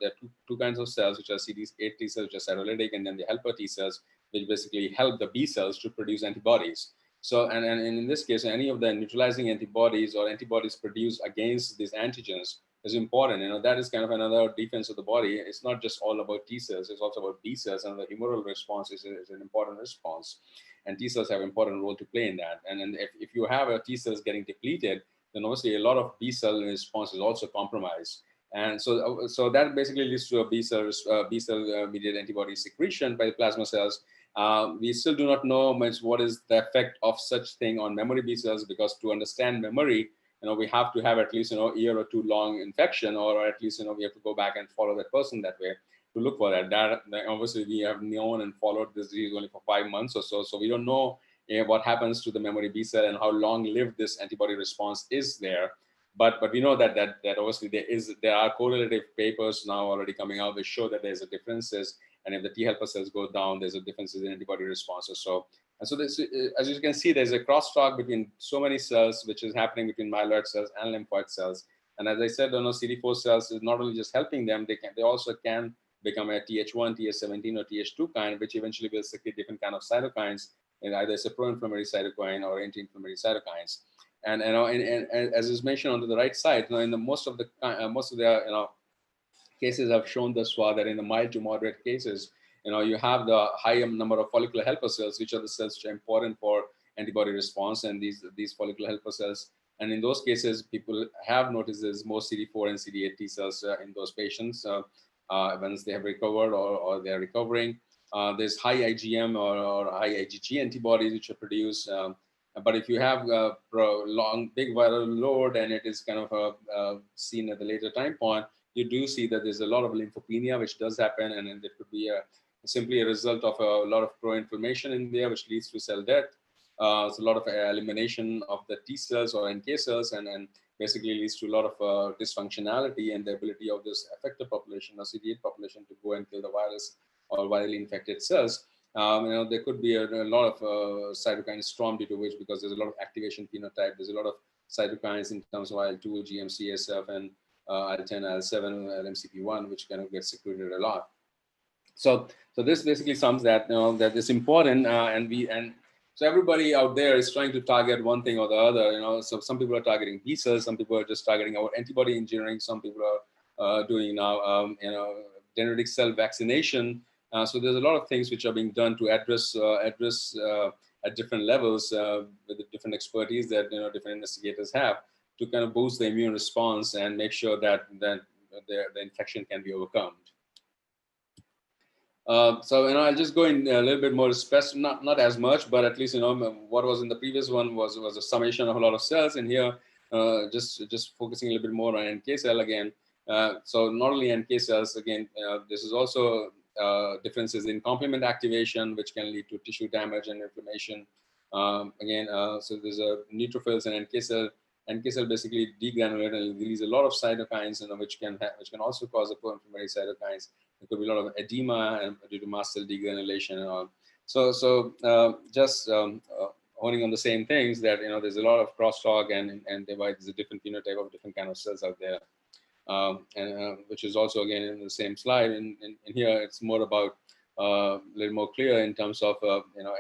there are two kinds of cells, which are CD8 T cells, which are cytolytic, and then the helper T cells, which basically help the B cells to produce antibodies. So, and in this case, any of the neutralizing antibodies or antibodies produced against these antigens is important. That is kind of another defense of the body. It's not just all about T cells, it's also about B cells, and the humoral response is an important response. And T cells have an important role to play in that. And then if you have a T cells getting depleted, then obviously a lot of B cell response is also compromised. And so that basically leads to a B cell mediated antibody secretion by the plasma cells. We still do not know much what is the effect of such thing on memory B cells, because to understand memory, we have to have at least a year or two long infection, or at least we have to go back and follow that person that way to look for that. Obviously, we have known and followed this disease only for 5 months or so, so we don't know what happens to the memory B cell and how long-lived this antibody response is there. But we know that obviously there are correlative papers now already coming out which show that there's a differences, and if the T helper cells go down, there's a difference in antibody response or so. And so this, as you can see, there's a crosstalk between so many cells, which is happening between myeloid cells and lymphoid cells. And as I said, CD4 cells is not only just helping them, they also can become a Th1, Th17, or Th2 kind, which eventually will secrete different kind of cytokines, and either it's a pro-inflammatory cytokine or anti-inflammatory cytokines. And as is mentioned on the right side, in the most of the cases have shown thus far that in the mild to moderate cases, you have the high number of follicular helper cells, which are the cells which are important for antibody response, and these follicular helper cells. And in those cases, people have noticed there's more CD4 and CD8 T cells in those patients once they have recovered or they're recovering. There's high IgM or high IgG antibodies which are produced. But if you have a big viral load and it is kind of seen at the later time point, you do see that there's a lot of lymphopenia, which does happen, and then there could be simply a result of a lot of pro-inflammation in there, which leads to cell death. It's a lot of elimination of the T cells or NK cells, and basically leads to a lot of dysfunctionality and the ability of this affected population or CD8 population to go and kill the virus or virally infected cells. There could be a lot of cytokine storm due to which, because there's a lot of activation phenotype, there's a lot of cytokines in terms of IL-2, GM-CSF, and IL-10, IL-7, LMCP1, which kind of gets secreted a lot. So this basically sums that that is important, so everybody out there is trying to target one thing or the other. So some people are targeting B cells, some people are just targeting our antibody engineering, some people are doing now dendritic cell vaccination. So there's a lot of things which are being done to address at different levels with the different expertise that different investigators have to kind of boost the immune response and make sure that the infection can be overcome. So I'll just go in a little bit more specific, not as much, but at least what was in the previous one was a summation of a lot of cells, and here just focusing a little bit more on NK cell again. So not only NK cells, again, this is also differences in complement activation, which can lead to tissue damage and inflammation. So there's a neutrophils and NK cell. NK cell basically degranulate and release a lot of cytokines, which can also cause a pro-inflammatory cytokines. There could be a lot of edema and due to mast cell degranulation and all. So just honing on the same things that there's a lot of crosstalk and there's a different phenotype of different kind of cells out there. which is also again in the same slide. And here it's more about a little more clear in terms of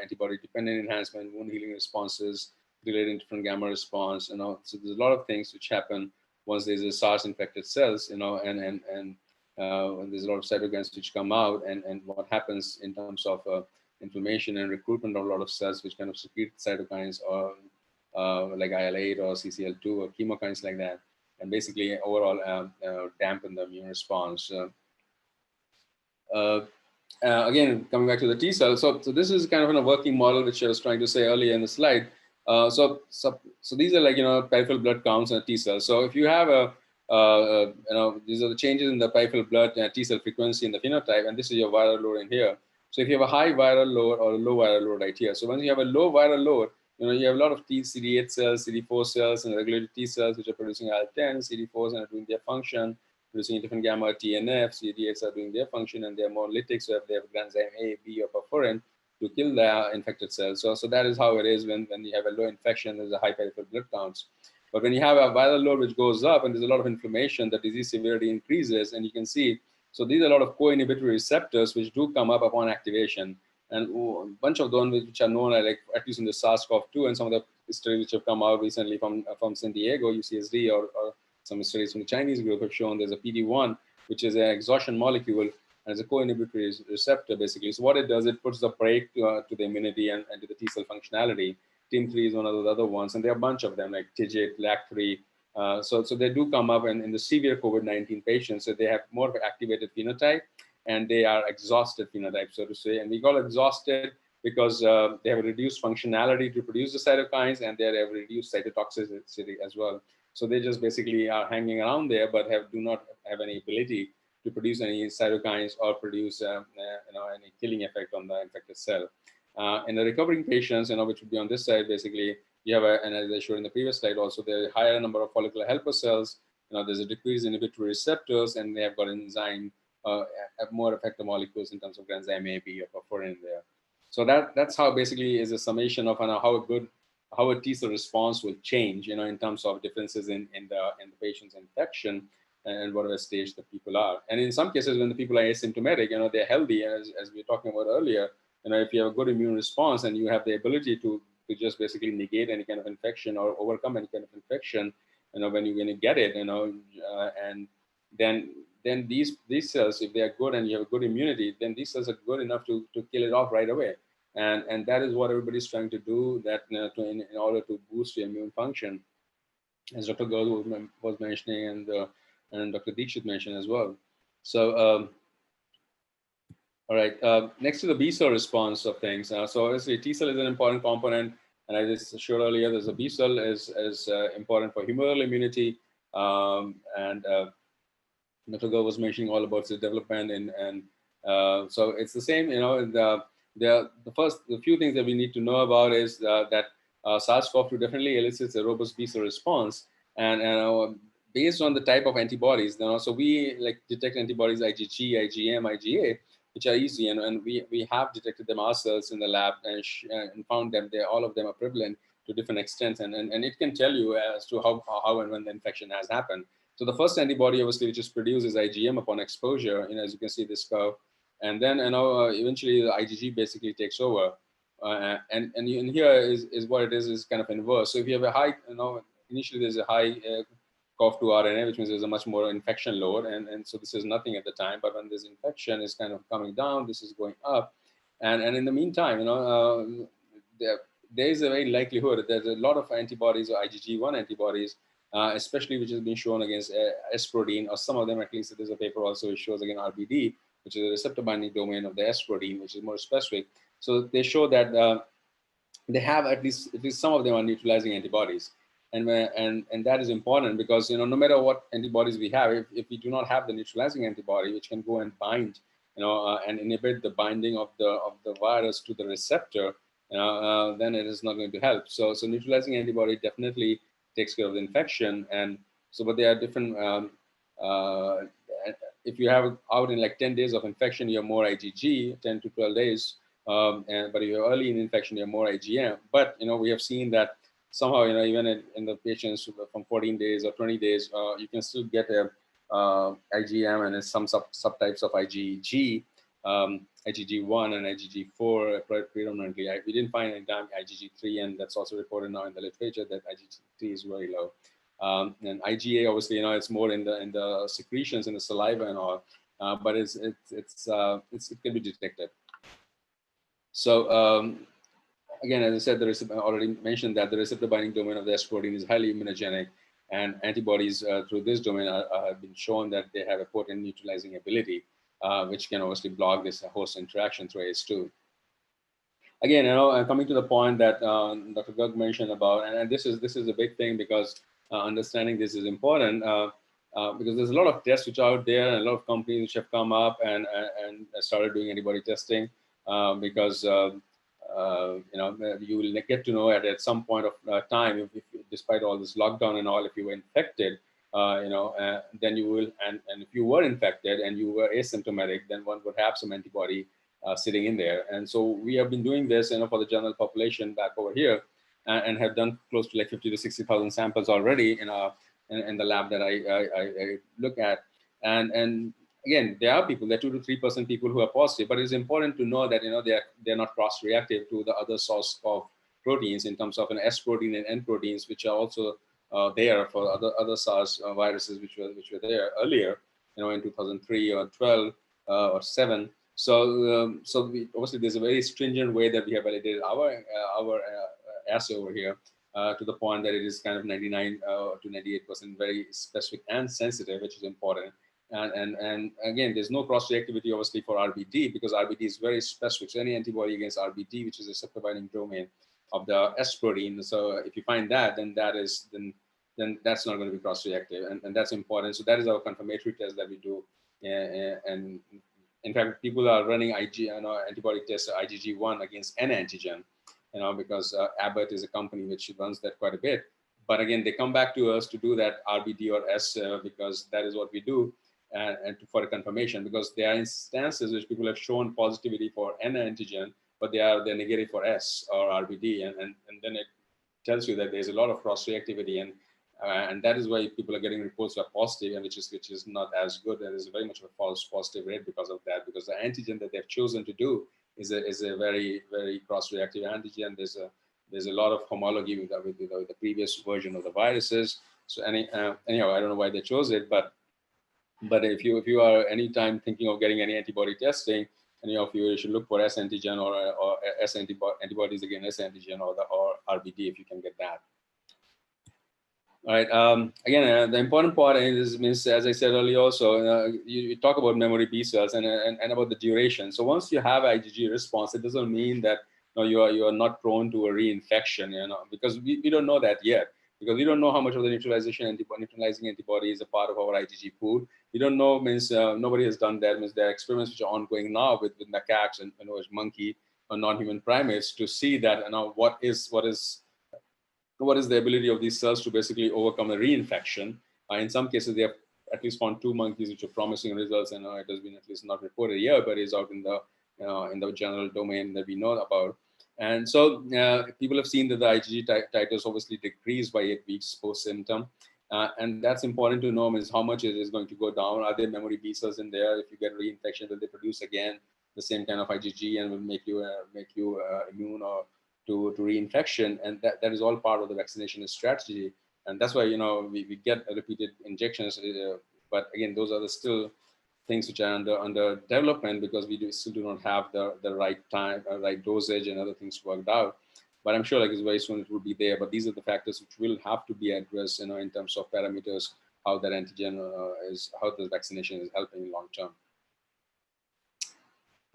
antibody-dependent enhancement, wound healing responses, relating different gamma response. So there's a lot of things which happen once there's a SARS-infected cells. And there's a lot of cytokines which come out, and what happens in terms of inflammation and recruitment of a lot of cells which kind of secrete cytokines or like IL-8 or CCL2 or chemokines like that, and basically overall dampen the immune response. Again, coming back to the T cell, so this is kind of a working model which I was trying to say earlier in the slide. So these are like peripheral blood counts and T cells. So if you have these are the changes in the peripheral blood T cell frequency in the phenotype, and this is your viral load in here. So if you have a high viral load or a low viral load right here, so when you have a low viral load, you have a lot of CD8 cells, CD4 cells, and regulatory T cells which are producing IL-10, CD4s and are doing their function, producing different gamma, TNF, CD8s are doing their function, and they're more lytic, so if they have granzyme A, B, or perforin to kill the infected cells. So that is how it is when you have a low infection, there's a high peripheral blood counts. But when you have a viral load which goes up and there's a lot of inflammation, the disease severity increases, and you can see, so these are a lot of co-inhibitory receptors which do come up upon activation. And a bunch of those which are known, like at least in the SARS-CoV-2 and some of the studies which have come out recently from San Diego, UCSD, or some studies from the Chinese group have shown there's a PD-1, which is an exhaustion molecule, and it's a co-inhibitory receptor basically. So what it does, it puts the brake to the immunity and to the T cell functionality. TIM3 is one of those other ones, and there are a bunch of them like TIGIT, LAC3. So they do come up in the severe COVID-19 patients, so they have more of an activated phenotype, and they are exhausted phenotype, so to say. And we call it exhausted because they have a reduced functionality to produce the cytokines, and they have reduced cytotoxicity as well. So they just basically are hanging around there, but do not have any ability to produce any cytokines or produce any killing effect on the infected cell. In the recovering patients, which would be on this side, basically, you have, and as I showed in the previous slide also, there are a higher number of follicular helper cells. There's a decrease in inhibitory receptors, and they have got enzyme, have more effector molecules in terms of granzyme A, B, or perforin in there. So that's how basically is a summation of how a T cell response will change, in terms of differences in the patient's infection and whatever stage the people are. And in some cases, when the people are asymptomatic, they're healthy, as we were talking about earlier, if you have a good immune response and you have the ability to just basically negate any kind of infection or overcome any kind of infection, when you're going to get it, and then these cells, if they are good and you have a good immunity, then these cells are good enough to kill it off right away. And that is what everybody's trying to do, that in order to boost your immune function, as Dr. Gaur was mentioning, and Dr. Dikshit mentioned as well. So, all right, next to the B cell response of things. So obviously T cell is an important component, and I just showed earlier, there's a B cell is important for humoral immunity, and Dr. Gaur was mentioning all about the development, and so it's the same. The few things that we need to know about is that SARS-CoV-2 definitely elicits a robust B cell response, and based on the type of antibodies. So we detect antibodies IgG, IgM, IgA, which are easy, and we have detected them ourselves in the lab and found them. All of them are prevalent to different extents, and it can tell you as to how and when the infection has happened. So the first antibody, obviously, which is produced is IgM upon exposure, as you can see this curve, and then eventually the IgG basically takes over, and here is what it is kind of inverse. So if you have a high, initially there's a high CoV-2 RNA, which means there's a much more infection load, and so this is nothing at the time, but when this infection is kind of coming down, this is going up, and in the meantime, there is a very likelihood that there's a lot of antibodies or IgG1 antibodies, especially which has been shown against S protein, or some of them, at least there's a paper also which shows again RBD, which is a receptor binding domain of the S protein, which is more specific. So they show that they have at least some of them are neutralizing antibodies. And that is important because no matter what antibodies we have, if we do not have the neutralizing antibody, which can go and bind, and inhibit the binding of the virus to the receptor, then it is not going to help. So neutralizing antibody definitely takes care of the infection, and so but there are different. If you have out in 10 days of infection, you have more IgG, 10 to 12 days, but if you're early in infection, you have more IgM. But we have seen that somehow, even in the patients from 14 days or 20 days, you can still get a IgM and some subtypes of IgG, IgG1 and IgG4 predominantly. We didn't find any time IgG3, and that's also reported now in the literature that IgG3 is very low. And IgA, obviously, it's more in the secretions in the saliva and all, but it can be detected. So again, as I said, I already mentioned that the receptor binding domain of the S protein is highly immunogenic, and antibodies through this domain have been shown that they have a potent neutralizing ability, which can obviously block this host interaction through ACE2. Again, coming to the point that Dr. Garg mentioned about, and this is a big thing because understanding this is important because there's a lot of tests which are out there and a lot of companies which have come up and started doing antibody testing because you will get to know at some point of time, if despite all this lockdown and all, if you were infected, then you will, and if you were infected and you were asymptomatic, then one would have some antibody sitting in there. And so we have been doing this, for the general population back over here, and have done close to like 50 to 60,000 samples already in the lab that I look at. And again, there are people, there are 2 to 3% people who are positive, but it's important to know that they're not cross-reactive to the other source of proteins in terms of an S protein and N proteins, which are also there for other SARS viruses which were there earlier, in 2003 or 12 or 7. So obviously there's a very stringent way that we have validated our assay over here to the point that it is kind of 99 to 98% very specific and sensitive, which is important. And again, there's no cross-reactivity obviously for RBD because RBD is very specific. So any antibody against RBD, which is a receptor binding domain of the S protein. So if you find that, then that's not going to be cross-reactive, and that's important. So that is our confirmatory test that we do. And in fact, people are running antibody tests IgG1 against N antigen, because Abbott is a company which runs that quite a bit. But again, they come back to us to do that RBD or S because that is what we do, and for a confirmation, because there are instances which people have shown positivity for N antigen, but they're negative for S or RBD, and then it tells you that there's a lot of cross-reactivity, and that is why people are getting reports that are positive, and which is not as good. There is very much of a false positive rate because of that, because the antigen that they've chosen to do is a very, very cross-reactive antigen. There's a lot of homology with the previous version of the viruses. So anyhow, I don't know why they chose it, but if you are anytime thinking of getting any antibody testing, any of you should look for S antigen or S antibodies against S antigen or RBD if you can get that. All right. Again, the important part is, as I said earlier, also you talk about memory B cells and about the duration. So once you have IgG response, it doesn't mean that you are not prone to a reinfection, because we don't know that yet, because we don't know how much of the neutralizing antibody is a part of our IgG pool. We don't know, means nobody has done that. Means there are experiments which are ongoing now with macaques and monkey or non-human primates to see that what is the ability of these cells to basically overcome a reinfection. In some cases, they have at least found 2 monkeys which are promising results, and it has been at least not reported yet, but is out in the general domain that we know about. And so people have seen that the IgG titers obviously decrease by 8 weeks post-symptom. And that's important to know, is how much it is going to go down. Are there memory B cells in there? If you get reinfection, will they produce again the same kind of IgG and will make you immune or to reinfection? And that is all part of the vaccination strategy. And that's why, we get repeated injections. But again, those are still things which are under development because we still do not have the right time, right dosage and other things worked out. But I'm sure very soon it will be there. But these are the factors which will have to be addressed, in terms of parameters, how that antigen how the vaccination is helping long term.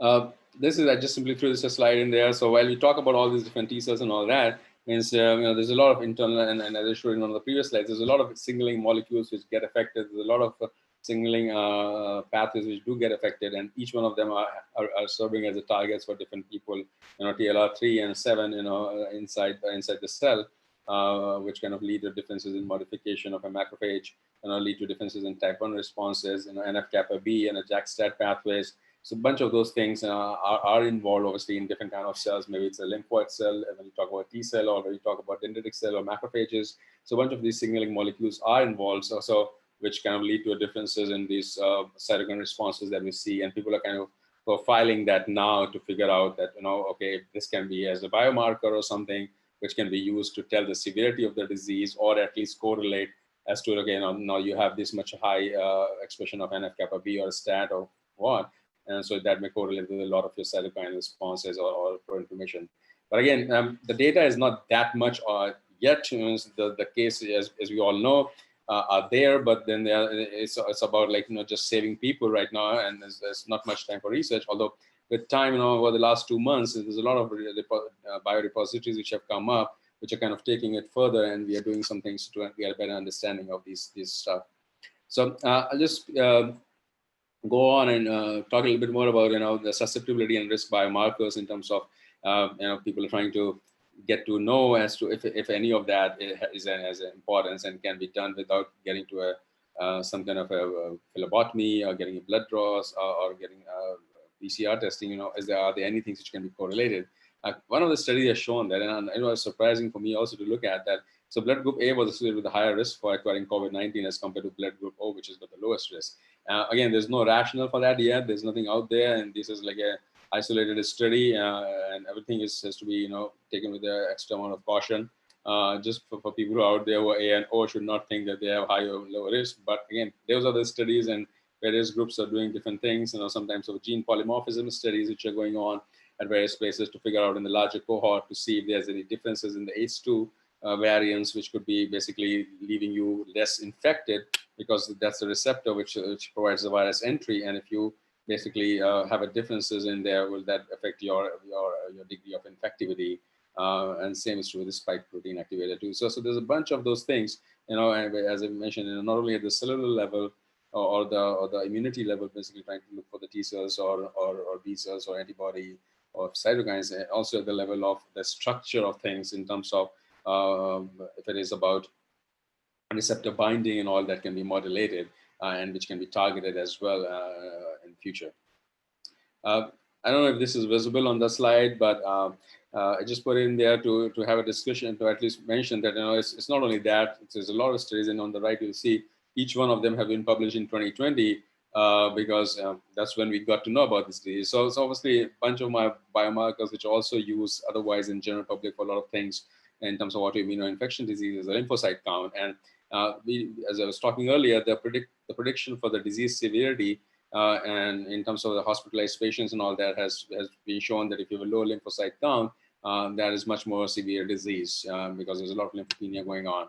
I just simply threw this slide in there. So while we talk about all these different T cells and all that, means there's a lot of internal, and as I showed in one of the previous slides, there's a lot of signaling molecules which get affected. There's a lot of signaling pathways which do get affected, and each one of them are serving as the targets for different people. TLR3 and 7, inside the cell, which kind of lead to differences in modification of a macrophage, lead to differences in type 1 responses, NF-kappa B and JAK-STAT pathways. So a bunch of those things are involved, obviously, in different kind of cells. Maybe it's a lymphoid cell, when you talk about T cell, or when you talk about dendritic cell or macrophages. So a bunch of these signaling molecules are involved. So which kind of lead to differences in these cytokine responses that we see. And people are kind of profiling that now to figure out that, okay, this can be as a biomarker or something which can be used to tell the severity of the disease, or at least correlate as to, again, now you have this much high expression of NF-kappa B or STAT or what. And so that may correlate with a lot of your cytokine responses or pro-inflammation. But again, the data is not that much yet. The case, as we all know, are there, but then it's about just saving people right now, and there's not much time for research. Although with time, over the last 2 months, there's a lot of biorepositories which have come up, which are kind of taking it further, and we are doing some things to get a better understanding of these stuff. So I'll just go on and talk a little bit more about the susceptibility and risk biomarkers in terms of people are trying to get to know as to if any of that is has importance and can be done without getting to some kind of a phlebotomy or getting a blood draws or getting PCR testing. Are there any things which can be correlated? One of the studies has shown that, and it was surprising for me also to look at that. So blood group A was associated with a higher risk for acquiring COVID-19 as compared to blood group O, which has got the lowest risk. Again, there's no rationale for that yet. There's nothing out there, and this is like a isolated study, and everything has to be taken with the extra amount of caution. Just for people who are out there who are A and O should not think that they have high or low risk. But again, those are the studies, and various groups are doing different things. Sometimes of gene polymorphism studies which are going on at various places to figure out in the larger cohort to see if there's any differences in the ACE2 variants, which could be basically leaving you less infected, because that's the receptor which provides the virus entry. And if you basically have a differences in there, will that affect your degree of infectivity? And same is true with the spike protein activator too. So there's a bunch of those things, and as I mentioned, not only at the cellular level or the immunity level, basically trying to look for the T cells or B cells or antibody or cytokines, and also at the level of the structure of things in terms of if it is about receptor binding and all that can be modulated and which can be targeted as well in future. I don't know if this is visible on the slide, but I just put it in there to have a discussion, to at least mention that it's not only that, there's a lot of studies, and on the right you'll see each one of them have been published in 2020 because that's when we got to know about this disease. So it's obviously a bunch of my biomarkers which also use otherwise in general public for a lot of things in terms of autoimmune infection diseases, the lymphocyte count. And as I was talking earlier, the prediction for the disease severity and in terms of the hospitalized patients and all that has been shown that if you have a low lymphocyte count, that is much more severe disease because there's a lot of lymphopenia going on.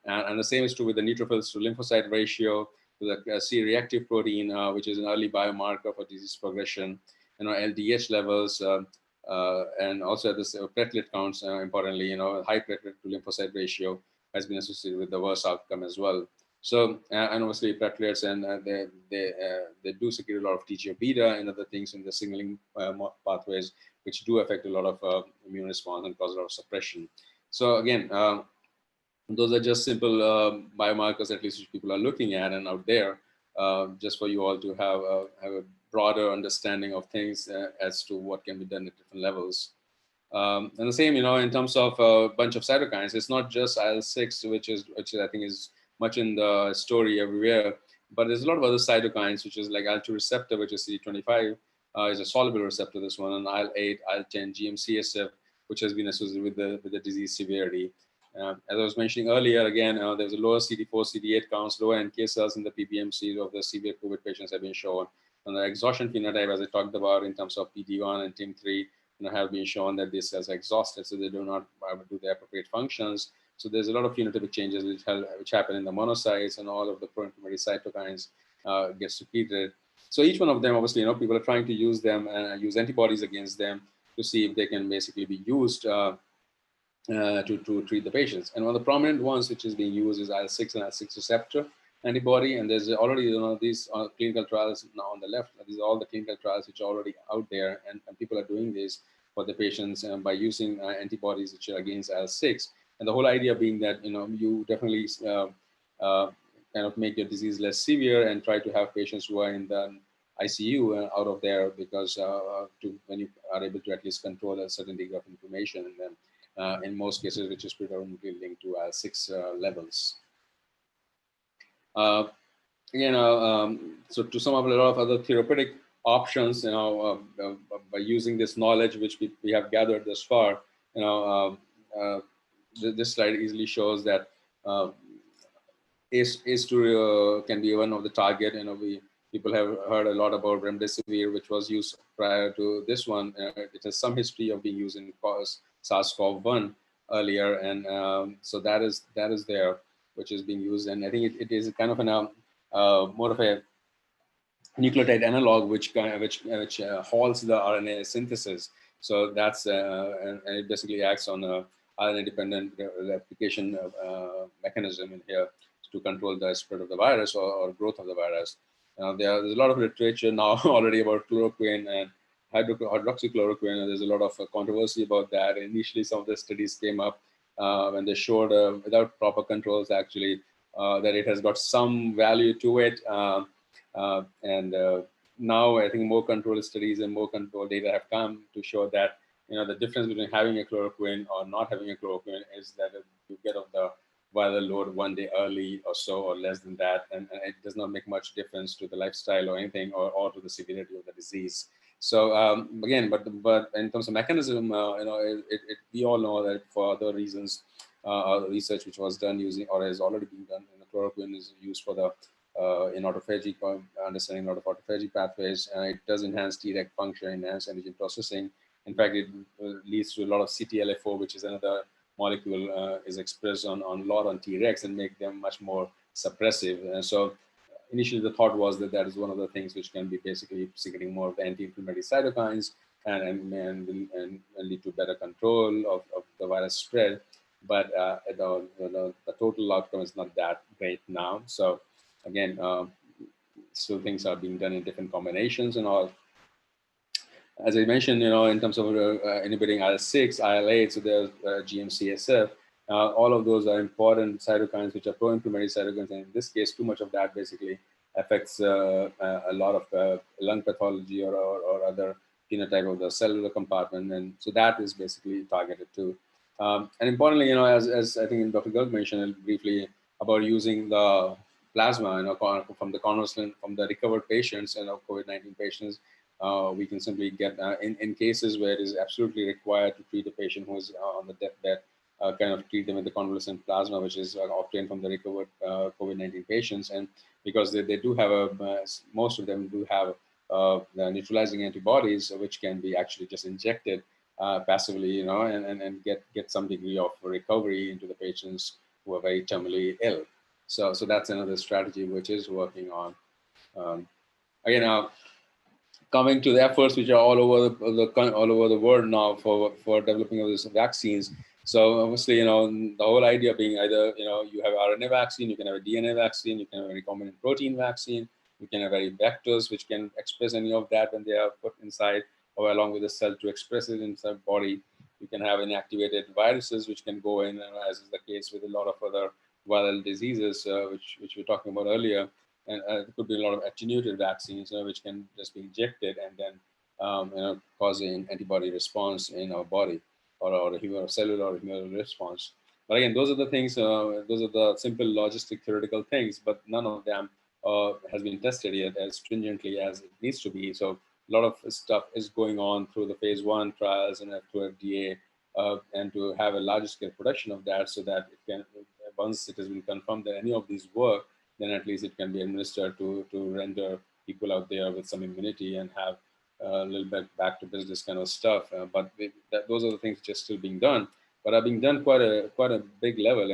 And the same is true with the neutrophils to lymphocyte ratio, to the C-reactive protein, which is an early biomarker for disease progression, LDH levels, and also the platelet counts, importantly, high platelet to lymphocyte ratio has been associated with the worst outcome as well. So, and obviously platelets, and they do secrete a lot of TGF-beta and other things in the signaling pathways, which do affect a lot of immune response and cause a lot of suppression. So again, those are just simple biomarkers, at least which people are looking at and out there, just for you all to have a broader understanding of things as to what can be done at different levels. And the same, in terms of a bunch of cytokines, it's not just IL-6, which I think is much in the story everywhere, but there's a lot of other cytokines, which is like IL-2 receptor, which is CD25, is a soluble receptor, this one, and IL-8, IL-10, GM-CSF, which has been associated with the disease severity. As I was mentioning earlier, again, there's a lower CD4, CD8 counts, lower NK cells in the PBMCs of the severe COVID patients have been shown. And the exhaustion phenotype, as I talked about in terms of PD-1 and TIM3, have been shown that these cells are exhausted, so they do not do the appropriate functions. So there's a lot of phenotypic changes which happen in the monocytes, and all of the pro-inflammatory cytokines get secreted. So each one of them, obviously, people are trying to use them and use antibodies against them to see if they can basically be used to treat the patients. And one of the prominent ones which is being used is IL-6 and IL-6 receptor antibody. And there's already these clinical trials now on the left. These are all the clinical trials which are already out there, and people are doing this for the patients by using antibodies which are against IL-6. And the whole idea being that you definitely kind of make your disease less severe and try to have patients who are in the ICU out of there, because when you are able to at least control a certain degree of inflammation in them, in most cases, which is predominantly linked to IL-6 levels. again, so to sum up, a lot of other therapeutic options, by using this knowledge which we have gathered thus far, this slide easily shows that ACE2 can be one of the target. People have heard a lot about remdesivir, which was used prior to this one. It has some history of being used in SARS-CoV-1 earlier, and so that is there, which is being used. And I think it is kind of more of a nucleotide analog, which halts the RNA synthesis. So that's and it basically acts on a RNA-dependent replication mechanism in here to control the spread of the virus or growth of the virus. There's a lot of literature now already about chloroquine and hydroxychloroquine, and there's a lot of controversy about that. Initially, some of the studies came up when they showed, without proper controls, actually, that it has got some value to it. Now I think more control studies and more control data have come to show that the difference between having a chloroquine or not having a chloroquine is that you get off the viral load one day early or so, or less than that, and it does not make much difference to the lifestyle or anything, or to the severity of the disease. So again, but in terms of mechanism, we all know that for other reasons, research which was done using or has already been done, chloroquine is used for the in autophagy, understanding a lot of autophagy pathways. It does enhance Treg function, enhance antigen processing. In fact, it leads to a lot of CTLA4, which is another molecule is expressed on a lot on Tregs and make them much more suppressive. And so initially the thought was that that is one of the things which can be basically secreting more of the anti-inflammatory cytokines and lead to better control of the virus spread. But the total outcome is not that great now. So again, still things are being done in different combinations and all. As I mentioned, in terms of inhibiting IL-6, IL-8, so there's GM-CSF, all of those are important cytokines which are pro-inflammatory cytokines, and in this case, too much of that basically affects a lot of lung pathology or other phenotype of the cellular compartment, and so that is basically targeted too. And importantly, as I think Dr. Garg mentioned briefly about using the plasma, from the recovered patients, COVID-19 patients. We can simply get in cases where it is absolutely required to treat a patient who is on the deathbed, kind of treat them with the convalescent plasma, which is obtained from the recovered COVID-19 patients. And because they do have most of them do have the neutralizing antibodies, which can be actually just injected passively, and get some degree of recovery into the patients who are very terminally ill. So that's another strategy which is working on. Again, coming to the efforts which are all over the world now for developing of these vaccines. So obviously, the whole idea being either, you have RNA vaccine, you can have a DNA vaccine, you can have a recombinant protein vaccine, you can have very vectors which can express any of that when they are put inside or along with the cell to express it inside the body. You can have inactivated viruses which can go in, as is the case with a lot of other viral diseases, which we were talking about earlier. And there could be a lot of attenuated vaccines, which can just be injected and then cause an antibody response in our body, or a cellular or humoral response. But again, those are the things. Those are the simple logistic theoretical things, but none of them has been tested yet as stringently as it needs to be. So a lot of stuff is going on through the phase 1 trials and through FDA, and to have a large scale production of that, so that it can, once it has been confirmed that any of these work, then at least it can be administered to render people out there with some immunity and have a little bit back to business kind of stuff. But those are the things just still being done, but are being done quite a big level,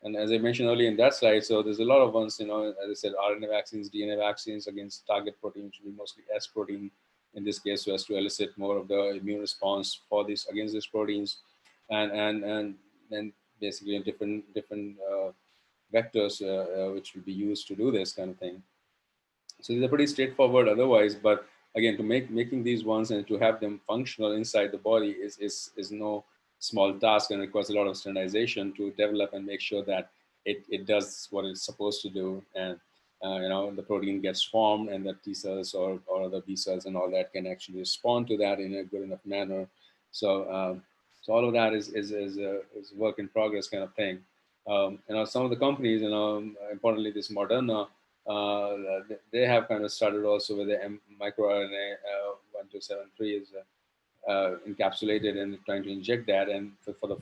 and as I mentioned earlier in that slide, so there's a lot of ones, as I said, RNA vaccines, DNA vaccines against target protein, which will be mostly S protein in this case, so as to elicit more of the immune response for this against these proteins, and then basically different vectors which will be used to do this kind of thing. So these are pretty straightforward otherwise, but again, to making these ones and to have them functional inside the body is no small task, and requires a lot of standardization to develop and make sure that it does what it's supposed to do, and the protein gets formed, and the T cells or the B cells and all that can actually respond to that in a good enough manner. So so all of that is work in progress kind of thing. Some of the companies, importantly, this Moderna they have kind of started also with the microRNA 1273 is encapsulated and trying to inject that, and for the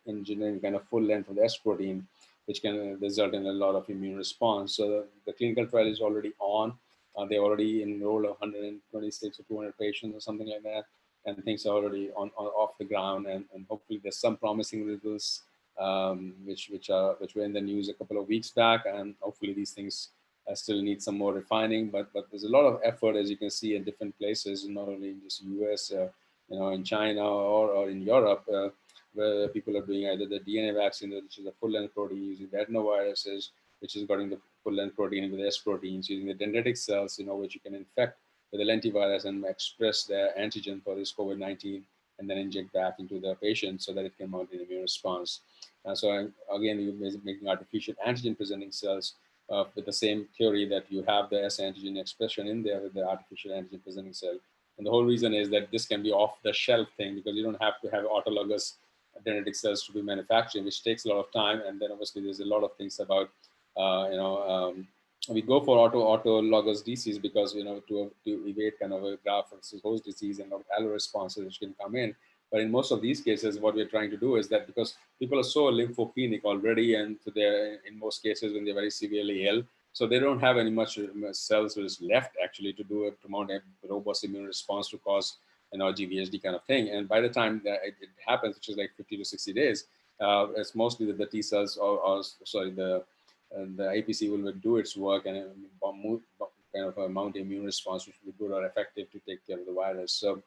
engineering kind of full length of the S protein, which can result in a lot of immune response. So the clinical trial is already on. They already enrolled 126 or 200 patients or something like that, and things are already off the ground. And hopefully there's some promising results, which were in the news a couple of weeks back. And hopefully these things still need some more refining. But there's a lot of effort, as you can see, in different places, not only in just US, in China or in Europe, where people are doing either the DNA vaccine, which is a full-length protein, using the adenoviruses, which is getting the full-length protein with S proteins, using the dendritic cells, which you can infect with the lentivirus and express the antigen for this COVID-19, and then inject back into the patient so that it can mount an immune response. So again, you're making artificial antigen-presenting cells with the same theory that you have the S antigen expression in there with the artificial antigen-presenting cell. And the whole reason is that this can be off-the-shelf thing, because you don't have to have autologous dendritic cells to be manufactured, which takes a lot of time. And then obviously there's a lot of things about, we go for autologous disease because, to evade kind of a graft versus host disease and allo responses which can come in. But in most of these cases, what we're trying to do is that because people are so lymphopenic already, and they're in most cases when they're very severely ill, so they don't have any much cells left actually to mount a robust immune response to cause GVHD kind of thing. And by the time that it happens, which is like 50 to 60 days, it's mostly that the T cells the APC will do its work and kind of mount immune response, which will be good or effective to take care of the virus. So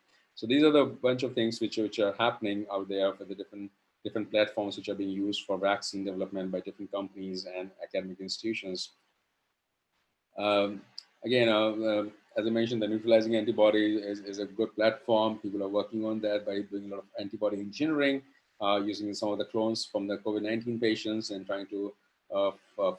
these are the bunch of things which are happening out there for the different platforms which are being used for vaccine development by different companies and academic institutions. Again, as I mentioned, the neutralizing antibody is a good platform. People are working on that by doing a lot of antibody engineering, using some of the clones from the COVID-19 patients and trying to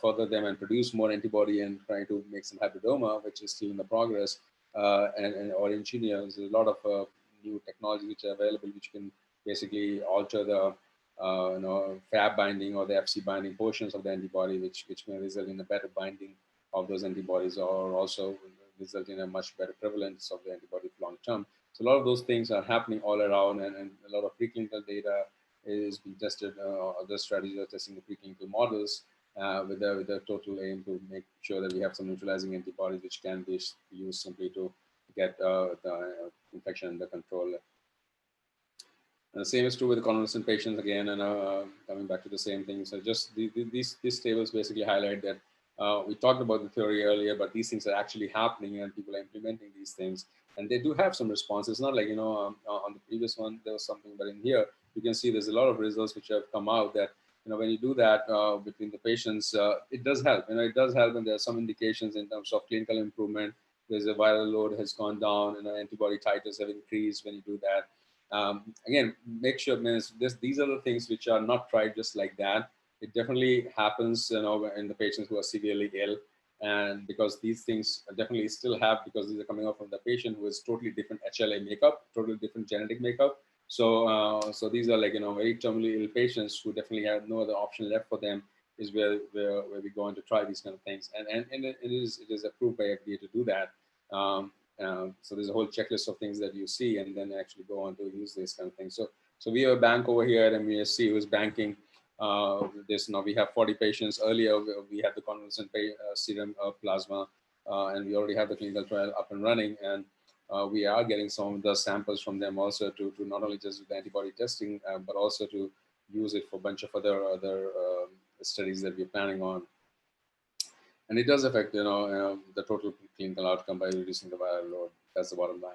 further them and produce more antibody and trying to make some hybridoma, which is still in the progress, or engineer. There's a lot of new technology which are available, which can basically alter the Fab binding or the FC binding portions of the antibody, which may result in a better binding of those antibodies, or also result in a much better prevalence of the antibody long term. So a lot of those things are happening all around, and a lot of preclinical data is being tested. Other strategies are testing the preclinical models with the total aim to make sure that we have some neutralizing antibodies which can be used simply to get the infection under control. And the same is true with the convalescent patients again, and coming back to the same thing. So just these tables basically highlight that we talked about the theory earlier, but these things are actually happening and people are implementing these things. And they do have some response. It's not like, on the previous one, there was something, but in here, you can see there's a lot of results which have come out that, when you do that between the patients, it does help. It does help, and there are some indications in terms of clinical improvement. There's a viral load has gone down, and antibody titers have increased when you do that. Again, make sure, these are the things which are not tried just like that. It definitely happens, in the patients who are severely ill, and because these things definitely still have, because these are coming out from the patient who has totally different HLA makeup, totally different genetic makeup. So these are like very terminally ill patients who definitely have no other option left for them. Is where we go on to try these kind of things, and it is approved by FDA to do that. So there's a whole checklist of things that you see, and then actually go on to use this kind of thing. So we have a bank over here at MUSC who is banking this. Now we have 40 patients. Earlier we had the convalescent serum plasma, and we already have the clinical trial up and running, and we are getting some of the samples from them also to not only just do the antibody testing, but also to use it for a bunch of other studies that we're planning on. And it does affect, the total clinical outcome by reducing the viral load. That's the bottom line.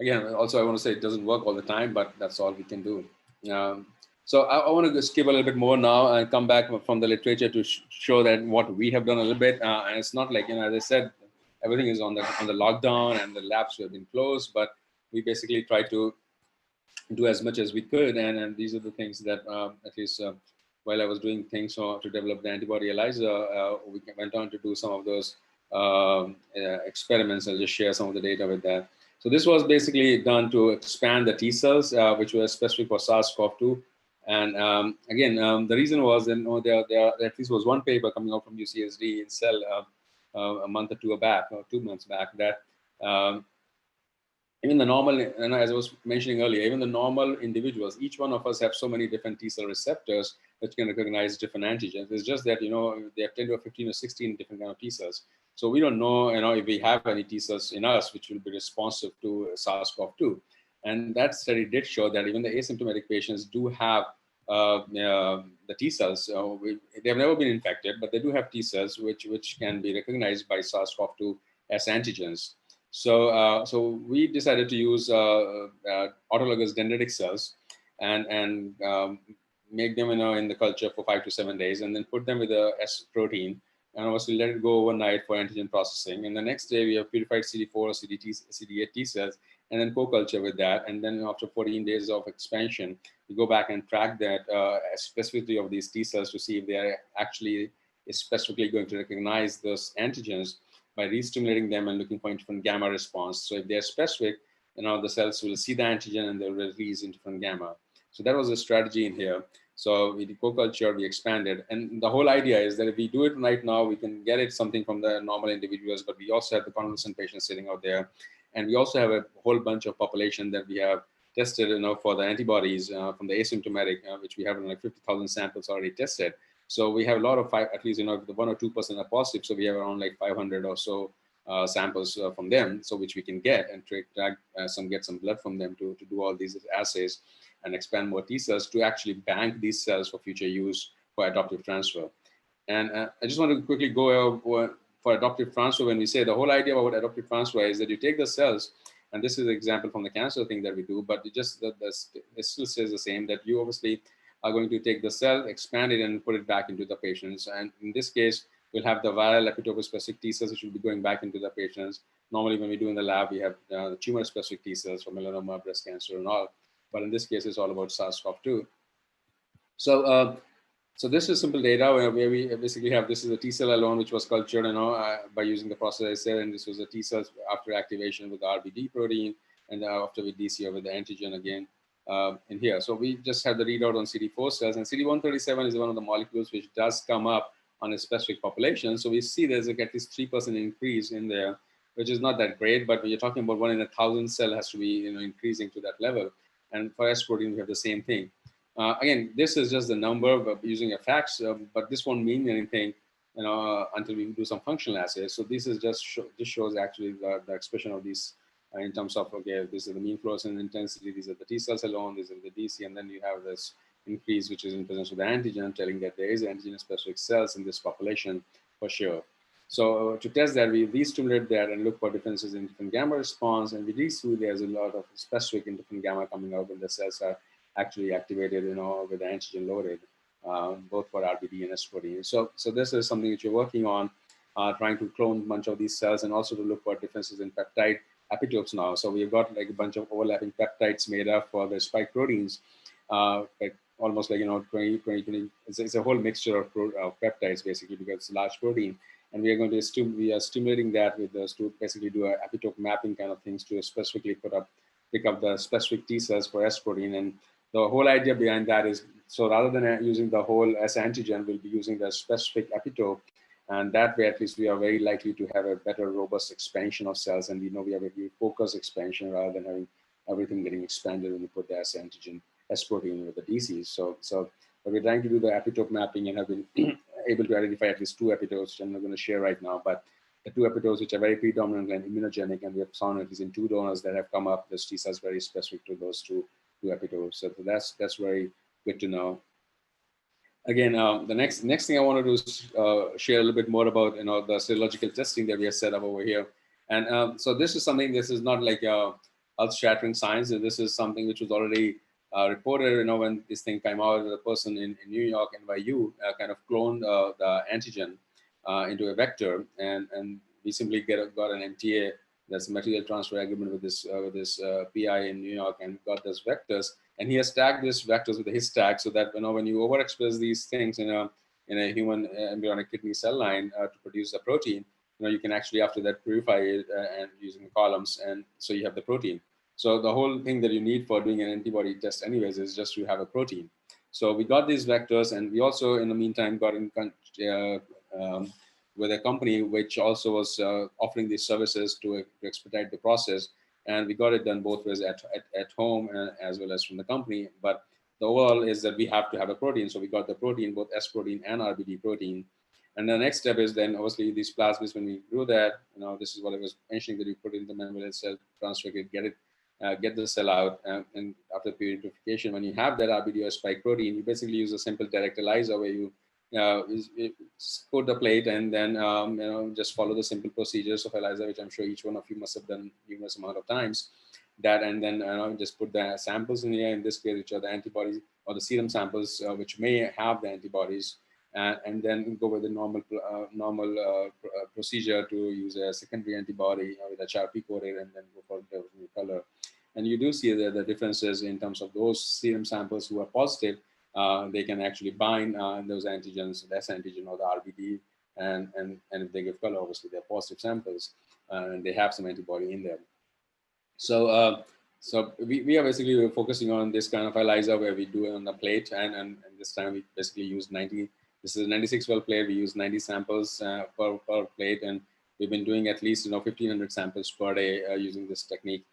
Again, also I want to say it doesn't work all the time, but that's all we can do. So I want to skip a little bit more now and come back from the literature to show that what we have done a little bit. And it's not like, as I said, everything is on the lockdown and the labs have been closed, but we basically try to do as much as we could. And these are the things that at least while I was doing things to develop the antibody ELISA, we went on to do some of those experiments. I'll just share some of the data with that. So this was basically done to expand the T cells, which were specific for SARS-CoV-2. And again, the reason was, and there at least was one paper coming out from UCSD in Cell a month or two back, or 2 months back, that even the normal, and as I was mentioning earlier, even the normal individuals, each one of us have so many different T cell receptors that can recognize different antigens. It's just that, they have 10 or 15 or 16 different kind of T cells. So we don't know, if we have any T cells in us which will be responsive to SARS-CoV-2. And that study did show that even the asymptomatic patients do have the T cells. They have never been infected, but they do have T cells which can be recognized by SARS-CoV-2 as antigens. So we decided to use autologous dendritic cells and make them in the culture for 5 to 7 days, and then put them with a S protein, and obviously let it go overnight for antigen processing. And the next day we have purified CD4 or CD8 T cells, and then co-culture with that. And then after 14 days of expansion, we go back and track that specificity of these T cells to see if they are actually specifically going to recognize those antigens by re-stimulating them and looking for different gamma response. So if they're specific, the cells will see the antigen and they'll release different gamma. So that was the strategy in here. So we did co-culture, we expanded. And the whole idea is that if we do it right now, we can get it something from the normal individuals, but we also have the convalescent patients sitting out there. And we also have a whole bunch of population that we have tested, for the antibodies from the asymptomatic, which we have like 50,000 samples already tested. So we have a lot of, at least, the 1 or 2% are positive. So we have around like 500 or so samples from them, so which we can get and get some blood from them to do all these assays and expand more T cells to actually bank these cells for future use for adoptive transfer. And I just want to quickly go over for adoptive transfer. When we say the whole idea about adoptive transfer is that you take the cells, and this is an example from the cancer thing that we do, but it just it still says the same, that you obviously are going to take the cell, expand it, and put it back into the patients. And in this case, we'll have the viral epitope-specific T cells, which will be going back into the patients. Normally, when we do in the lab, we have tumor-specific T cells for melanoma, breast cancer, and all. But in this case, it's all about SARS-CoV-2. So, so this is simple data where we basically have, this is a T cell alone, which was cultured, by using the process I said, and this was a T cells after activation with the RBD protein, and after with DC with the antigen again. In here. So we just have the readout on CD4 cells, and CD137 is one of the molecules which does come up on a specific population. So we see there's at least 3% increase in there, which is not that great, but when you're talking about 1 in 1,000 cell has to be increasing to that level. And for S protein, we have the same thing. Again, this is just the number using a fax, but this won't mean anything until we do some functional assays. So this is just this shows actually the expression of these in terms of, okay, this is the mean fluorescence intensity, these are the T cells alone, these are the DC, and then you have this increase, which is in presence of the antigen, telling that there is antigen-specific cells in this population for sure. So to test that, we re-stimulate that and look for differences in different gamma response, and we see there's a lot of specific in different gamma coming out when the cells are actually activated, with the antigen loaded, both for RBD and S protein. So this is something that you're working on, trying to clone a bunch of these cells and also to look for differences in peptide epitopes now. So we've got like a bunch of overlapping peptides made up for the spike proteins, like almost like 20. It's a whole mixture of peptides basically, because it's a large protein, and we are going to we are stimulating that with us to basically do a epitope mapping kind of things to specifically pick up the specific T cells for S protein. And the whole idea behind that is, so rather than using the whole S antigen, we'll be using the specific epitope. And that way, at least, we are very likely to have a better, robust expansion of cells. And we know we have a very focused expansion rather than having everything getting expanded when you put the S antigen, S protein with the DCs. So we're trying to do the epitope mapping and have been able to identify at least 2 epitopes, which I'm not going to share right now. But the 2 epitopes which are very predominant and immunogenic, and we have found at least in 2 donors that have come up, this T cells very specific to those two epitopes. So that's very good to know. Again, the next thing I want to do is share a little bit more about the serological testing that we have set up over here. And so this is something, this is not like earth-shattering science. This is something which was already reported, when this thing came out, the person in New York, NYU, kind of cloned the antigen into a vector, and we simply got an MTA, that's a material transfer agreement with this PI in New York, and got those vectors. And he has tagged these vectors with his tag, so that when you overexpress these things in a human embryonic kidney cell line to produce a protein, you can actually after that purify it and using columns, and so you have the protein. So the whole thing that you need for doing an antibody test anyways is just to have a protein. So we got these vectors, and we also, in the meantime, got in with a company which also was offering these services to expedite the process. And we got it done both ways at home and as well as from the company. But the overall is that we have to have a protein. So we got the protein, both S protein and RBD protein. And the next step is then obviously these plasmids, when we grew that, this is what I was mentioning, that you put in the membrane cell, transfer it, get the cell out, and after purification, when you have that RBD or spike protein, you basically use a simple direct ELISA where you coat the plate and then just follow the simple procedures of ELISA, which I'm sure each one of you must have done numerous amount of times. That, and then just put the samples in here, in this case, which are the antibodies or the serum samples, which may have the antibodies, and then go with the normal procedure to use a secondary antibody with a HRP coated, and then go for the color. And you do see the differences in terms of those serum samples who are positive. They can actually bind those antigens, the S antigen or the RBD, and if they give color, obviously they're positive samples, and they have some antibody in there. So we are basically focusing on this kind of ELISA where we do it on the plate, and this time we basically use 90. This is a 96-well plate. We use 90 samples per plate, and we've been doing at least 1,500 samples per day using this technique.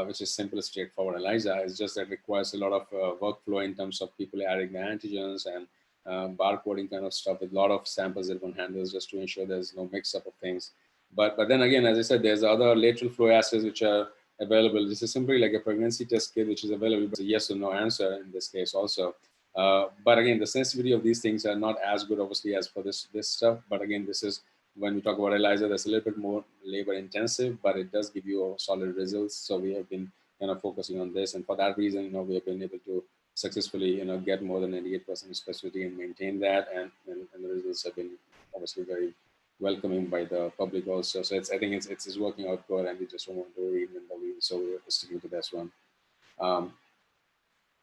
Which is simple, straightforward ELISA. It's just that it requires a lot of workflow in terms of people adding the antigens and barcoding kind of stuff with a lot of samples that one handles just to ensure there's no mix-up of things. But then again, as I said, there's other lateral flow assays which are available. This is simply like a pregnancy test kit which is available, but it's a yes or no answer in this case also. But again, the sensitivity of these things are not as good, obviously, as for this stuff. But again, this is, when we talk about ELISA, that's a little bit more labor intensive, but it does give you solid results. So we have been kind of focusing on this, and for that reason, we have been able to successfully, get more than 98% specificity and maintain that, and the results have been obviously very welcoming by the public also. So I think it's working out good, and we just don't want to reinvent the wheel, so we're sticking to this one.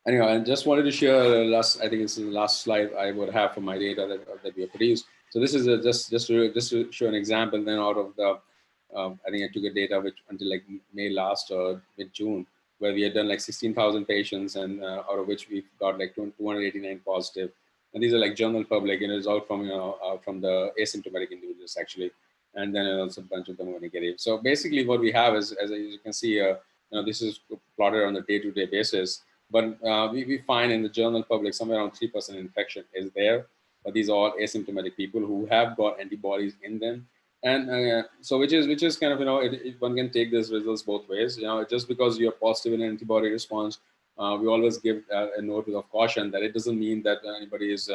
Anyway, I just wanted to share I think it's the last slide I would have for my data that we have produced. So this is just to show an example then out of the, I think I took a data until like May last or mid-June, where we had done like 16,000 patients, and out of which we've got like 289 positive. And these are like journal public, and it's out from, from the asymptomatic individuals actually. And then also a bunch of them were negative. So basically what we have is, as you can see, this is plotted on a day-to-day basis. But we find in the journal public somewhere around 3% infection is there. But these are all asymptomatic people who have got antibodies in them. And so which is kind of, one can take these results both ways. Just because you're positive in an antibody response, we always give a note of caution that it doesn't mean that anybody is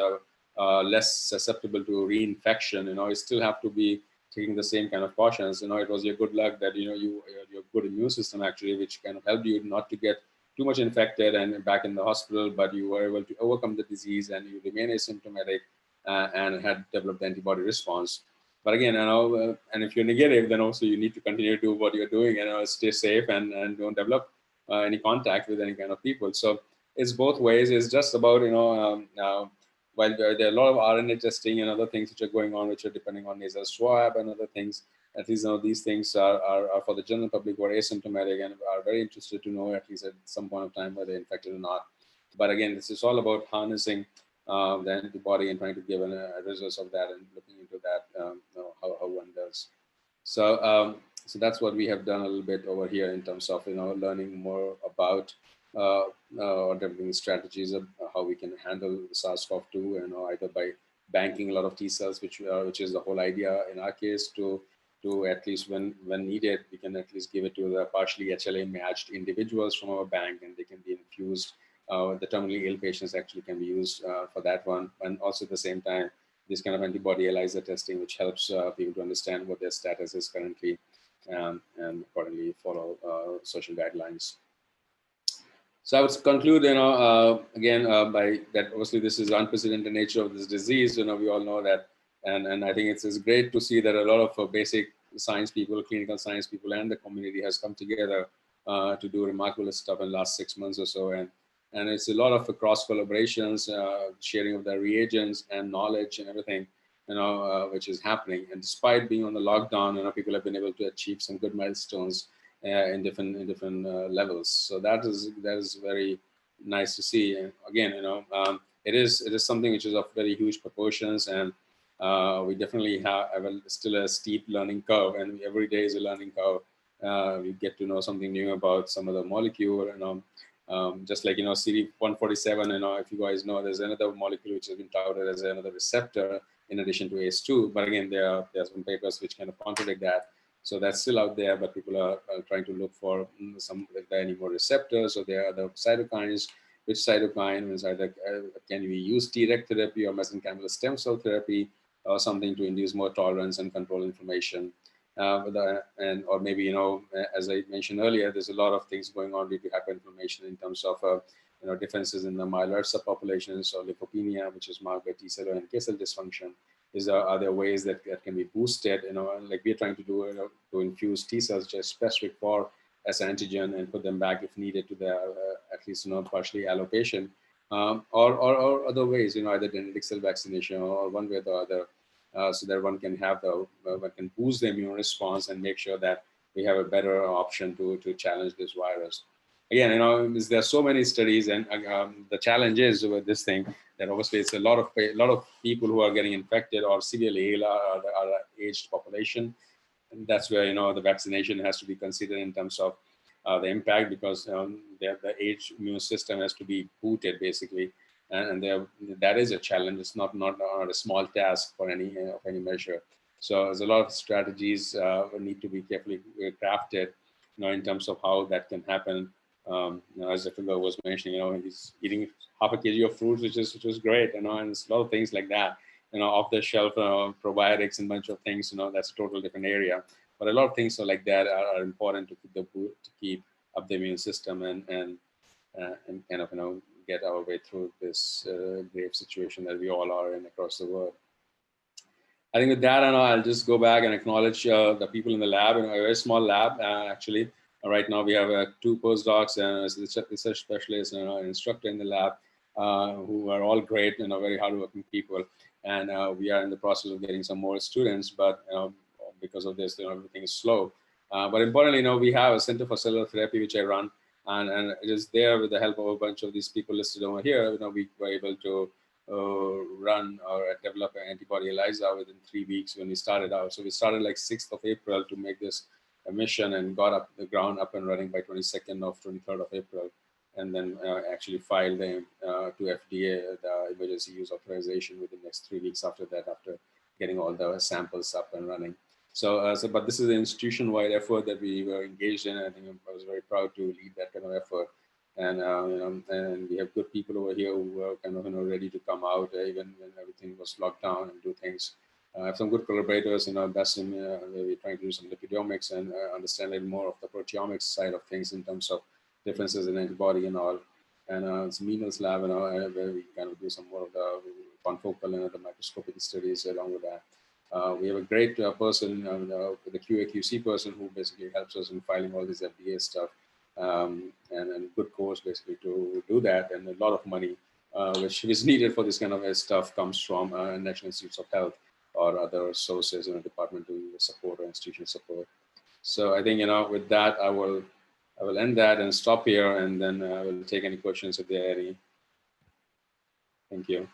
less susceptible to reinfection. You still have to be taking the same kind of cautions. It was your good luck that, your good immune system actually, which kind of helped you not to get too much infected and back in the hospital, but you were able to overcome the disease and you remain asymptomatic and had developed antibody response. But again, and if you're negative, then also you need to continue to do what you're doing and stay safe and don't develop any contact with any kind of people. So it's both ways. It's just about, while there are a lot of RNA testing and other things which are going on, which are depending on nasal swab and other things, at least these things are for the general public who are asymptomatic and are very interested to know at least at some point of time whether they're infected or not. But again, this is all about harnessing the antibody and trying to give a results of that and looking into that, how one does. So that's what we have done a little bit over here in terms of learning more about or developing strategies of how we can handle SARS-CoV-2, either by banking a lot of T cells, which is the whole idea in our case, to at least when needed, we can at least give it to the partially HLA matched individuals from our bank, and they can be infused. The terminally ill patients actually can be used for that one. And also at the same time, this kind of antibody ELISA testing, which helps people to understand what their status is currently and accordingly follow social guidelines. So I would conclude, again, by that obviously this is unprecedented nature of this disease. We all know that. And I think it's great to see that a lot of basic science people, clinical science people, and the community has come together to do remarkable stuff in the last 6 months or so. And it's a lot of cross collaborations, sharing of the reagents and knowledge and everything, which is happening. And despite being on the lockdown, people have been able to achieve some good milestones in different levels. So that is very nice to see. And again, it is something which is of very huge proportions, and we definitely have still a steep learning curve, and every day is a learning curve. We get to know something new about some of the molecule, just like, CD147, if you guys know, there's another molecule which has been touted as another receptor in addition to ACE2, but again, there are some papers which kind of contradict that. So that's still out there, but people are trying to look for any more receptors, or there are other cytokines. Which cytokine is either can we use Treg therapy or mesenchymal stem cell therapy, or something to induce more tolerance and control inflammation, or maybe, as I mentioned earlier, there's a lot of things going on due to hyperinflammation in terms of differences in the myeloid subpopulations, or leukopenia, which is marked by T cell or NK cell dysfunction. Are there ways that can be boosted? Like we're trying to do to infuse T cells just specific for as antigen and put them back if needed to the at least partially allocation, or other ways, either genetic cell vaccination or one way or the other, so that one can have one can boost the immune response and make sure that we have a better option to challenge this virus. Again, there are so many studies, and the challenge is with this thing that obviously it's a lot of people who are getting infected or severely ill are aged population, and that's where the vaccination has to be considered in terms of the impact, because the age immune system has to be booted basically, and that is a challenge. It's not a small task for any measure. So there's a lot of strategies need to be carefully crafted, in terms of how that can happen. As Zafirullah was mentioning, he's eating half a kg of fruits, which is great, and there's a lot of things like that, off the shelf probiotics and a bunch of things, that's a total different area. But a lot of things like that are important to keep up the immune system and kind of get our way through this grave situation that we all are in across the world. I think with that, I'll just go back and acknowledge the people in the lab, a very small lab actually. Right now we have 2 postdocs and a research specialist and an instructor in the lab who are all great and very hardworking people. And we are in the process of getting some more students, but because of this, everything is slow. But importantly, we have a Center for Cellular Therapy, which I run, and it is there with the help of a bunch of these people listed over here. We were able to run or develop an antibody ELISA within 3 weeks when we started out. So we started like 6th of April to make this a mission, and got the ground up and running by 23rd of April, and then actually filed to FDA the emergency use authorization within the next 3 weeks after that, after getting all the samples up and running. But this is an institution-wide effort that we were engaged in. I think I was very proud to lead that kind of effort, and and we have good people over here who were kind of ready to come out even when everything was locked down and do things. I have some good collaborators, Basim, we're trying to do some lipidomics and understand a little more of the proteomics side of things in terms of differences in antibody and all. And it's Meenal's lab, where we kind of do some more of the confocal and the microscopic studies along with that. We have a great person, the QA/QC person, who basically helps us in filing all this FDA stuff, and good course basically to do that, and a lot of money which is needed for this kind of stuff comes from National Institutes of Health or other sources in the departmental support or institutional support. So I think with that I will end that and stop here, and then I will take any questions if there are any. Thank you.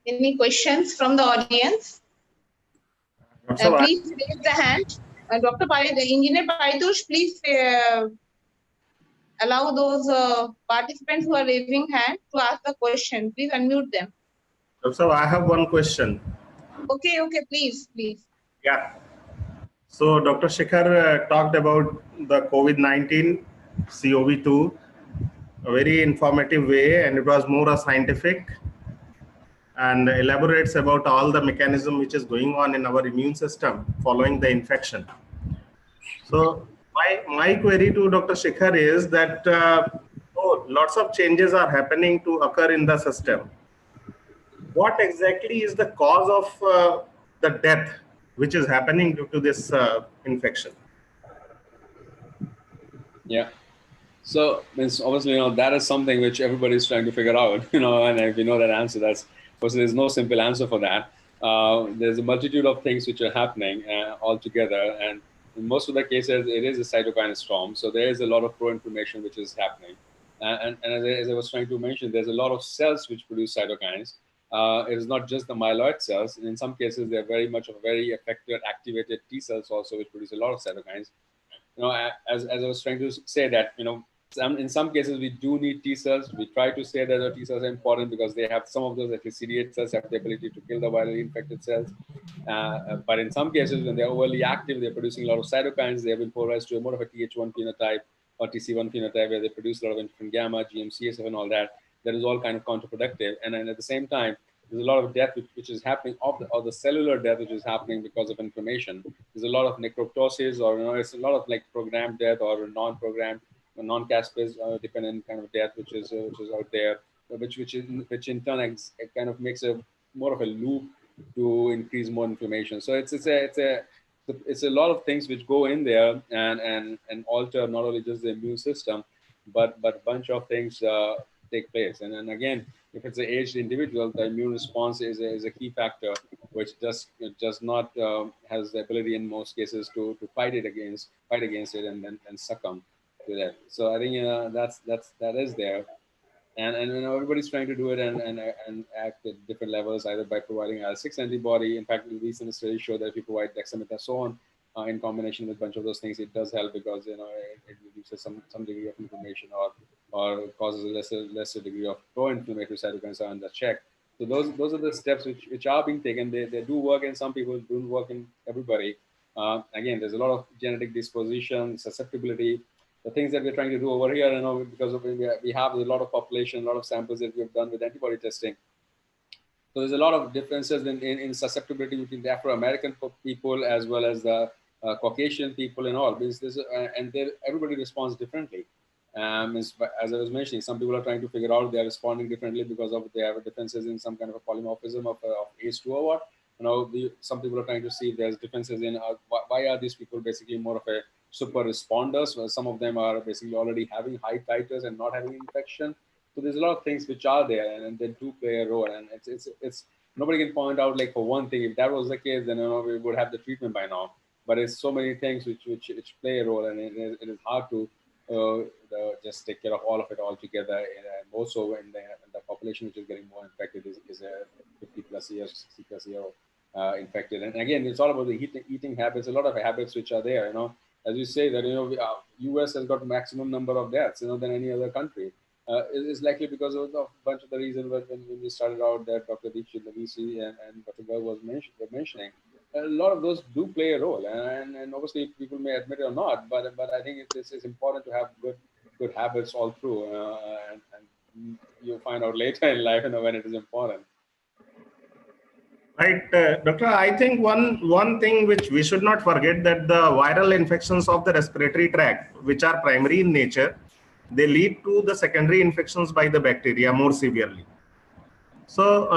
Any questions from the audience? Please raise the hand. Dr. Engineer Paritosh, please allow those participants who are raising hand to ask the question. Please unmute them. So I have one question. Okay, please. Yeah. So Dr. Shekhar talked about the COVID-19, CoV2, a very informative way, and it was more a scientific, and elaborates about all the mechanism which is going on in our immune system following the infection. So my query to Dr. Shekhar is that lots of changes are happening to occur in the system. What exactly is the cause of the death which is happening due to this infection? Yeah. So obviously, that is something which everybody is trying to figure out, and if you know that answer, that's, of course, there's no simple answer for that. There's a multitude of things which are happening all together, and in most of the cases, it is a cytokine storm. So there is a lot of pro-inflammation which is happening. And as I was trying to mention, there's a lot of cells which produce cytokines. It is not just the myeloid cells. In some cases, they're very much of very effective activated T cells also, which produce a lot of cytokines. As I was trying to say that, in some cases we do need T cells. We try to say that the T cells are important because they have some of those, at least CD8 cells have the ability to kill the virally infected cells. But in some cases, when they're overly active, they're producing a lot of cytokines. They have been polarized to more of a Th1 phenotype or TC1 phenotype, where they produce a lot of interferon gamma, GM-CSF, and all that. That is all kind of counterproductive. And then at the same time, there's a lot of death which is happening, or the cellular death which is happening because of inflammation. There's a lot of necroptosis, or it's a lot of like programmed death or non-programmed, non-caspase dependent kind of death which is out there, which in turn kind of makes a more of a loop to increase more inflammation. So it's a lot of things which go in there and alter not only just the immune system, but a bunch of things take place. And then again, if it's an aged individual, the immune response is a key factor, which does not has the ability in most cases to fight against it and succumb to that. So I think that is there. And everybody's trying to do it and act at different levels, either by providing IL-6 antibody. In fact, recent studies show that if you provide dexamethasone in combination with a bunch of those things, it does help because it reduces some degree of inflammation or causes a lesser degree of pro-inflammatory cytokines under check. So those are the steps which are being taken. They do work in some people, don't work in everybody. Again, there's a lot of genetic disposition, susceptibility. The things that we're trying to do over here, because we have a lot of population, a lot of samples that we have done with antibody testing. So there's a lot of differences in susceptibility between the Afro-American people as well as the Caucasian people and all. And everybody responds differently. As I was mentioning, some people are trying to figure out they're responding differently because of they have differences in some kind of a polymorphism of ACE2 or what. Some people are trying to see if there's differences in why are these people basically more of a super responders, where some of them are basically already having high titers and not having infection. So there's a lot of things which are there and they do play a role. And it's nobody can point out like for one thing, if that was the case, then we would have the treatment by now. But it's so many things which play a role, and it is hard to just take care of all of it all together. And also when the population which is getting more infected is a 50 plus years, 60 plus year infected. And again, it's all about the eating habits. A lot of habits which are there. As you say that US has got maximum number of deaths than any other country. It is likely because of a bunch of the reasons when we started out that Dr. Dixit, the VC, and Dr. Garg were mentioning. A lot of those do play a role, and obviously people may admit it or not, but I think it's important to have good habits all through, and you'll find out later in life when it is important. Right, Doctor, I think one thing which we should not forget, that the viral infections of the respiratory tract, which are primary in nature, they lead to the secondary infections by the bacteria more severely. So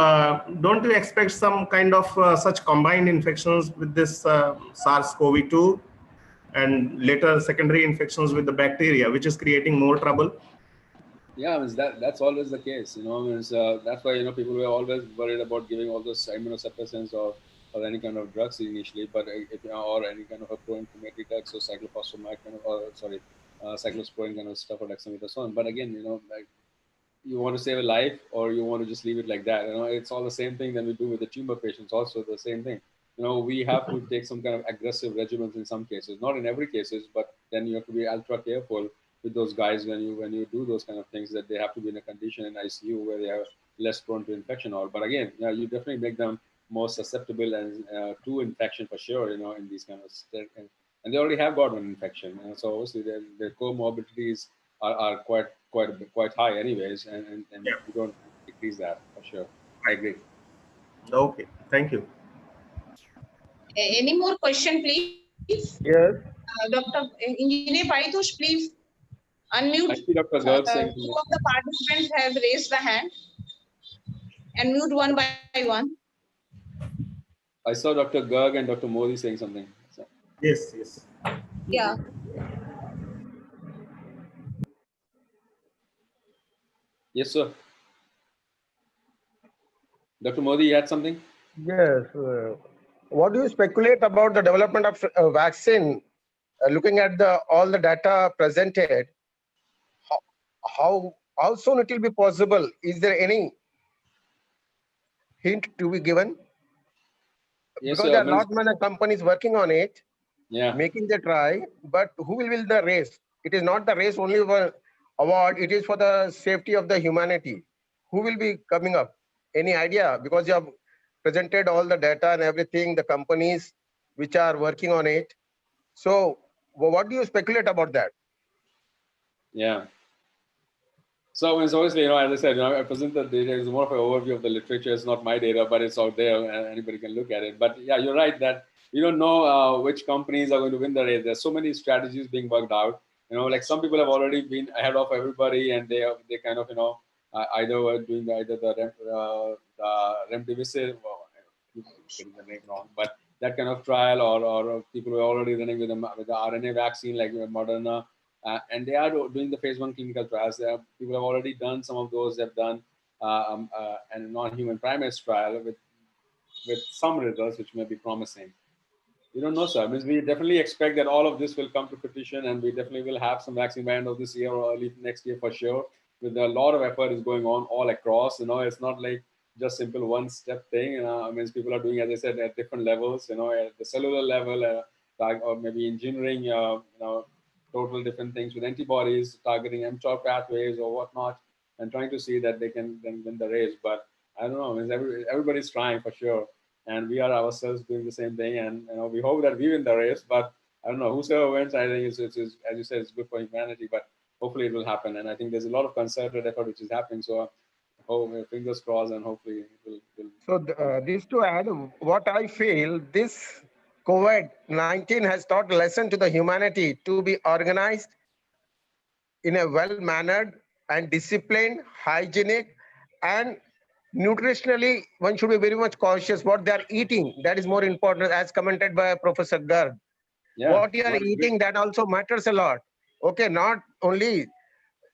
don't you expect some kind of such combined infections with this SARS-CoV-2 and later secondary infections with the bacteria, which is creating more trouble? Yeah, that's always the case. That's why people were always worried about giving all those immunosuppressants or any kind of drugs initially, but or any kind of a pro-inflammatory drugs, so cyclophosphamide cyclosporine kind of stuff or dexamethasone. But again, you want to save a life or you want to just leave it like that. It's all the same thing that we do with the tumor patients. Also the same thing. We have to take some kind of aggressive regimens in some cases, not in every cases, but then you have to be ultra careful with those guys when you do those kind of things, that they have to be in a condition in ICU where they are less prone to infection. But again, you definitely make them more susceptible and to infection for sure. In these kind of and they already have got an infection, so obviously their comorbidities are quite high anyways, and you don't decrease that for sure. I agree. Okay, thank you. Any more question, please? Yes. Dr. Engineer Paritosh, please unmute. I see Dr. Garg saying Two of the participants have raised the hand. And mute one by one. I saw Dr. Garg and Dr. Modi saying something. So. Yes. Yeah. Yes, sir. Dr. Modi, you had something? Yes. What do you speculate about the development of vaccine? Looking at all the data presented, how soon it will be possible? Is there any hint to be given? Yes, Because sir. there are not many companies working on it, Yeah. making the try, but who will win the race? It is not the race only for award, it is for the safety of the humanity. Who will be coming up? Any idea? Because you have presented all the data and everything, the companies which are working on it. So what do you speculate about that? Yeah. So it's obviously, as I said, I present the data. It's more of an overview of the literature. It's not my data, but it's out there and anybody can look at it. But yeah, you're right that we don't know which companies are going to win the race. There's so many strategies being worked out. Like some people have already been ahead of everybody, and they kind of, either were doing either the remdesivir, getting the name wrong, but that kind of trial, or people who are already running with the RNA vaccine like Moderna. And they are doing the phase 1 clinical trials. People have already done some of those. They've done a non-human primates trial with some results which may be promising. We don't know, sir. We definitely expect that all of this will come to fruition, and we definitely will have some vaccine by end of this year or early next year for sure. With a lot of effort is going on all across. It's not like just simple one-step thing. People are doing, as I said, at different levels. At the cellular level, or maybe engineering. Total different things with antibodies, targeting mTOR pathways or whatnot, and trying to see that they can then win the race. But I don't know. Everybody's trying for sure, and we are ourselves doing the same thing. And we hope that we win the race. But I don't know, whosoever wins. I think it's as you said, it's good for humanity. But hopefully it will happen. And I think there's a lot of concerted effort which is happening. So fingers crossed, and hopefully it will. So this to add, what I feel, this COVID-19 has taught a lesson to the humanity to be organized in a well-mannered and disciplined, hygienic, and nutritionally, one should be very much cautious what they are eating. That is more important, as commented by Professor Garg. Yeah, what you are eating, that also matters a lot. Okay, not only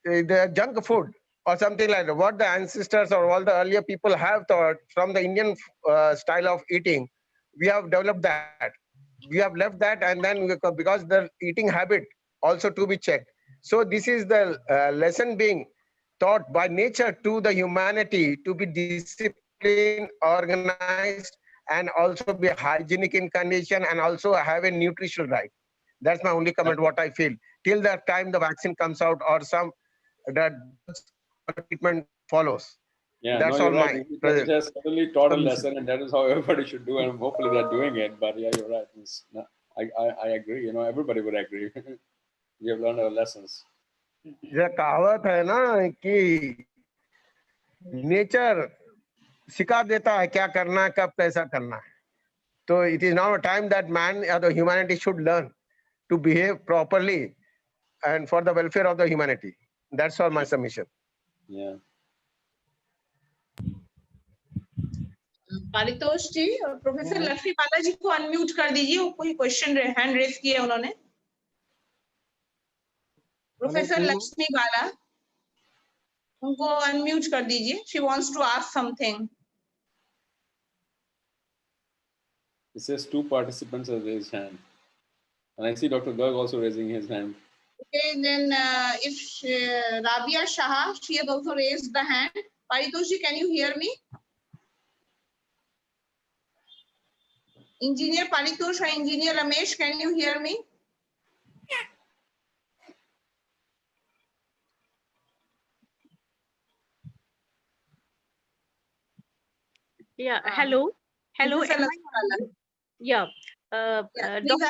the junk food or something like that. What the ancestors or all the earlier people have thought from the Indian style of eating, we have developed that. We have left that, and then because the eating habit also to be checked. So this is the lesson being taught by nature to the humanity to be disciplined, organized, and also be hygienic in condition, and also have a nutritional diet. That's my only comment, what I feel. Till that time the vaccine comes out or some that treatment follows. Yeah, that's no, all you're right. my It has certainly taught a lesson, and that is how everybody should do, and hopefully they're doing it. But yeah, you're right. I agree. Everybody would agree. We have learned our lessons. ये कहावत है ना कि nature सिखा देता है क्या करना है, कब कैसा करना है. So it is now a time that man or the humanity should learn to behave properly and for the welfare of the humanity. That's all my submission. Yeah. Paritosh जी और प्रोफेसर लक्ष्मी बाला जी को अनम्यूट कर दीजिए, वो कोई क्वेश्चन हैंड रेज किया है उन्होंने. Professor Lakshmi बाला, उनको अनम्यूट कर दीजिए. She wants to ask something. It says 2 participants have raised hand, and I see Dr. Garg also raising his hand. Okay, then if Rabia Shah, she has also raised the hand. Paritosh ji, can you hear me? Engineer Paritosh or Engineer Ramesh, can you hear me? Yeah, hello. Hello. Yeah. Dr.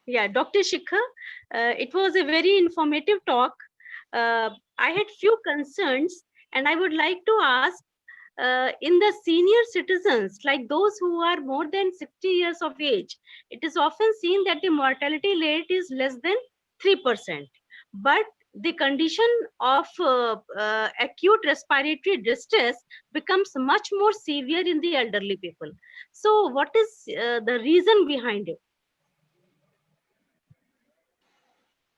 Yeah, Dr. Shikhar, it was a very informative talk. I had few concerns, and I would like to ask, in the senior citizens, like those who are more than 60 years of age, it is often seen that the mortality rate is less than 3%. But the condition of acute respiratory distress becomes much more severe in the elderly people. So what is the reason behind it?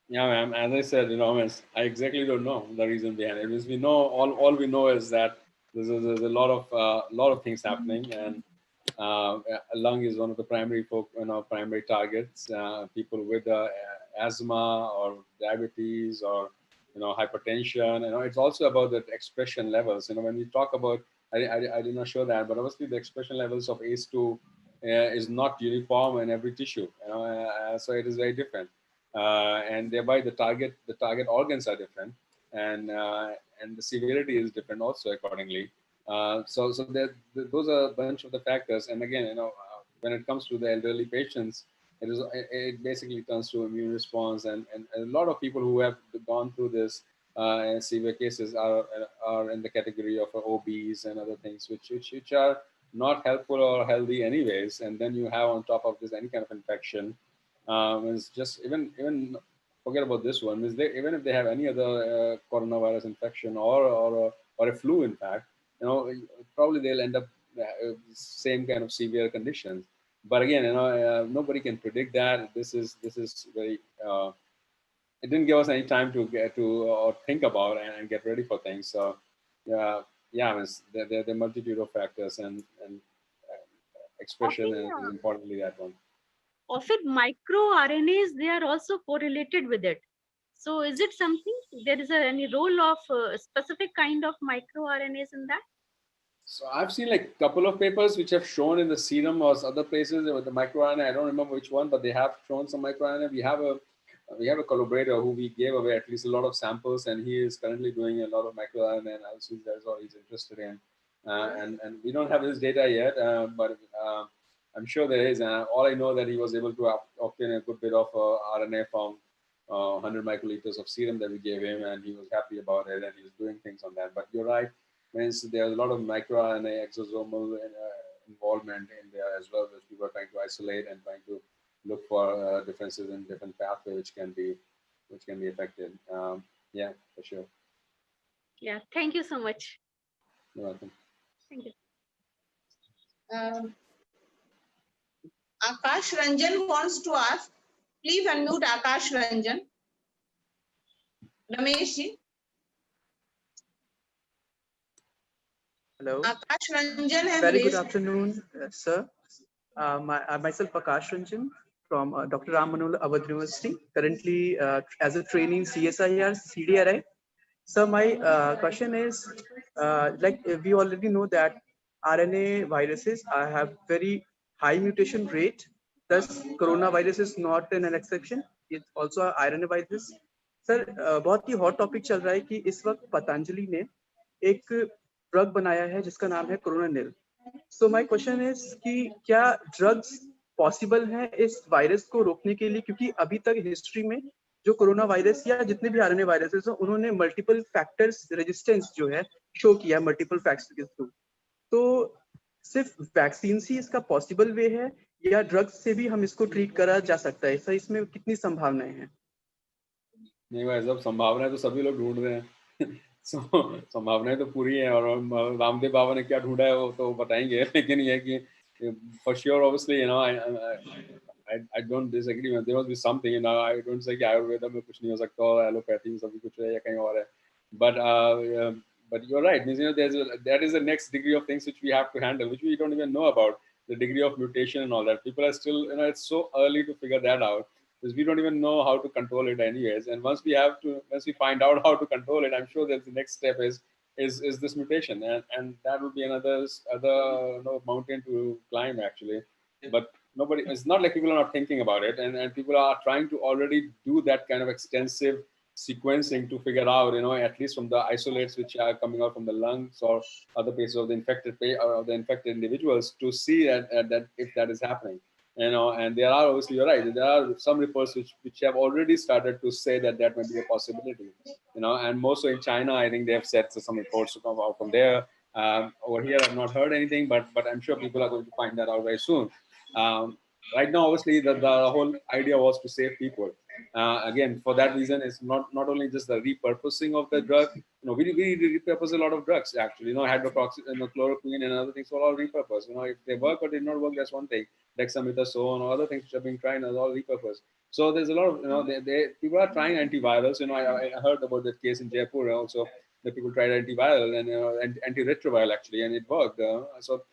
Yeah, ma'am. As I said, I exactly don't know the reason behind it. Because we know all we know is that there's a lot of things happening, and lung is one of the primary primary targets. People with asthma or diabetes or hypertension. It's also about the expression levels. When we talk about, I did not show that, but obviously the expression levels of ACE2 is not uniform in every tissue. So it is very different, and thereby the target organs are different, and the severity is different also accordingly. So those are a bunch of the factors. And again, when it comes to the elderly patients, it basically turns to immune response, and a lot of people who have gone through this severe cases are in the category of obese and other things, which are not helpful or healthy anyways. And then you have on top of this any kind of infection. It's just even forget about this one. Even if they have any other coronavirus infection or a flu, in fact, probably they'll end up same kind of severe conditions. But again, nobody can predict that. This is very. It didn't give us any time to get to or think about and get ready for things. So, there are a multitude of factors, and expression is importantly that one. Often microRNAs, they are also correlated with it. So is it something, there is any role of a specific kind of microRNAs in that? So I've seen like a couple of papers which have shown in the serum or other places with the microRNA. I don't remember which one, but they have shown some microRNA. We have a collaborator who we gave away at least a lot of samples, and he is currently doing a lot of microRNA analysis. That's all he's interested in. And we don't have his data yet, but I'm sure there is. All I know that he was able to obtain a good bit of RNA from 100 microliters of serum that we gave him, and he was happy about it, and he's doing things on that. But you're right, means there's a lot of microRNA exosomal involvement in there as well, which people are trying to isolate and trying to look for differences in different pathways which can be affected. Yeah, for sure. Yeah, thank you so much. You're welcome. Thank you. Akash Ranjan wants to ask. Please unmute Akash Ranjan. Ramesh ji. Hello. Akash Ranjan has Very good raised. afternoon, sir. Myself Akash Ranjan from Dr. Ram Manohar Awadh University, currently as a trainee in CSIR, CDRI. So my question is, like we already know that RNA viruses have very high mutation rate. Thus, coronavirus is not an exception. It's also a RNA virus. Sir बहुत ही hot topic चल रहा है कि इस वक्त पतंजलि ने एक drug बनाया है जिसका नाम है कोरोनानिल. सो माय क्वेश्चन इज कि क्या ड्रग्स पॉसिबल हैं इस वायरस को रोकने के लिए, क्योंकि अभी तक हिस्ट्री में जो कोरोना वायरस या जितने भी आरएनए वायरसेस हैं उन्होंने मल्टीपल फैक्टर्स रेजिस्टेंस जो है शो किया मल्टीपल फैक्टर्स के थ्रू. तो सिर्फ वैक्सीन ही इसका पॉसिबल वे है या ड्रग्स से भी हम इसको ट्रीट करा जा सकता है? सर इसमें कितनी संभावनाएं हैं? नहीं भाई, सब संभावनाएं तो सभी लोग ढूंढ रहे हैं. संभावनाएं तो पूरी है, और रामदेव बाबा ने क्या ढूंढा है वो तो बताएंगे. लेकिन ये कि for sure, obviously, I don't disagree. There must be something. I don't say कि आयुर्वेद में कुछ नहीं हो सकता और एलोपैथी में सभी कुछ है या कहीं और है. But you're right. Means, that is the next degree of things which we have to handle, which we don't even know about, the degree of mutation and all that. People are still, it's so early to figure that out, because we don't even know how to control it anyways. And once we find out how to control it, I'm sure that the next step is this mutation, and that will be another mountain to climb actually. But it's not like people are not thinking about it, and people are trying to already do that kind of extensive sequencing to figure out, at least from the isolates which are coming out from the lungs or other places of the infected individuals, to see that if that is happening. And there are, obviously, you're right, there are some reports which have already started to say that might be a possibility, and most so in China, I think they have said some reports to come out from there. Over here, I've not heard anything, but I'm sure people are going to find that out very soon. Right now, obviously, the whole idea was to save people. Again, for that reason, it's not only just the repurposing of the drug. We repurpose a lot of drugs actually. Hydroxychloroquine, chloroquine, and other things were all repurposed. If they work or did not work, that's one thing. Dexamethasone or other things which are being tried are all repurposed. So there's a lot of people are trying antivirals. I heard about that case in Jaipur also. The people tried antiviral and antiretroviral actually, and it worked. So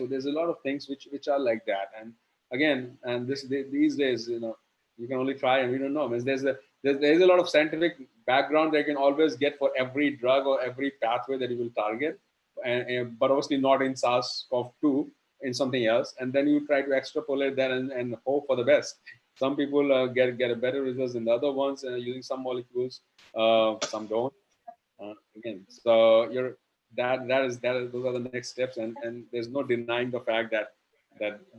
there's a lot of things which are like that. And again, these days, you can only try, and we don't know. There's there is a lot of scientific background they can always get for every drug or every pathway that you will target, but obviously not in SARS-CoV-2, in something else. And then you try to extrapolate that and hope for the best. Some people get a better results than the other ones using some molecules, some don't. Again, so those are the next steps, and there's no denying the fact that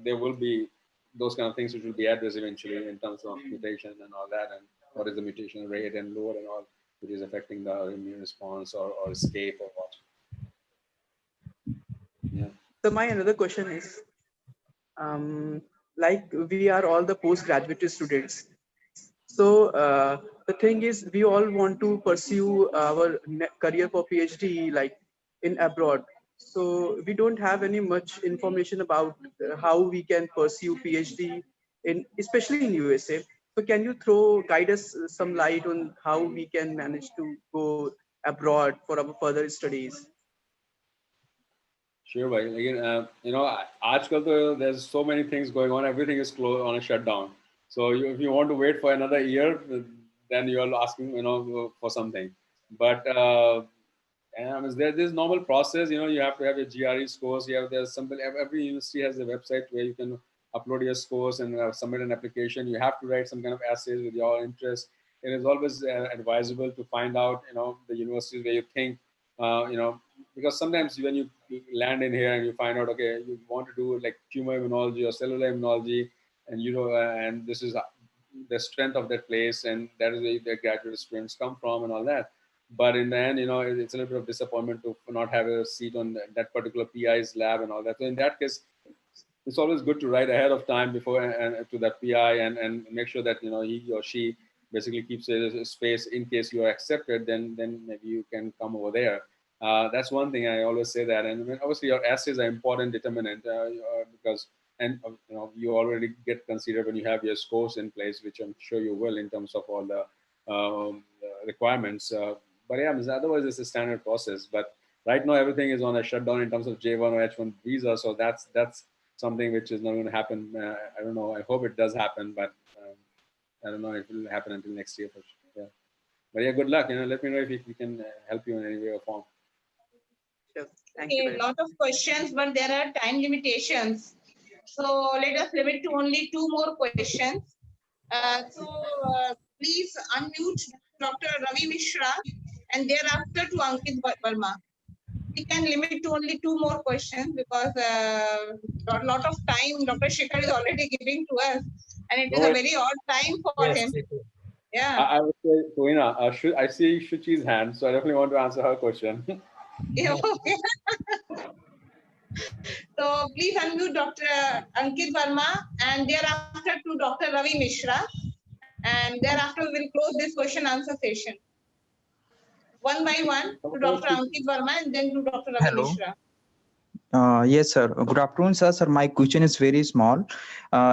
there will be those kind of things which will be addressed eventually in terms of mutation and all that, and what is the mutation rate and load and all, which is affecting the immune response or escape or what. Yeah. So my another question is, like we are all the postgraduate students. So the thing is, we all want to pursue our career for PhD like in abroad. So we don't have any much information about how we can pursue PhD especially in USA. So can you guide us some light on how we can manage to go abroad for our further studies? Sure, bhai. Again, आजकल there's so many things going on. Everything is closed on a shutdown. So if you want to wait for another year, then you are asking, for something. But there's this normal process. You have to have your GRE scores. Every university has a website where you can upload your scores and submit an application. You have to write some kind of essays with your interest. It is always advisable to find out, the universities where you think, because sometimes when you land in here and you find out, okay, you want to do like tumor immunology or cellular immunology, and and this is the strength of that place, and that is where the graduate students come from and all that. But in the end, it's a little bit of disappointment to not have a seat on that particular PI's lab and all that. So in that case, it's always good to write ahead of time before and to that PI and make sure that he or she basically keeps a space in case you are accepted. Then maybe you can come over there. That's one thing I always say that. And obviously your essays are important determinant because you already get considered when you have your scores in place, which I'm sure you will in terms of all the requirements. But yeah, otherwise it's a standard process. But right now everything is on a shutdown in terms of J1 or H1 visa. So that's something which is not going to happen. I don't know. I hope it does happen, but I don't know if it will happen until next year. For sure. Yeah. But yeah, good luck. Let me know if we can help you in any way or form. Sure. Thank you. A lot of questions, but there are time limitations. So let us limit to only 2 more questions. Please unmute Dr. Ravi Mishra and thereafter to Ankit Verma. We can limit to only 2 more questions because a lot of time Dr. Shekhar is already giving to us, and it is a very odd time for him. Yeah. I would say, Sohina, I see Shuchi's hand, so I definitely want to answer her question. Yeah, okay. So please unmute Dr. Ankit Verma and thereafter to Dr. Ravi Mishra, and thereafter we will close this question answer session. One by one to Dr. Ankit Verma and then to Dr. Ravi Mishra. Yes, sir. Good afternoon, sir. Sir, my question is very small.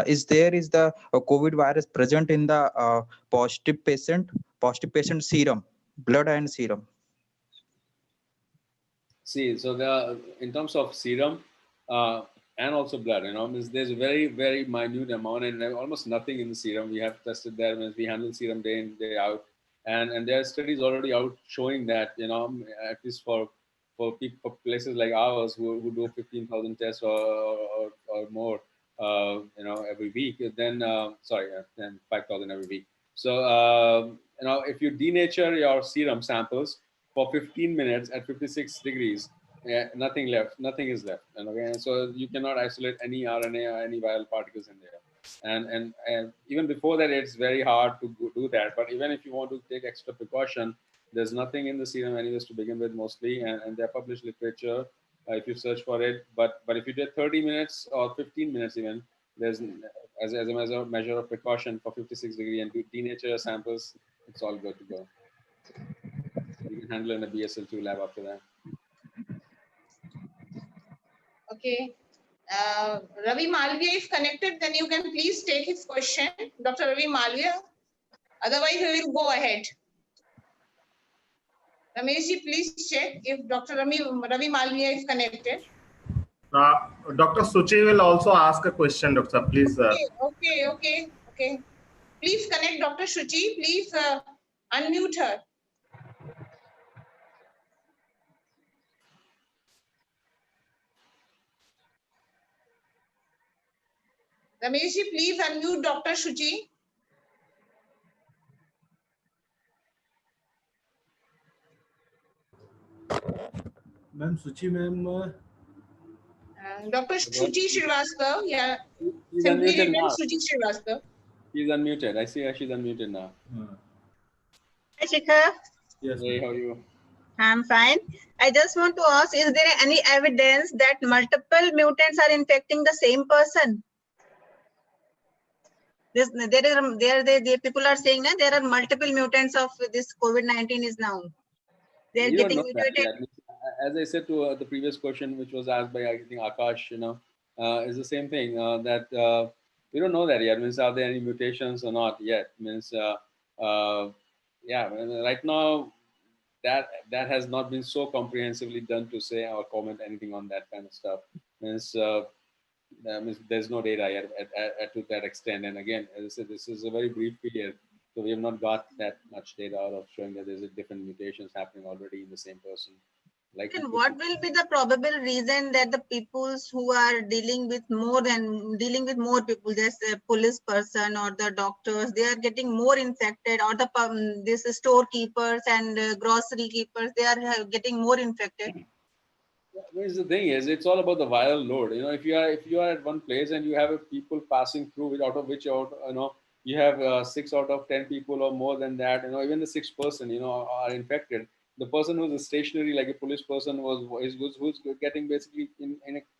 Is the COVID virus present in the positive patient serum, blood and serum? See, so in terms of serum and also blood, there's a very, very minute amount and almost nothing in the serum. We have tested that when we handle serum day in, day out. And there are studies already out showing that, at least for places like ours who do 15,000 tests or more, every week, then 5,000 every week. So, if you denature your serum samples for 15 minutes at 56 degrees, nothing is left. And so you cannot isolate any RNA or any viral particles in there. And even before that, it's very hard to do that. But even if you want to take extra precaution, there's nothing in the serum anyways to begin with mostly, and they're published literature if you search for it. But if you did 30 minutes or 15 minutes even, there's as a measure of precaution for 56 degree and to denature samples, it's all good to go. You can handle in a BSL-2 lab after that. Okay. Ravi Malviya is connected, then you can please take his question, Dr. Ravi Malviya. Otherwise, we will go ahead. Rameshji, please check if Dr. Ravi Malviya is connected. Dr. Suchi will also ask a question, Doctor. Please. Okay. Please connect Dr. Shuchi. Please unmute her. Rameshji, please unmute Dr. Shuchi. Ma'am सूची ma'am Dr. Shuchi Srivastava, yeah. She's Simply unmuted written now. Shuchi Srivastava. She's unmuted. I see her. She's unmuted now. Hi, Shikhar. Yes. Hey, how are you? I'm fine. I just want to ask, is there any evidence that multiple mutants are infecting the same person? People are saying that there are multiple mutants of this COVID-19 is now. They are We don't getting know that mutated. yet. As I said to the previous question, which was asked by I think Akash, is the same thing that we don't know that yet. Means are there any mutations or not yet? Means yeah, right now that has not been so comprehensively done to say or comment anything on that kind of stuff. Means there's no data yet to that extent. And again, as I said, this is a very brief period, so we have not got that much data out of showing that there's different mutations happening already in the same person. Like And what will be the probable reason that the peoples who are dealing with more people, there's a police person or the doctors, they are getting more infected, or the this storekeepers and grocery keepers, they are getting more infected. Here's the thing is, it's all about the viral load. If you are at one place and you have people passing through, out of which you have 6 out of 10 people or more than that. Even the 6th person are infected. The person who's stationary, like a police person, who's getting basically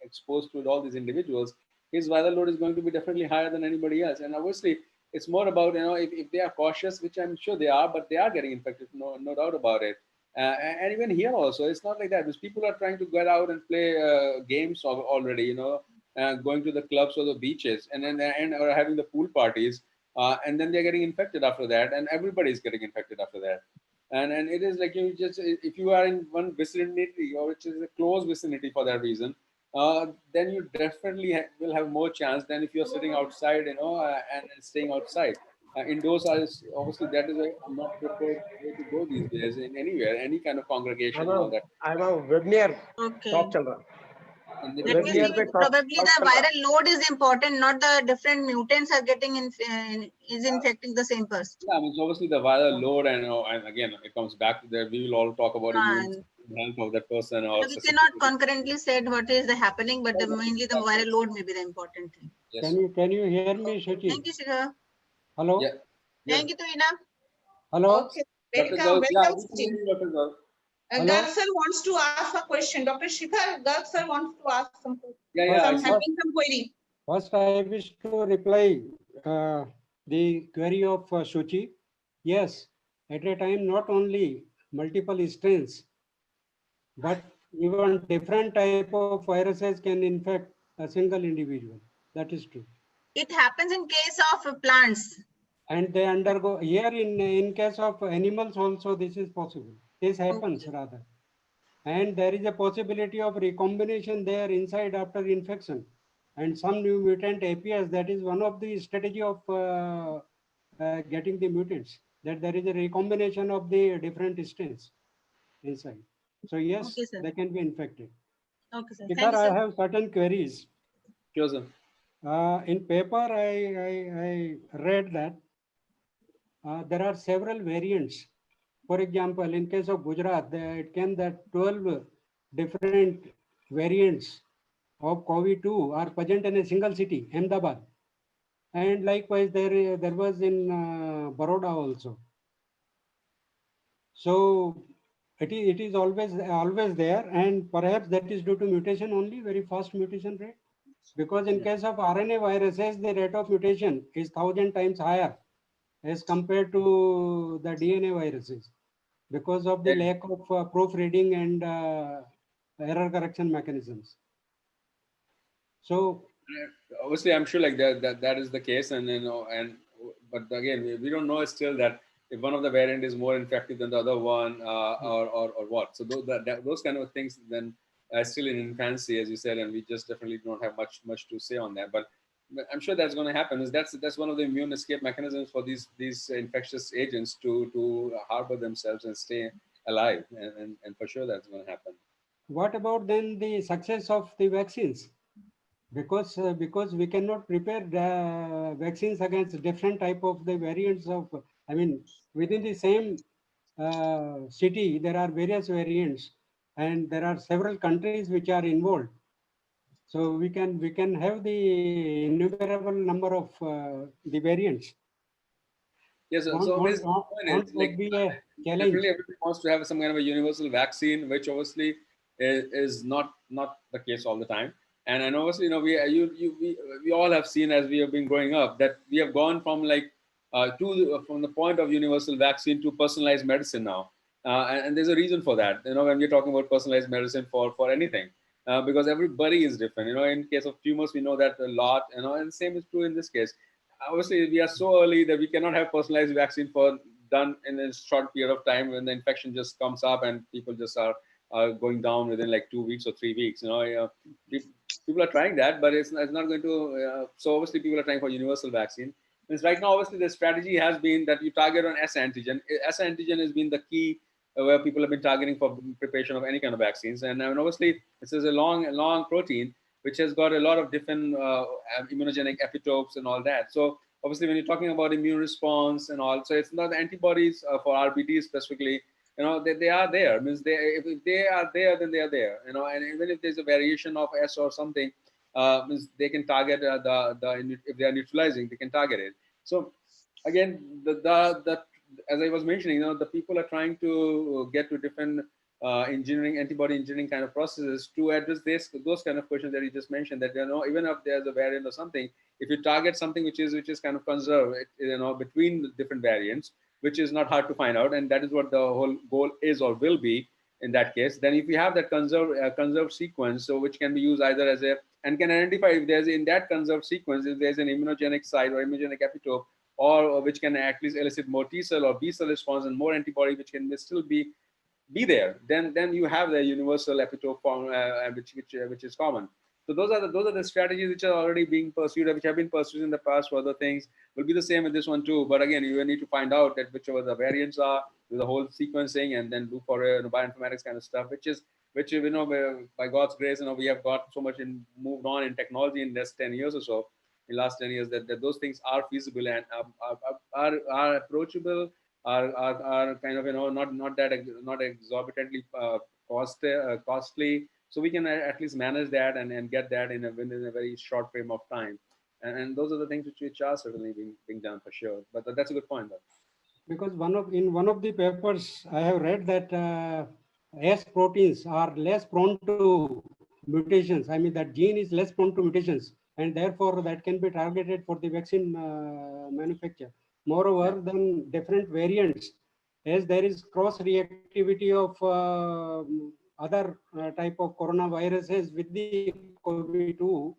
exposed to all these individuals. His viral load is going to be definitely higher than anybody else. And obviously, it's more about if they are cautious, which I'm sure they are, but they are getting infected, no doubt about it. And even here also, it's not like that. Because people are trying to get out and play games already, going to the clubs or the beaches, and or having the pool parties, and then they're getting infected after that, and everybody's getting infected after that. And it is like if you are in one vicinity or which is a close vicinity for that reason, then you definitely will have more chance than if you're sitting outside, and staying outside. Indoors are obviously that is a not preferred way to go these days in anywhere, any kind of congregation and all that. I'm a webinar Okay. talk chal raha. That means probably the viral load is important, not the different mutants are getting is infecting the same person. Yeah, I mean, so obviously the viral load, and again, it comes back to that. We will all talk about immune health of that person. Or We cannot concurrently say what is happening, but mainly the viral load may be the important thing. Yes. Can you hear me, Shachi? Thank you, Shikhar. Hello. Yeah. Thank you, Tuina. Hello. Okay, Dr. welcome, Garg, yeah, welcome. we can hear you, Dr. Garg. Garg sir wants to ask a question. Dr. Shikhar, Garg sir wants to ask some query. First, I wish to reply the query of Shuchi. Yes, at a time, not only multiple strains, but even different type of viruses can infect a single individual. That is true. It happens in case of plants. And they undergo, here in case of animals also, this is possible. This happens rather. And there is a possibility of recombination there inside after infection. And some new mutant appears. That is one of the strategy of getting the mutants, that there is a recombination of the different strains inside. So yes, Okay, they can be infected. Okay, sir. Because I have certain queries. Sure, sir. In paper, I read that there are several variants. For example, in case of Gujarat, it came that 12 different variants of COVID-2 are present in a single city, Ahmedabad. And likewise, there was in Baroda also. So it is always there, and perhaps that is due to mutation only, very fast mutation rate. Because in case of RNA viruses, the rate of mutation is 1,000 times higher as compared to the DNA viruses, because of the lack of proofreading and error correction mechanisms. So obviously, I'm sure like that is the case, and but again, we don't know still that if one of the variant is more infective than the other one, or what. So those kind of things then still in infancy, as you said, and we just definitely don't have much to say on that. But I'm sure that's going to happen. That's one of the immune escape mechanisms for these infectious agents to harbor themselves and stay alive, and for sure that's going to happen. What about then the success of the vaccines? Because we cannot prepare the vaccines against different type of the variants of, I mean, within the same city, there are various variants, and there are several countries which are involved. So we can have the innumerable number of the variants. Yes, so Won't like, be a challenge? definitely everybody wants to have some kind of a universal vaccine, which obviously is not the case all the time. And obviously, we all have seen as we have been growing up that we have gone from like from the point of universal vaccine to personalized medicine now, and there's a reason for that. When we're talking about personalized medicine for anything, because everybody is different. In case of tumors, we know that a lot. And the same is true in this case. Obviously, we are so early that we cannot have personalized vaccine done in a short period of time when the infection just comes up and people just are going down within like 2 weeks or 3 weeks. People are trying that, but it's not going to. So obviously, people are trying for universal vaccine. Because right now, obviously, the strategy has been that you target on S antigen. S antigen has been the key where people have been targeting for preparation of any kind of vaccines. And obviously, this is a long protein which has got a lot of different immunogenic epitopes and all that. So obviously, when you're talking about immune response and all, so it's not the antibodies for RBD specifically. They are there. Means if they are there, then they are there. And even if there's a variation of S or something, means they can target if they are neutralizing, they can target it. So again, as I was mentioning, the people are trying to get to different antibody engineering kind of processes to address those kind of questions that you just mentioned. That even if there's a variant or something, if you target something which is kind of conserved, between the different variants, which is not hard to find out, and that is what the whole goal is or will be in that case. Then if you have that conserved sequence, so which can be used either as and can identify if there's in that conserved sequence if there's an immunogenic site or immunogenic epitope, or which can at least elicit more T cell or B cell response and more antibody, which can still be there. Then you have the universal epitope form, which is common. So those are the strategies which are already being pursued, which have been pursued in the past for other things. Will be the same with this one too. But again, you need to find out that whichever the variants are, do the whole sequencing, and then do for bioinformatics kind of stuff, which by God's grace, we have got so much moved on in technology in this 10 years or so, in last 10 years, that those things are feasible and are approachable, are kind of not exorbitantly costly. So we can at least manage that and get that within a very short frame of time. And those are the things which are certainly being done for sure. But that's a good point, though. Because in one of the papers, I have read that S proteins are less prone to mutations. I mean, that gene is less prone to mutations, and therefore that can be targeted for the vaccine manufacture. Moreover, then different variants, as there is cross-reactivity of other type of coronaviruses with the COVID-2.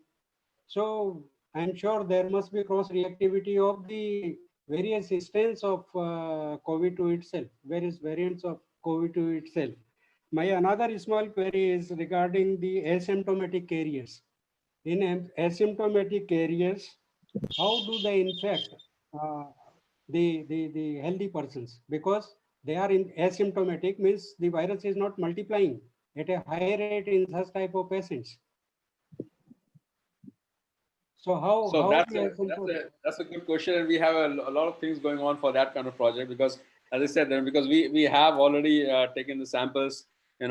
So I'm sure there must be cross-reactivity of the various strains of COVID-2 itself, various variants of COVID-2 itself. My another small query is regarding the asymptomatic carriers. In asymptomatic carriers, how do they infect the healthy persons? Because they are asymptomatic, means the virus is not multiplying at a high rate in such type of patients. So that's a good question, and we have a lot of things going on for that kind of project, because as I said, because we have already taken the samples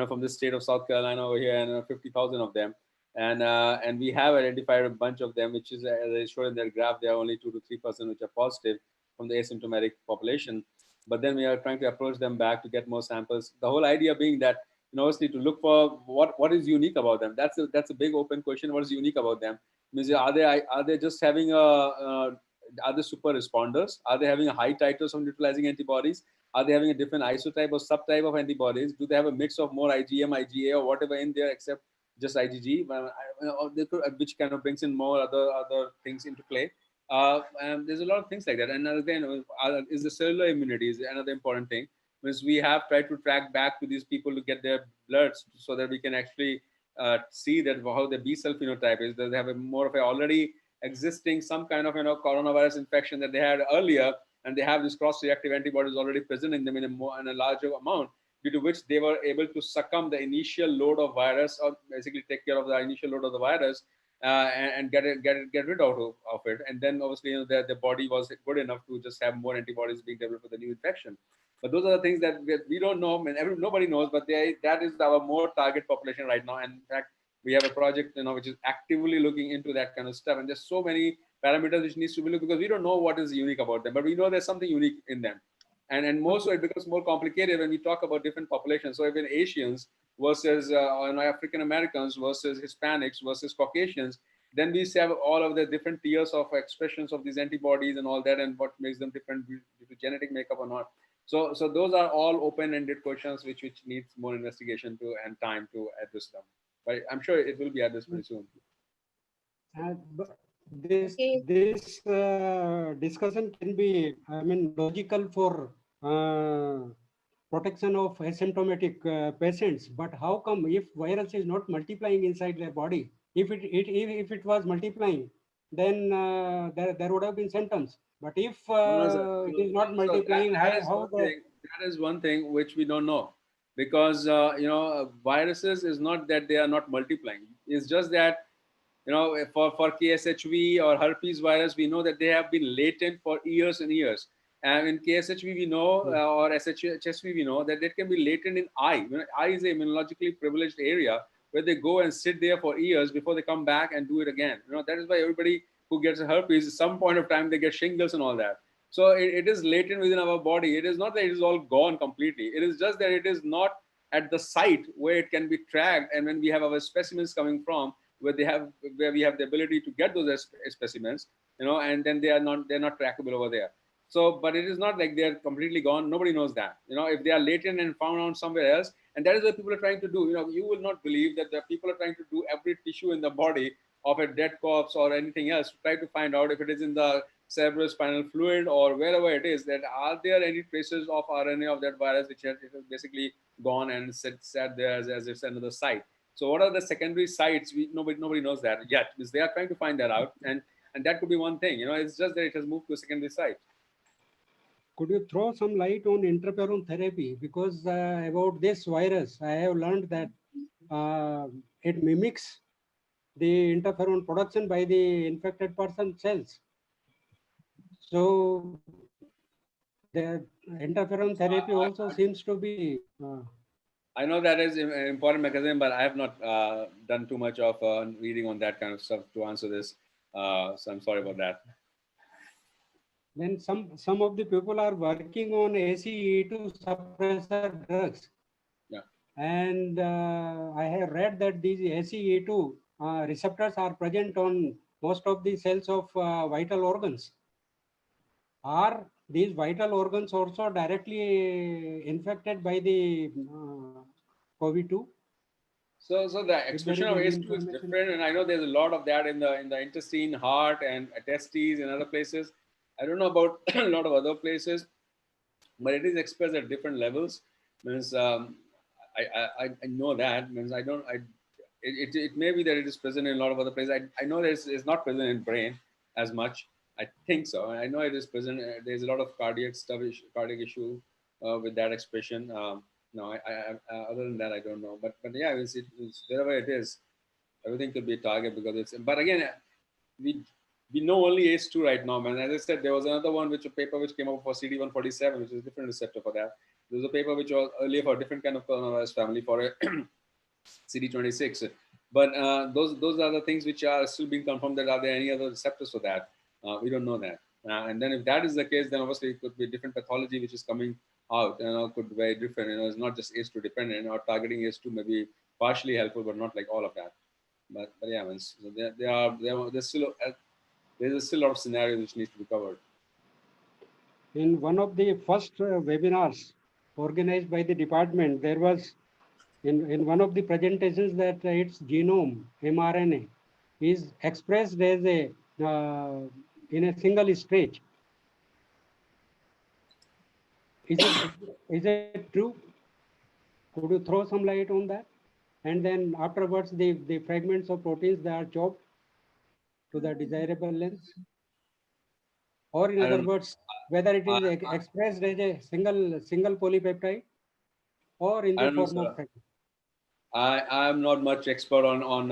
from the state of South Carolina over here, and 50,000 of them, and we have identified a bunch of them, which is, as I showed in their graph, there are only 2 to 3% which are positive from the asymptomatic population. But then we are trying to approach them back to get more samples. The whole idea being that obviously to look for what is unique about them. That's a big open question. What is unique about them? Means are they just having are they super responders? Are they having a high titers of neutralizing antibodies? Are they having a different isotype or subtype of antibodies? Do they have a mix of more IgM, IgA, or whatever in there except just IgG, which kind of brings in more other things into play? And there's a lot of things like that. And again, is the cellular immunity is another important thing. Means we have tried to track back to these people to get their bloods so that we can actually see that how the B cell phenotype is. That they have a more of a already existing some kind of coronavirus infection that they had earlier, and they have these cross-reactive antibodies already present in them in a larger amount, due to which they were able to succumb the initial load of virus, or basically take care of the initial load of the virus, and get rid of it. And then obviously the body was good enough to just have more antibodies being developed for the new infection. But those are the things that we don't know, and nobody knows. But that is our more target population right now. And in fact, we have a project which is actively looking into that kind of stuff. And there's so many parameters which needs to be looked, because we don't know what is unique about them, but we know there's something unique in them. And more so, it becomes more complicated when we talk about different populations. So even Asians versus African Americans versus Hispanics versus Caucasians, then we have all of the different tiers of expressions of these antibodies and all that, and what makes them different due to genetic makeup or not. So those are all open-ended questions which needs more investigation and time to address them. But I'm sure it will be addressed very soon. But this discussion can be, logical for protection of asymptomatic patients. But how come, if virus is not multiplying inside their body, if it was multiplying, then there would have been symptoms. But if it is not multiplying, that is one thing which we don't know, because viruses is not that they are not multiplying. It's just that for KSHV or herpes virus, we know that they have been latent for years and years. And in KSHV, we know, or SHSV, we know that it can be latent in eye. Eye is an immunologically privileged area where they go and sit there for years before they come back and do it again. That is why everybody who gets herpes, at some point of time, they get shingles and all that. So it is latent within our body. It is not that it is all gone completely. It is just that it is not at the site where it can be tracked. And when we have our specimens coming from, where we have the ability to get those specimens, and then they're not trackable over there. So, but it is not like they're completely gone. Nobody knows that. If they are latent and found out somewhere else, and that is what people are trying to do. You will not believe that the people are trying to do every tissue in the body of a dead corpse or anything else to try to find out if it is in the cerebrospinal fluid or wherever it is, that are there any traces of RNA of that virus which has basically gone and sat there as if another site. So what are the secondary sites? Nobody knows that yet, because they are trying to find that out, and that could be one thing. It's just that it has moved to a secondary site. Could you throw some light on interferon therapy? Because about this virus, I have learned that it mimics the interferon production by the infected person cells. So the interferon therapy also seems to be. I know that is an important mechanism, but I have not done too much of reading on that kind of stuff to answer this. So I'm sorry about that. Then some of the people are working on ACE2 suppressor drugs. Yeah. And I have read that these ACE2 receptors are present on most of the cells of vital organs. Are these vital organs also directly infected by the COVID-2? So the expression of ACE2 is different, and I know there's a lot of that in the intestine, heart, and testes and other places. I don't know about a lot of other places, but it is expressed at different levels. Means I know that. Means it may be that it is present in a lot of other places. I know that it's not present in brain as much. I think so. I know it is present. There's a lot of cardiac issue with that expression. No, other than that, I don't know. But yeah, it's wherever it is, everything could be a target because it's. But again, we know only ACE2 right now, man. As I said, there was another one, a paper which came up for CD147, which is a different receptor for that. There was a paper which was earlier for a different kind of coronavirus family for a CD26. But those are the things which are still being confirmed. That are there any other receptors for that? We don't know that. And then if that is the case, then obviously it could be a different pathology which is coming out. Could be very different. It's not just ACE2 dependent. Or targeting ACE2 may be partially helpful, but not like all of that. But yeah, so there's still a lot of scenarios which needs to be covered. In one of the first webinars organized by the department, there was in one of the presentations that its genome mRNA is expressed as a in a single stage. Is it true? Could you throw some light on that? And then afterwards, the fragments of proteins that are chopped. to the desirable length? Or in I other don't- words, whether it is expressed as a single polypeptide or in I the don't know, form of sir. fragment. I am not much expert on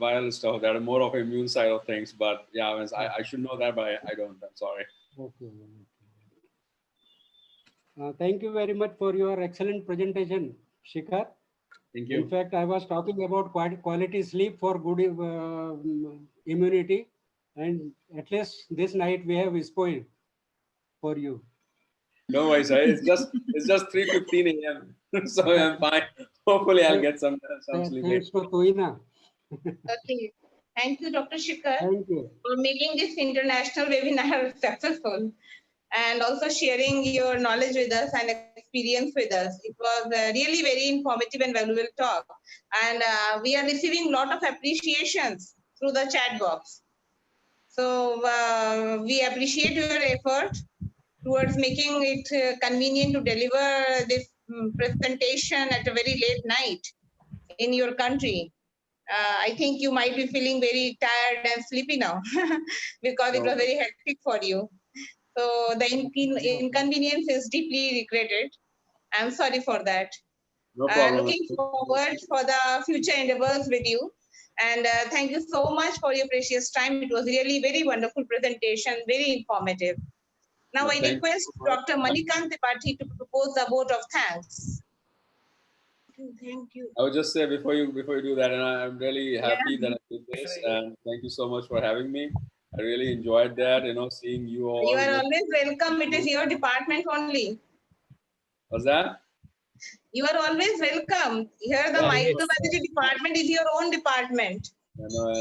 viral stuff. That are more of immune side of things. But yeah, I should know that, but I don't. I'm sorry. Okay. Thank you very much for your excellent presentation, Shikhar. Thank In you. fact, I was talking about quality sleep for good immunity, and at least this night we have spoiled for you. No worries, sir. It's just 3:15 a.m. So I'm fine. Hopefully, I'll get some sleep. Thanks to Tuina. Okay. Thank you, Dr. Shikhar, Thank you. for making this international webinar successful and also sharing your knowledge with us and experience with us. It was really very informative and valuable talk. And we are receiving a lot of appreciations through the chat box. So we appreciate your effort towards making it convenient to deliver this presentation at a very late night in your country. I think you might be feeling very tired and sleepy now because it was very hectic for you. So the inconvenience is deeply regretted. I'm sorry for that. No problem. Looking forward for the future endeavors with you. And thank you so much for your precious time. It was really very wonderful presentation, very informative. Now I Thank you request so much. Dr. Manikant Tripathi to propose a vote of thanks. Thank you. I would just say before you do that, and I'm really happy that I did this, and thank you so much for having me. I really enjoyed that, seeing you all. You are always welcome. It is your department only. What's that? You are always welcome. Here, the Yeah, microbiology department is your own department.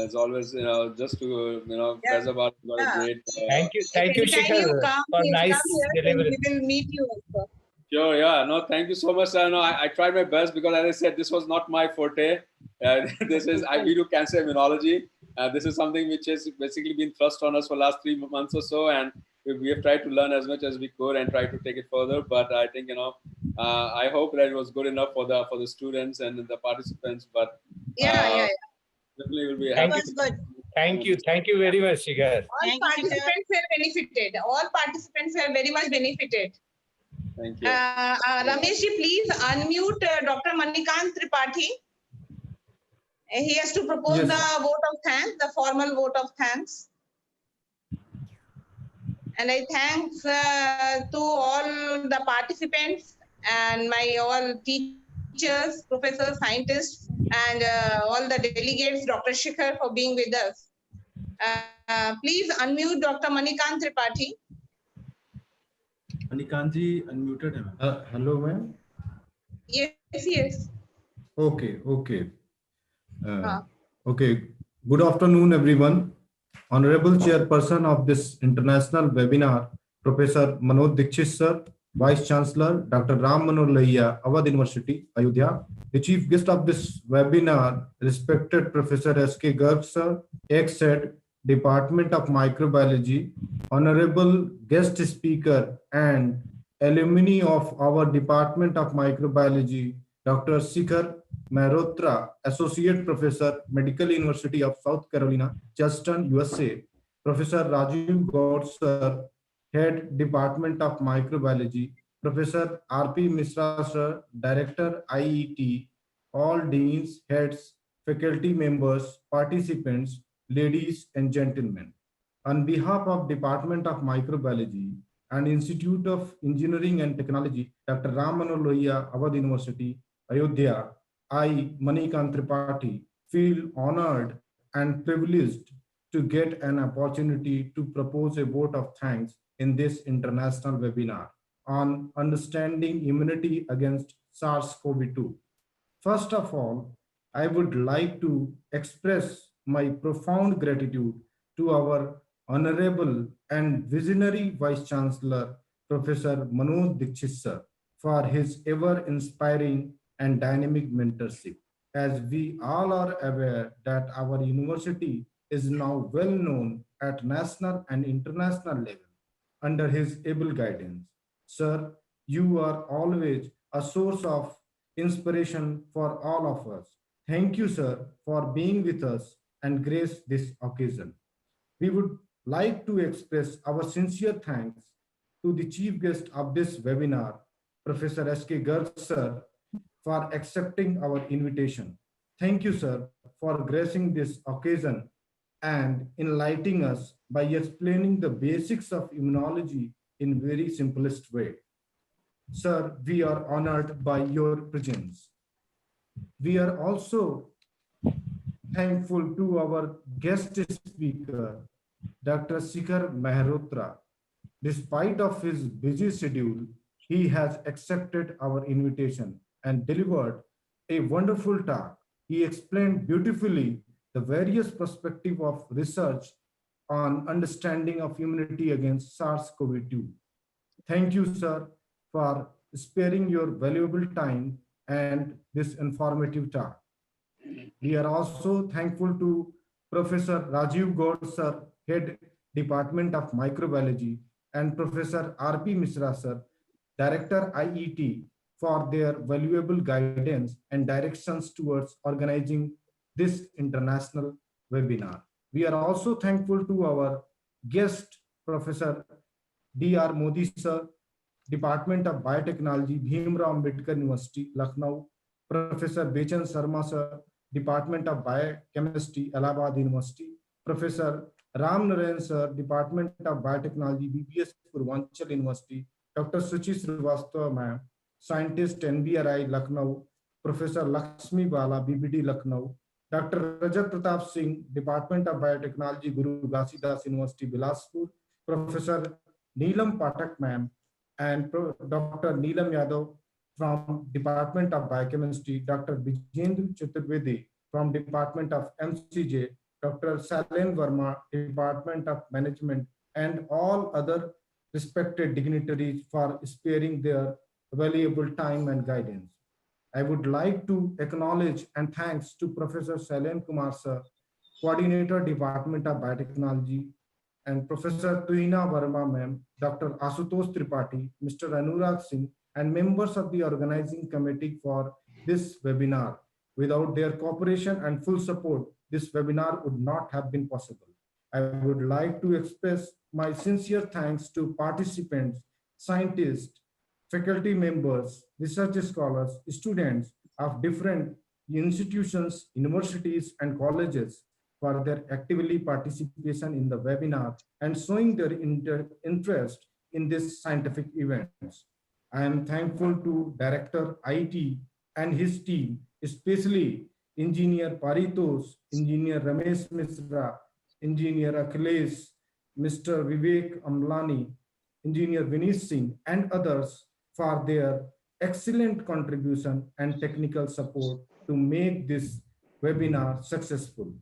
As always, just to, Faizabad got a great. Thank you, Anytime Shikhar, you come, for please nice come here, then delivery. we will meet you also. Sure, yeah. No, thank you so much, sir. No, I tried my best because, as I said, this was not my forte. We do cancer immunology. This is something which has basically been thrust on us for the last 3 months or so, and we have tried to learn as much as we could and try to take it further. But I think, I hope that it was good enough for the students and the participants. But yeah. definitely will be Thank happy. you. Thank you very much, Shikhar. All participants were benefited. All participants were very much benefited. Thank you. Ramesh ji, please unmute Dr. Manikant Tripathi. He has to propose Yes. the vote of thanks, the formal vote of thanks. And I thanks to all the participants and my all teachers, professors, scientists, and all the delegates, Dr. Shikhar, for being with us. Please unmute Dr. Manikant Tripathi. Manikant ji unmuted है ma'am. Hello, ma'am. Yes. Okay. Okay. Good afternoon, everyone. Honorable Chairperson of this international webinar, Professor Manoj Dikshit sir, Vice Chancellor Dr. Ram Manohar Lohia, Awadh University, Ayodhya. The chief guest of this webinar, respected Professor S.K. Garg sir, ex-head, Department of Microbiology, honorable guest speaker and alumni of our Department of Microbiology, Dr. Shikhar Mehrotra, Associate Professor, Medical University of South Carolina, Charleston, USA, Professor Rajiv Gaur sir, Head Department of Microbiology, Professor R.P. Misra sir, Director IET, all deans, heads, faculty members, participants, ladies and gentlemen. On behalf of Department of Microbiology and Institute of Engineering and Technology, Dr. Ram Manohar Lohia, Awadh University, Ayodhya, I, Manikant Tripathi, feel honored and privileged to get an opportunity to propose a vote of thanks in this international webinar on understanding immunity against SARS-CoV-2. First of all, I would like to express my profound gratitude to our Honorable and Visionary Vice Chancellor, Professor Manoj Dikshit sir, for his ever-inspiring and dynamic mentorship. As we all are aware that our university is now well known at national and international level under his able guidance. Sir, you are always a source of inspiration for all of us. Thank you, sir, for being with us and grace this occasion. We would like to express our sincere thanks to the chief guest of this webinar, Professor S.K. Garg, sir, for accepting our invitation. Thank you, sir, for gracing this occasion and enlightening us by explaining the basics of immunology in very simplest way. Sir, we are honored by your presence. We are also thankful to our guest speaker, Dr. Shikhar Mehrotra. Despite of his busy schedule, he has accepted our invitation and delivered a wonderful talk. He explained beautifully the various perspectives of research on understanding of immunity against SARS-CoV-2. Thank you, sir, for sparing your valuable time and this informative talk. We are also thankful to Professor Rajiv Gaur, sir, Head Department of Microbiology, and Professor R.P. Misra, sir, Director IET, for their valuable guidance and directions towards organizing this international webinar. We are also thankful to our guest, Professor D.R. Modi, sir, Department of Biotechnology, Bhimrao Ambedkar University, Lucknow, Professor Bechan Sharma, sir, Department of Biochemistry, Allahabad University, Professor Ram Narayan, sir, Department of Biotechnology, BPS Purvanchal University, Dr. Suchi Srivastava, ma'am, Scientist, NBRI, Lucknow, Professor Lakshmi Bala, BBD, Lucknow, Dr. Rajat Pratap Singh, Department of Biotechnology, Guru Ghasidas University, Bilaspur, Professor Neelam Pathak, ma'am, and Dr. Neelam Yadav from Department of Biochemistry, Dr. Vijendra Chaturvedi from Department of MCJ, Dr. Salen Verma, Department of Management, and all other respected dignitaries for sparing their valuable time and guidance. I would like to acknowledge and thanks to Professor Salen Kumar, sir, Coordinator, Department of Biotechnology, and Professor Tuhina Verma, ma'am, Dr. Asutosh Tripathi, Mr. Anurag Singh, and members of the organizing committee for this webinar. Without their cooperation and full support, this webinar would not have been possible. I would like to express my sincere thanks to participants, scientists, faculty members, research scholars, students of different institutions, universities, and colleges for their actively participation in the webinar and showing their interest in this scientific events. I am thankful to Director IT and his team, especially Engineer Paritosh, Engineer Ramesh Misra, Engineer Akhilesh, Mr. Vivek Amlani, Engineer Vineet Singh, and others for their excellent contribution and technical support to make this webinar successful.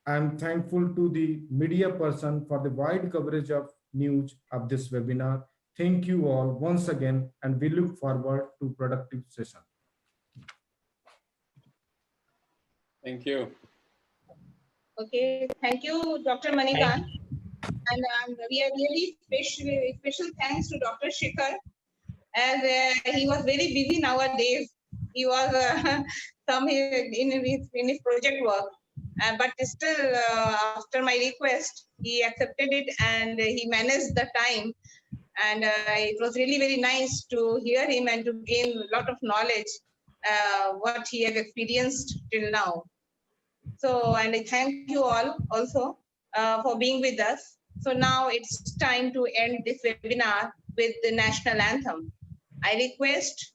I am thankful to the media person for the wide coverage of news of this webinar. Thank you all once again, and we look forward to productive session. Thank you. Okay, thank you, Dr. Manikant. And we are really special thanks to Dr. Shikhar, as he was very busy nowadays. He was in his project work, but still, after my request, he accepted it and he managed the time. And it was really very nice to hear him and to gain a lot of knowledge, what he has experienced till now. So, and I thank you all also for being with us. So now it's time to end this webinar with the national anthem. I request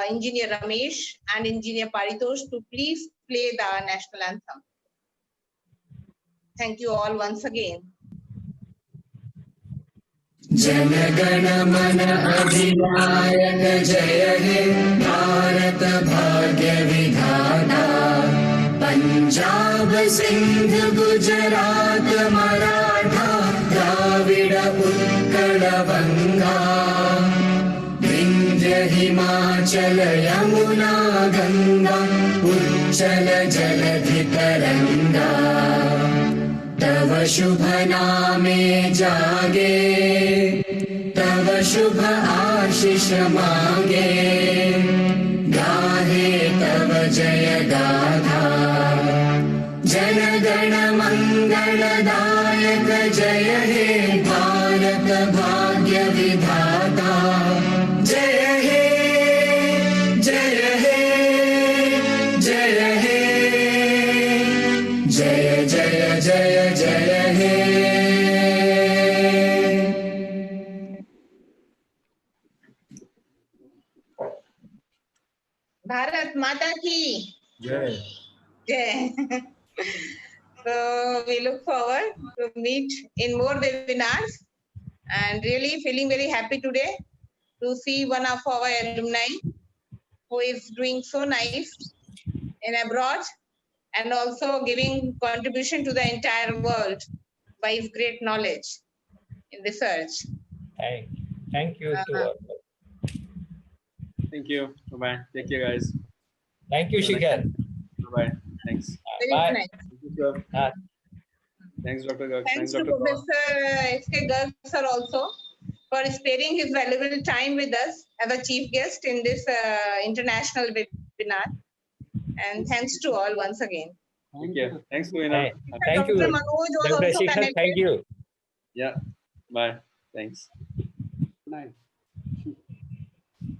Engineer Ramesh and Engineer Paritosh to please play the national anthem. Thank you all once again. जनगण मन अधिनायक जय हे भारत भाग्य विधाता पंजाब सिंध गुजरात मराठा द्राविड उत्कल बंगा विंध्य हिमाचल यमुना गंगा उच्चल जलधि तरंगा तव शुभ नामे जागे तव शुभ आशीष मांगे गाहे तव जय गाथा जन गण मंगल मङ्गलदायक जय हे भारत भाग्य विधाता जय हे जय हे जय हे जय जय जय जय हे भारत माता की जय जय. So we look forward to meet in more webinars and really feeling very happy today to see one of our alumni who is doing so nice in abroad and also giving contribution to the entire world by his great knowledge in research. Thank you to all. Thank you. Bye-bye. Take care, guys. Thank you, Shikhar. Bye-bye. Thanks. Very Bye. nice. Thank you, sir. Thanks, Dr. Garg. Thanks to Dr. Kaur. Professor S.K. Garg sir also for sparing his valuable time with us as a chief guest in this international webinar. And thanks to all once again. Take care. Thanks, Movina. Thank you, Dr. Manoj was Dr. also Shikhar. connected. Thank you. Yeah. Bye. Thanks. Nice.